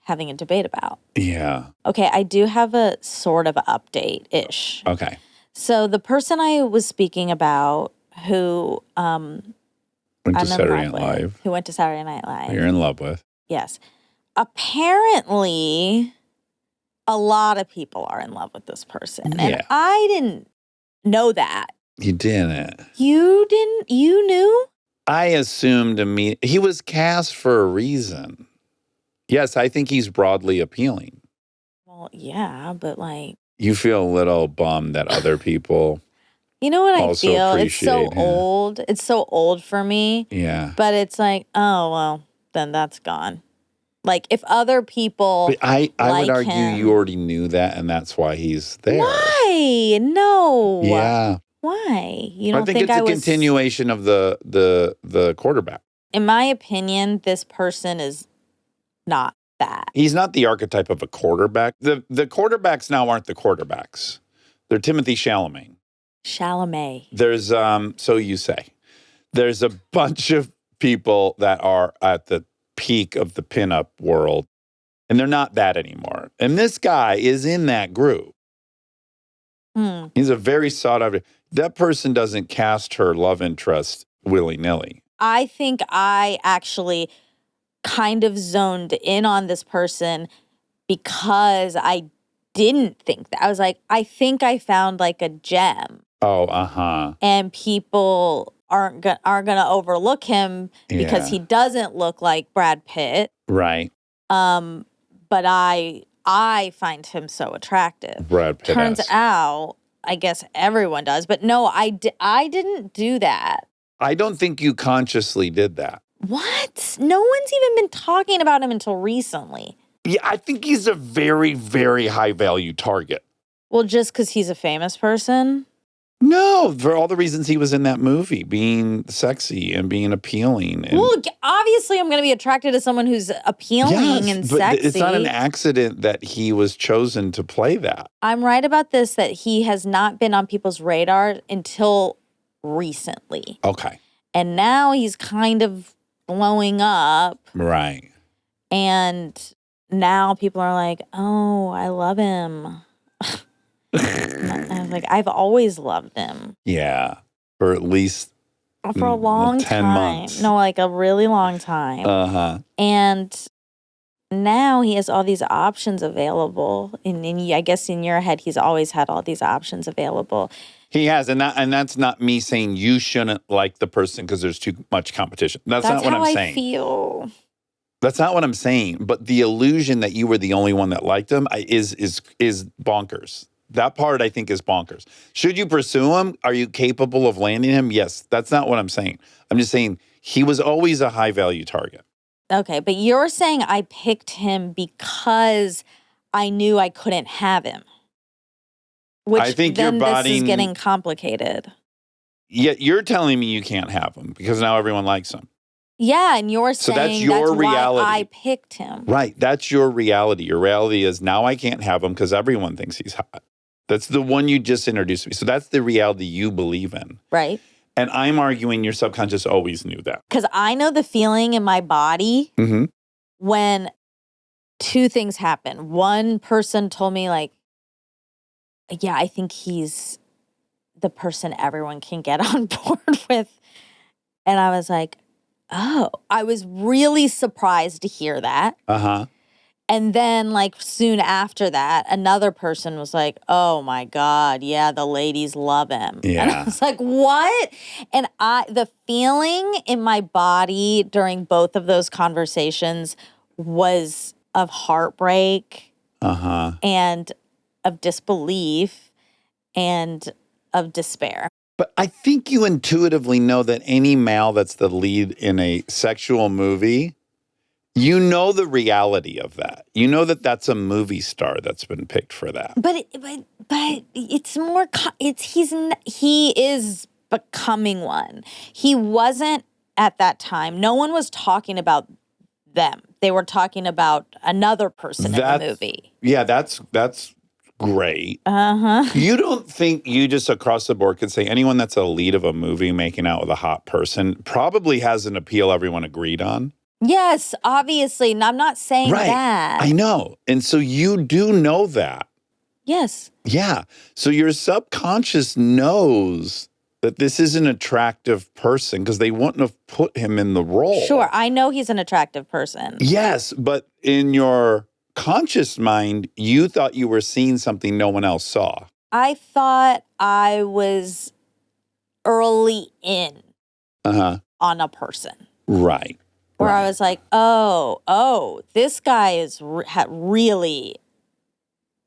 having a debate about. Yeah. Okay, I do have a sort of update-ish. Okay. So the person I was speaking about who Went to I'm in Saturday love Night with, Live. who went to Saturday Night Live. You're in love with. Yes. Apparently, a lot of people are in love with this person. Yeah. And I didn't know that. You didn't. You didn't? You knew? I assumed he was cast for a reason. Yes, I think he's broadly appealing. Well, yeah, but You feel a little bummed that other people, you know what I Also feel? It's so appreciate, yeah. old. It's so old for me. yeah. But it's oh, well, then that's gone. If other people. But I like would argue him. you already knew that, and that's why he's there. Why? No. Yeah. Why? You I don't think it's I a was. continuation of the quarterback. In my opinion, this person is not that. He's not the archetype of a quarterback. The quarterbacks now aren't the quarterbacks. They're Timothy Chalamet. Chalamet. There's so you say. There's a bunch of people that are at the peak of the pinup world, and they're not that anymore. And this guy is in that group. He's a very sought after. That person doesn't cast her love interest willy-nilly. I think I actually kind of zoned in on this person because I didn't think that. I was I think I found a gem. Oh, uh-huh. And people aren't gonna overlook him because Yeah. he doesn't look like Brad Pitt. Right. But I find him so attractive. Brad Pitt. Turns out, I guess everyone does, but no, I didn't do that. I don't think you consciously did that. What? No one's even been talking about him until recently. Yeah, I think he's a very, very high value target. Well, just because he's a famous person? No, for all the reasons he was in that movie, being sexy and being appealing. And Well, obviously, I'm going to be attracted to someone who's appealing and but sexy. it's not an accident that he was chosen to play that. I'm right about this, that he has not been on people's radar until recently. Okay. And now he's kind of blowing up. Right. And now people are like, oh, I love him. I was like, I've always loved him. Yeah. For at least For a long 10 time. months. No, like a really long time. Uh-huh. And now he has all these options available. And I guess in your head, he's always had all these options available. He has, and that's not me saying you shouldn't like the person because there's too much competition. That's not what how I'm saying. I feel. That's not what I'm saying. But the illusion that you were the only one that liked him is bonkers. That part I think is bonkers. Should you pursue him? Are you capable of landing him? Yes. That's not what I'm saying. I'm just saying he was always a high value target. Okay, but you're saying I picked him because I knew I couldn't have him. Which I think then you're this is getting complicated. Yet you're telling me you can't have him because now everyone likes him. Yeah, and you're So saying that's your reality. why I picked him. Right. That's your reality. Your reality is now I can't have him because everyone thinks he's hot. That's the one you just introduced me. So that's the reality you believe in. Right. And I'm arguing your subconscious always knew that. Because I know the feeling in my body Mm-hmm. when two things happen. One person told me, like, yeah, I think he's the person everyone can get on board with. And I was like, oh, I was really surprised to hear that. Uh-huh. And then, like, soon after that, another person was like, oh my God, yeah, the ladies love him. And I Yeah. was like, what? And the feeling in my body during both of those conversations was of heartbreak Uh-huh. and of disbelief and of despair. But I think you intuitively know that any male that's the lead in a sexual movie, you know the reality of that. You know that that's a movie star that's been picked for that. But it's more. He is becoming one. He wasn't at that time. No one was talking about them. They were talking about another person in the movie. Yeah, that's great. Uh-huh. You don't think you just across the board could say anyone that's a lead of a movie making out with a hot person probably has an appeal everyone agreed on? Yes, obviously. And I'm not saying Right. that. I know. And so you do know that. Yes. Yeah. So your subconscious knows that this is an attractive person because they wouldn't have put him in the role. Sure. I know he's an attractive person. Yes, but in your conscious mind, you thought you were seeing something no one else saw. I thought I was early in Uh-huh. on a person. Right. Where Right. I was like, oh, this guy is really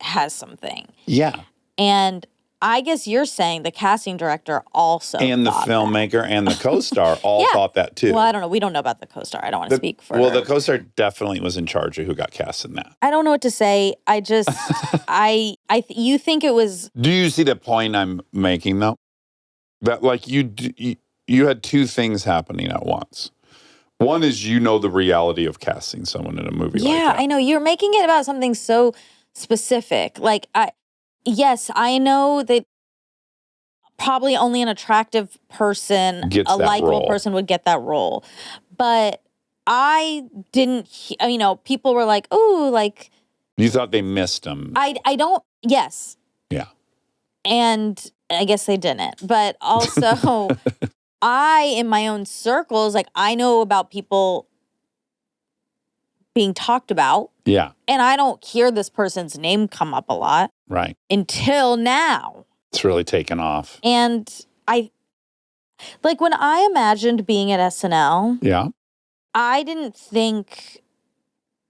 has something. Yeah. And I guess you're saying the casting director also And the thought filmmaker and the co-star all Yeah. thought that too. that. Well, I don't know. We don't know about the co-star. I don't want to speak for Well, her. the co-star definitely was in charge of who got cast in that. I don't know what to say. I just, you think it was, Do you see the point I'm making though? That like you had two things happening at once. One is you know the reality of casting someone in a movie like yeah, that. I know. You're making it about something so specific. Like, yes, I know that probably only an attractive person, Gets a that likable role. person would get that role. But I didn't, people were like, oh, like, You thought they missed him. I don't, yes. Yeah. And I guess they didn't. But also, in my own circles, like, I know about people being talked about, Yeah. and I don't hear this person's name come up a lot Right. until now. It's really taken off. And when I imagined being at SNL, Yeah. I didn't think,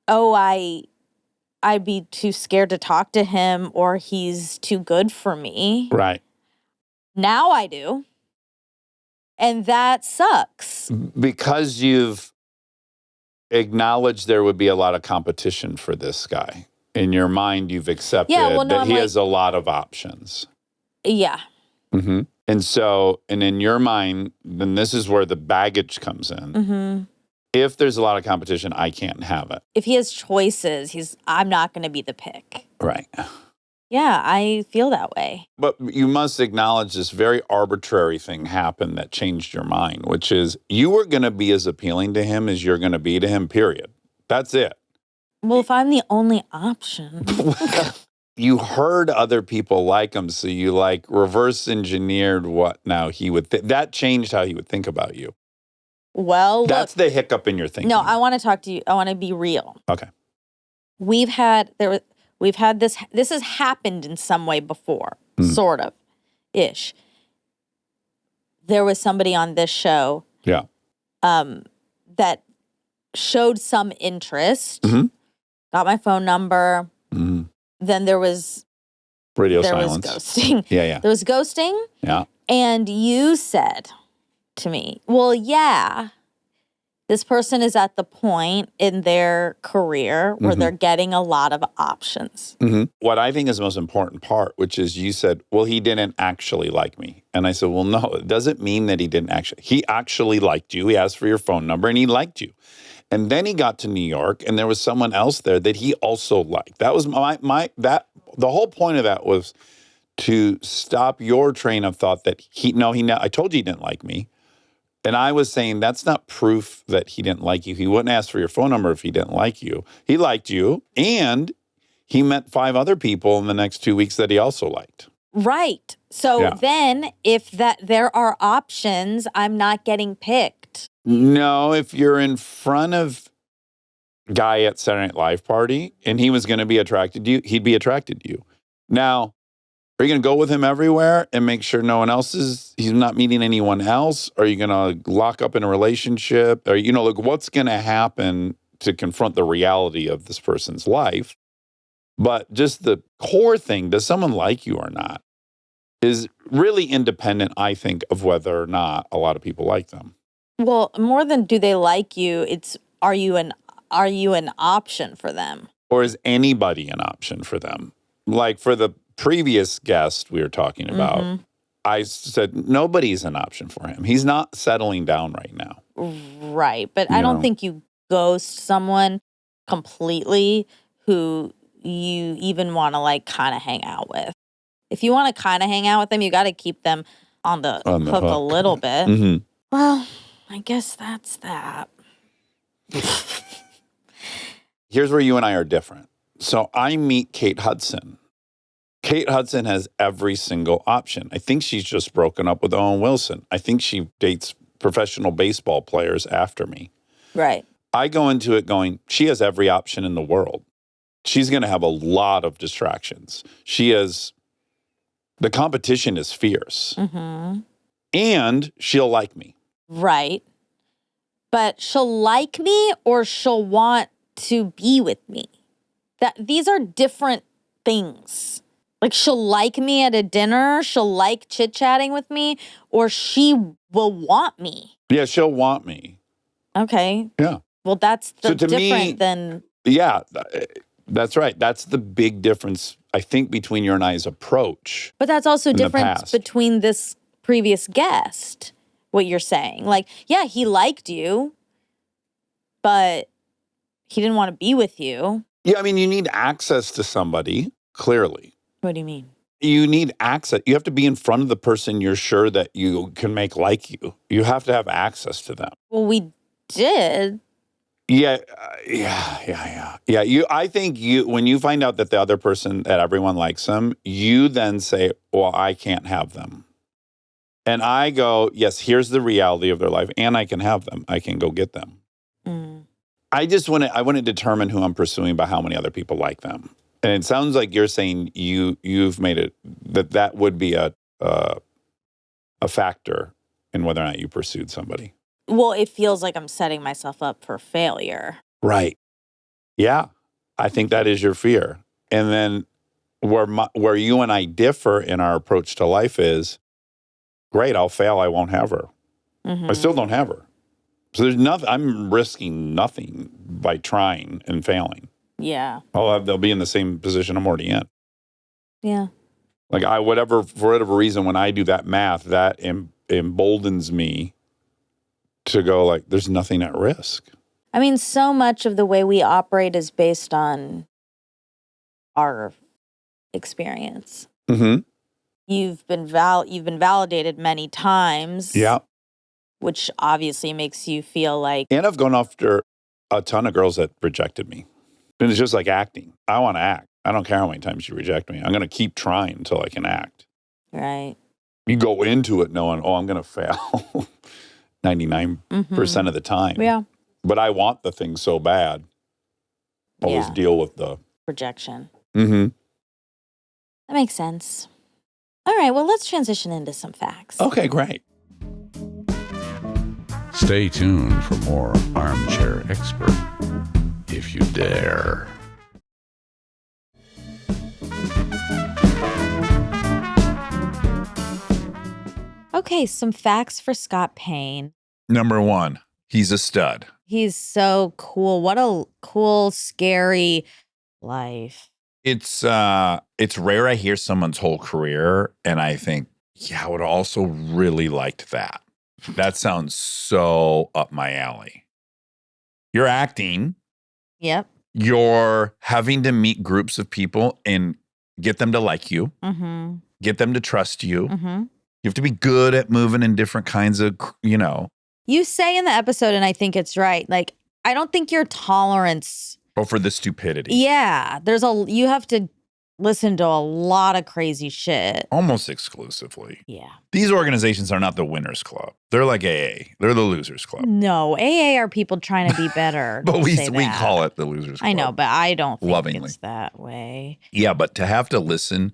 oh, I'd be too scared to talk to him or he's too good for me. Right. Now I do. And that sucks. Because you've acknowledged there would be a lot of competition for this guy. In your mind, you've accepted Yeah, well, no, that I'm he like- has a lot of options. Yeah. Mm-hmm. And so, and in your mind, then this is where the baggage comes in. Mm-hmm. If there's a lot of competition, I can't have it. If he has choices, I'm not going to be the pick. Right. Yeah, I feel that way. But you must acknowledge this very arbitrary thing happened that changed your mind, which is you were going to be as appealing to him as you're going to be to him, period. That's it. Well, if I'm the only option. You heard other people like him, so you like reverse engineered what now he would that changed how he would think about you. Well, That's the hiccup in your thinking. No, I want to talk to you. I want to be real. Okay. We've had this has happened in some way before, sort of ish. There was somebody on this show Yeah. that showed some interest, got my phone number. Mm-hmm. Then there was Radio silence. was ghosting. Yeah. There was ghosting. Yeah. And you said to me, well, yeah, this person is at the point in their career where they're getting a lot of options. Mm-hmm. What I think is the most important part, which is you said, well, he didn't actually like me. And I said, well, no, it doesn't mean that he didn't actually. He actually liked you. He asked for your phone number and he liked you. And then he got to New York and there was someone else there that he also liked. That was the whole point of that was to stop your train of thought that I told you he didn't like me. And I was saying that's not proof that he didn't like you. He wouldn't ask for your phone number if he didn't like you. He liked you, and he met 5 other people in the next 2 weeks that he also liked. Right. So then if there are options, I'm not getting picked. No, if you're in front of a guy at Saturday Night Live party and he was going to be attracted to you, he'd be attracted to you. Now, are you going to go with him everywhere and make sure he's not meeting anyone else? Are you going to lock up in a relationship? Or, what's going to happen to confront the reality of this person's life? But just the core thing, does someone like you or not, is really independent, I think, of whether or not a lot of people like them. Well, more than do they like you, it's are you an option for them? Or is anybody an option for them? Like for the previous guest we were talking about, I said nobody's an option for him. He's not settling down right now. Right. But I don't think you ghost someone completely who you even want to kind of hang out with. If you want to kind of hang out with them, you got to keep them on the hook a little bit. Mm-hmm. Well, I guess that's that. Here's where you and I are different. So I meet Kate Hudson. Kate Hudson has every single option. I think she's just broken up with Owen Wilson. I think she dates professional baseball players after me. Right. I go into it going, she has every option in the world. She's going to have a lot of distractions. The competition is fierce. Mm-hmm. And she'll like me. Right. But she'll like me or she'll want to be with me. These are different things. Like she'll like me at a dinner, she'll like chit-chatting with me, or she will want me. Yeah, she'll want me. Okay. Yeah. Well, that's different me, than... Yeah, that's right. That's the big difference, I think, between your and I's approach. But that's also different between this previous guest, what you're saying. Like, yeah, he liked you, but he didn't want to be with you. Yeah, I mean, you need access to somebody, clearly. What do you mean? You need access. You have to be in front of the person you're sure that you can make like you. You have to have access to them. Well, we did. Yeah. I think when you find out that the other person, that everyone likes them, you then say, well, I can't have them. And I go, yes, here's the reality of their life, and I can have them. I can go get them. Mm. I want to determine who I'm pursuing by how many other people like them. And it sounds like you're saying you've made it that would be a factor in whether or not you pursued somebody. Well, it feels like I'm setting myself up for failure. Right. Yeah. I think that is your fear. And then where you and I differ in our approach to life is, great, I'll fail, I won't have her. Mm-hmm. I still don't have her. So there's nothing, I'm risking nothing by trying and failing. Yeah. They'll be in the same position I'm already in. Yeah. Like for whatever reason, when I do that math, that emboldens me to go like, there's nothing at risk. I mean, so much of the way we operate is based on our experience. Mm-hmm. You've been validated many times. Yeah. Which obviously makes you feel like, And I've gone after a ton of girls that rejected me. And it's just like acting. I want to act. I don't care how many times you reject me. I'm going to keep trying until I can act. right? You go into it knowing, I'm going to fail 99% of the time. Yeah. But I want the thing so bad. Always Yeah. deal with the... Projection. Mm-hmm. That makes sense. All right, well, let's transition into some facts. Okay, great. Stay tuned for more Armchair Expert, if you dare. Okay, some facts for Scott Payne. Number 1, he's a stud. He's so cool. What a cool, scary life. It's rare I hear someone's whole career and I think, yeah, I would also really liked that. That sounds so up my alley. You're acting. Yep. You're having to meet groups of people and get them to like you, Mm-hmm. get them to trust you. Mm-hmm. You have to be good at moving in different kinds of, You say in the episode, and I think it's right, like, I don't think your tolerance... for the stupidity. Yeah, you have to listen to a lot of crazy shit. Almost exclusively. Yeah. These organizations are not the winners club. They're like AA. They're the losers club. No, AA are people trying to be better. But we that. call it the losers club. I know, but I don't think Lovingly. it's that way. Yeah, but to have to listen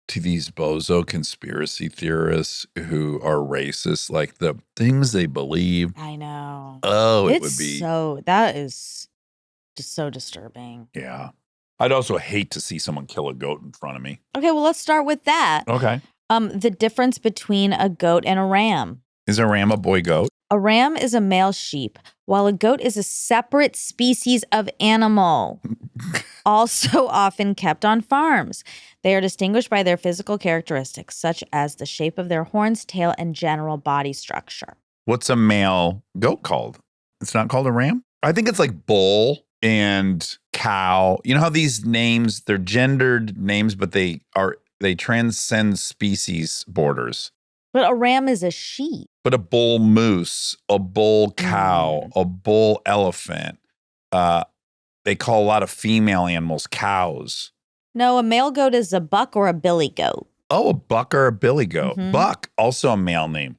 to these bozo conspiracy theorists who are racist, like the things they believe. I know. Oh, it It's would be. that is just so disturbing. Yeah. I'd also hate to see someone kill a goat in front of me. Okay, well, let's start with that. Okay. The difference between a goat and a ram. Is a ram a boy goat? A ram is a male sheep, while a goat is a separate species of animal, also often kept on farms. They are distinguished by their physical characteristics, such as the shape of their horns, tail, and general body structure. What's a male goat called? It's not called a ram? I think it's like bull and cow. You know how these names, they're gendered names, but they transcend species borders. But a ram is a sheep. But a bull moose, a bull cow, a bull elephant. They call a lot of female animals cows. No, a male goat is a buck or a billy goat. Oh, a buck or a billy goat. Mhm. Buck, also a male name.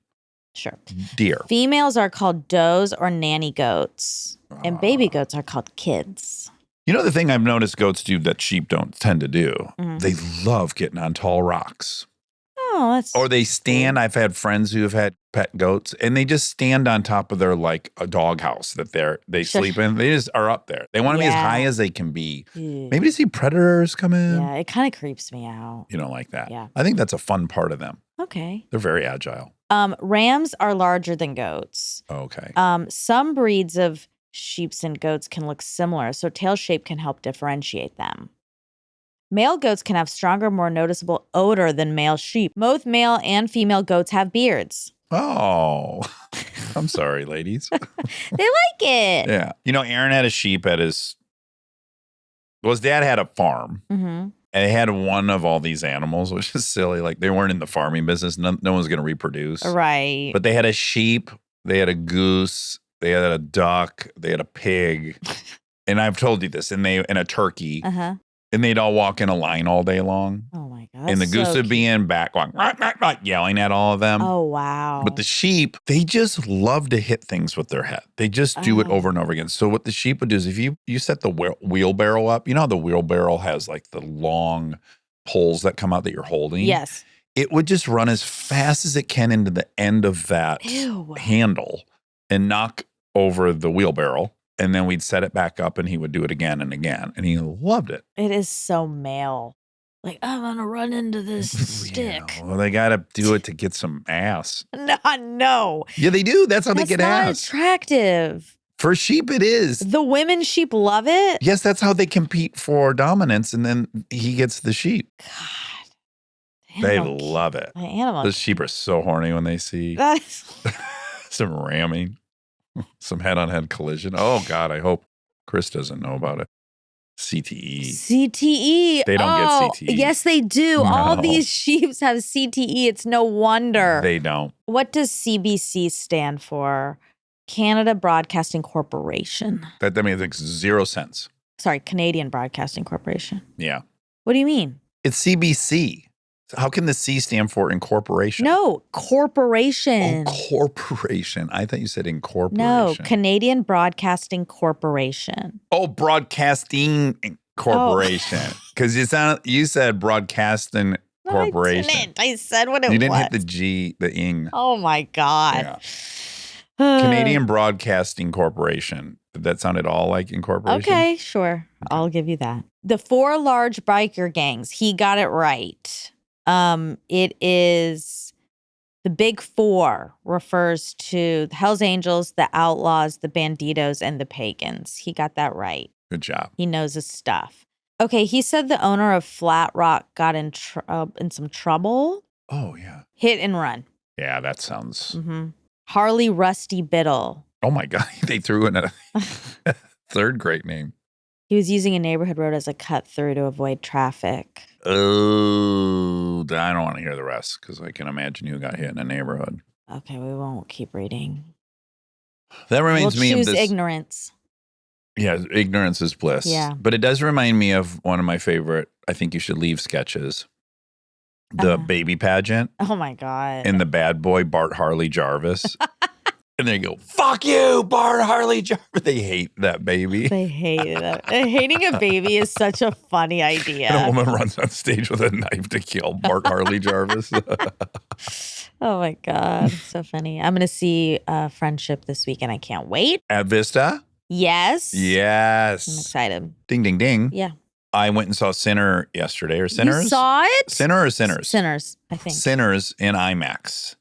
Sure. Deer. Females are called does or nanny goats, and baby goats are called kids. You know the thing I've noticed goats do that sheep don't tend to do? Mhm. They love getting on tall rocks. Oh, that's Or they stand, I've had friends who have had pet goats, and they just stand on top of their, like, a doghouse that they Sure. sleep in. They just are up there. They want to be as Yeah. high as they can be. Ugh. Maybe to see predators come in. Yeah, it kind of creeps me out. You don't like that. Yeah. I think that's a fun part of them. Okay. They're very agile. Rams are larger than goats. Okay. Some breeds of sheeps and goats can look similar, so tail shape can help differentiate them. Male goats can have stronger, more noticeable odor than male sheep. Both male and female goats have beards. Oh, I'm sorry, ladies. They like it. Yeah. You know, Aaron had a sheep at his dad had a farm. Mm-hmm. And they had one of all these animals, which is silly. Like, they weren't in the farming business. No one's going to reproduce. Right. But they had a sheep, they had a goose, they had a duck, they had a pig. And I've told you this, and a turkey. Uh-huh. And they'd all walk in a line all day long. Oh my God. And the that's goose so would be cute. in back going, "Rah, rah, rah," yelling at all of them. Oh, wow. But the sheep, they just love to hit things with their head. They just do it Oh. over and over again. So what the sheep would do is if you set the wheelbarrow up, you know how the wheelbarrow has like the long poles that come out that you're holding? Yes. It would just run as fast as it can into the end of that Ew. handle and knock over the wheelbarrow. And then we'd set it back up and he would do it again and again. And he loved it. It is so male. Like, I'm going to run into this stick. Yeah, well, they got to do it to get some ass. No. Yeah, they do. That's how That's they get not ass. attractive. For sheep, it is. The women sheep love it. Yes, that's how they compete for dominance. And then he gets the sheep. God They Animal love it. The animal. Those sheep are so horny when they see That's some ramming, some head-on-head collision. Oh, God, I hope Chris doesn't know about it. CTE. CTE. They don't get Oh, CTE. yes, they do. All No. these sheeps have CTE. It's no wonder. They don't. What does CBC stand for? Canada Broadcasting Corporation. That makes 0 sense. Sorry, Canadian Broadcasting Corporation. Yeah. What do you mean? It's CBC. How can the C stand for incorporation? No, corporation. Oh, corporation. I thought you said incorporation. No, Canadian Broadcasting Corporation. Oh, broadcasting corporation. Because you said broadcasting corporation. I didn't. I said what it You didn't was. hit the G, the ing. Oh my God. Yeah. Canadian Broadcasting Corporation. Did that sound at all like incorporation? Okay, sure. I'll give you that. The 4 large biker gangs. He got it right. It is the Big 4 refers to the Hells Angels, the Outlaws, the Banditos, and the Pagans. He got that right. Good job. He knows his stuff. Okay, he said the owner of Flat Rock got in some trouble. Oh, yeah. Hit and run. Yeah, that sounds. Mm-hmm. Harley Rusty Biddle. Oh, my God. They threw in a third great name. He was using a neighborhood road as a cut through to avoid traffic. Oh, I don't want to hear the rest because I can imagine you got hit in a neighborhood. Okay, we won't keep reading. That reminds We'll me of choose this. ignorance. Yeah, ignorance is bliss. Yeah. But it does remind me of one of my favorite, I think you should leave sketches. The baby pageant Oh my God. and the bad boy Bart Harley Jarvis. And they go, fuck you, Bart Harley Jarvis. They hate that baby. They hate it. Hating a baby is such a funny And a idea. woman runs on stage with a knife to kill Bart Harley Jarvis. Oh my God. So funny. I'm going to see Friendship this weekend. I can't wait. At Vista? Yes. Yes. I'm excited. Ding, ding, ding. Yeah. I went and saw Sinner yesterday, or Sinners? You saw it? Sinner or Sinners? Sinners, I think. Sinners in IMAX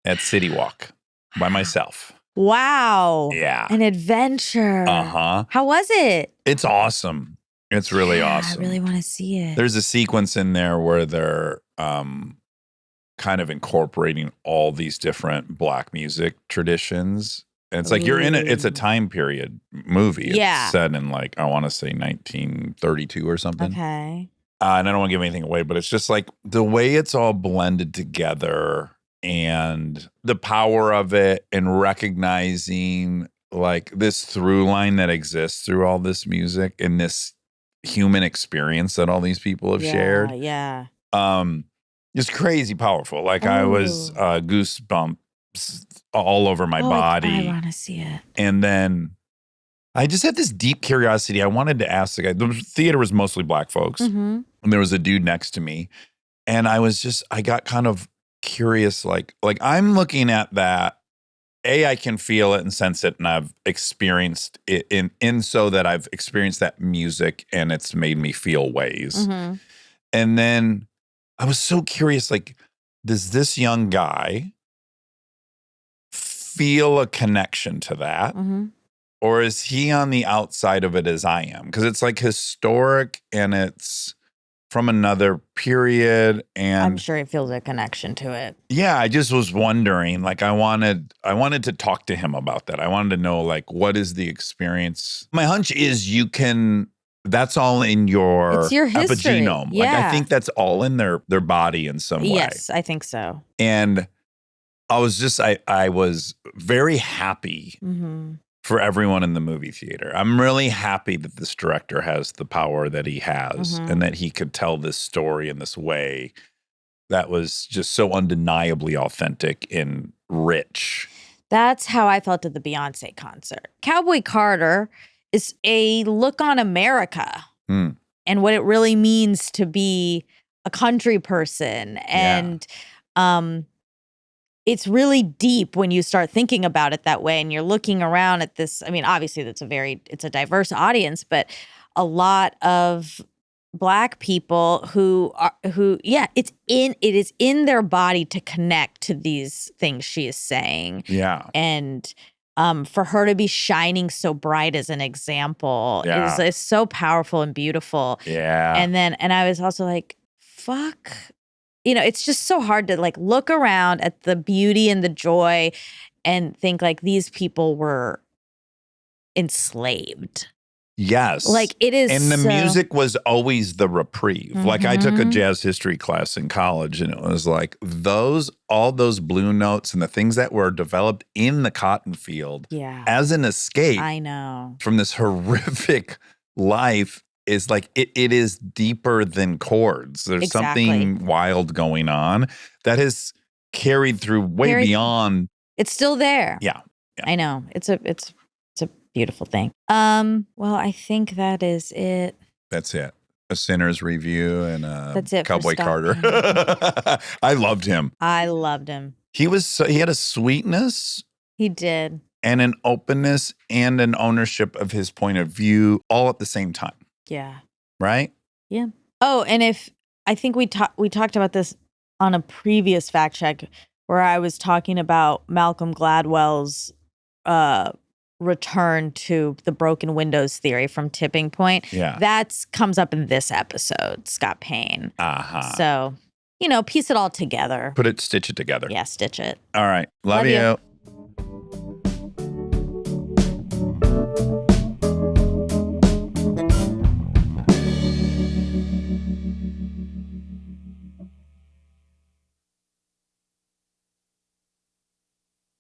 at City Walk by myself. Wow. Yeah. An adventure. Uh-huh. How was it? It's awesome. It's really Yeah, awesome. I really want to see it. There's a sequence in there where they're kind of incorporating all these different Black music traditions. And it's like you're in it. It's a time period movie. Yeah. It's set in like, I want to say 1932 or something. Okay. And I don't want to give anything away, but it's just like the way it's all blended together and the power of it and recognizing like this through line that exists through all this music and this human experience that all these people have shared. Yeah. It's crazy powerful. Like I was goosebumps all over my body. I want to see it. And then I just had this deep curiosity. I wanted to ask the guy. The theater was mostly Black folks. Mm-hmm. And there was a dude next to me. And I got kind of curious, like I'm looking at that. I can feel it and sense it, and I've experienced it in so that I've experienced that music and it's made me feel ways. Mm-hmm. And then I was so curious, like, does this young guy feel a connection to that? Mm-hmm. Or is he on the outside of it as I am? Because it's like historic and it's from another period. And I'm sure he feels a connection to it. yeah, I just was wondering, like I wanted to talk to him about that. I wanted to know, like, what is the experience? My hunch is that's all in your It's your history. epigenome. Like Yeah. I think that's all in their body in some way. Yes, I think so. And I was very happy Mm-hmm. for everyone in the movie theater. I'm really happy that this director has the power that he has Mhm. and that he could tell this story in this way that was just so undeniably authentic and rich. That's how I felt at the Beyonce concert. Cowboy Carter is a look on America Hmm. and what it really means to be a country person. And it's really deep when you start thinking about it that way and you're looking around at this. I mean, obviously it's a diverse audience, but a lot of Black people it is in their body to connect to these things she is saying. Yeah. And for her to be shining so bright as an example is so powerful and beautiful. Yeah. And I was also like, fuck it's just so hard to like look around at the beauty and the joy and think like these people were enslaved. Yes. Like it is. And the so- music was always the reprieve. Like I took a Mhm. jazz history class in college and it was like all those blue notes and the things that were developed in the cotton field Yeah. as an escape I know. from this horrific life is like it is deeper than chords. There's Exactly. something wild going on that has carried through way Carried- beyond. It's still there. Yeah. I know. It's a beautiful thing. Well, I think that is it. That's it. A Sinner's Review and That's it for Cowboy Scott Carter. I loved him. I loved him. He had a sweetness He did. and an openness and an ownership of his point of view all at the same time, Yeah. right? Oh, and I think we talked about this on a previous fact check where I was talking about Malcolm Gladwell's return to the broken windows theory from Tipping Point. Yeah. That comes up in this episode, Scott Payne. Uh-huh. So, piece it all together. Stitch it together. Yeah, stitch it. All right. Love Love you. you.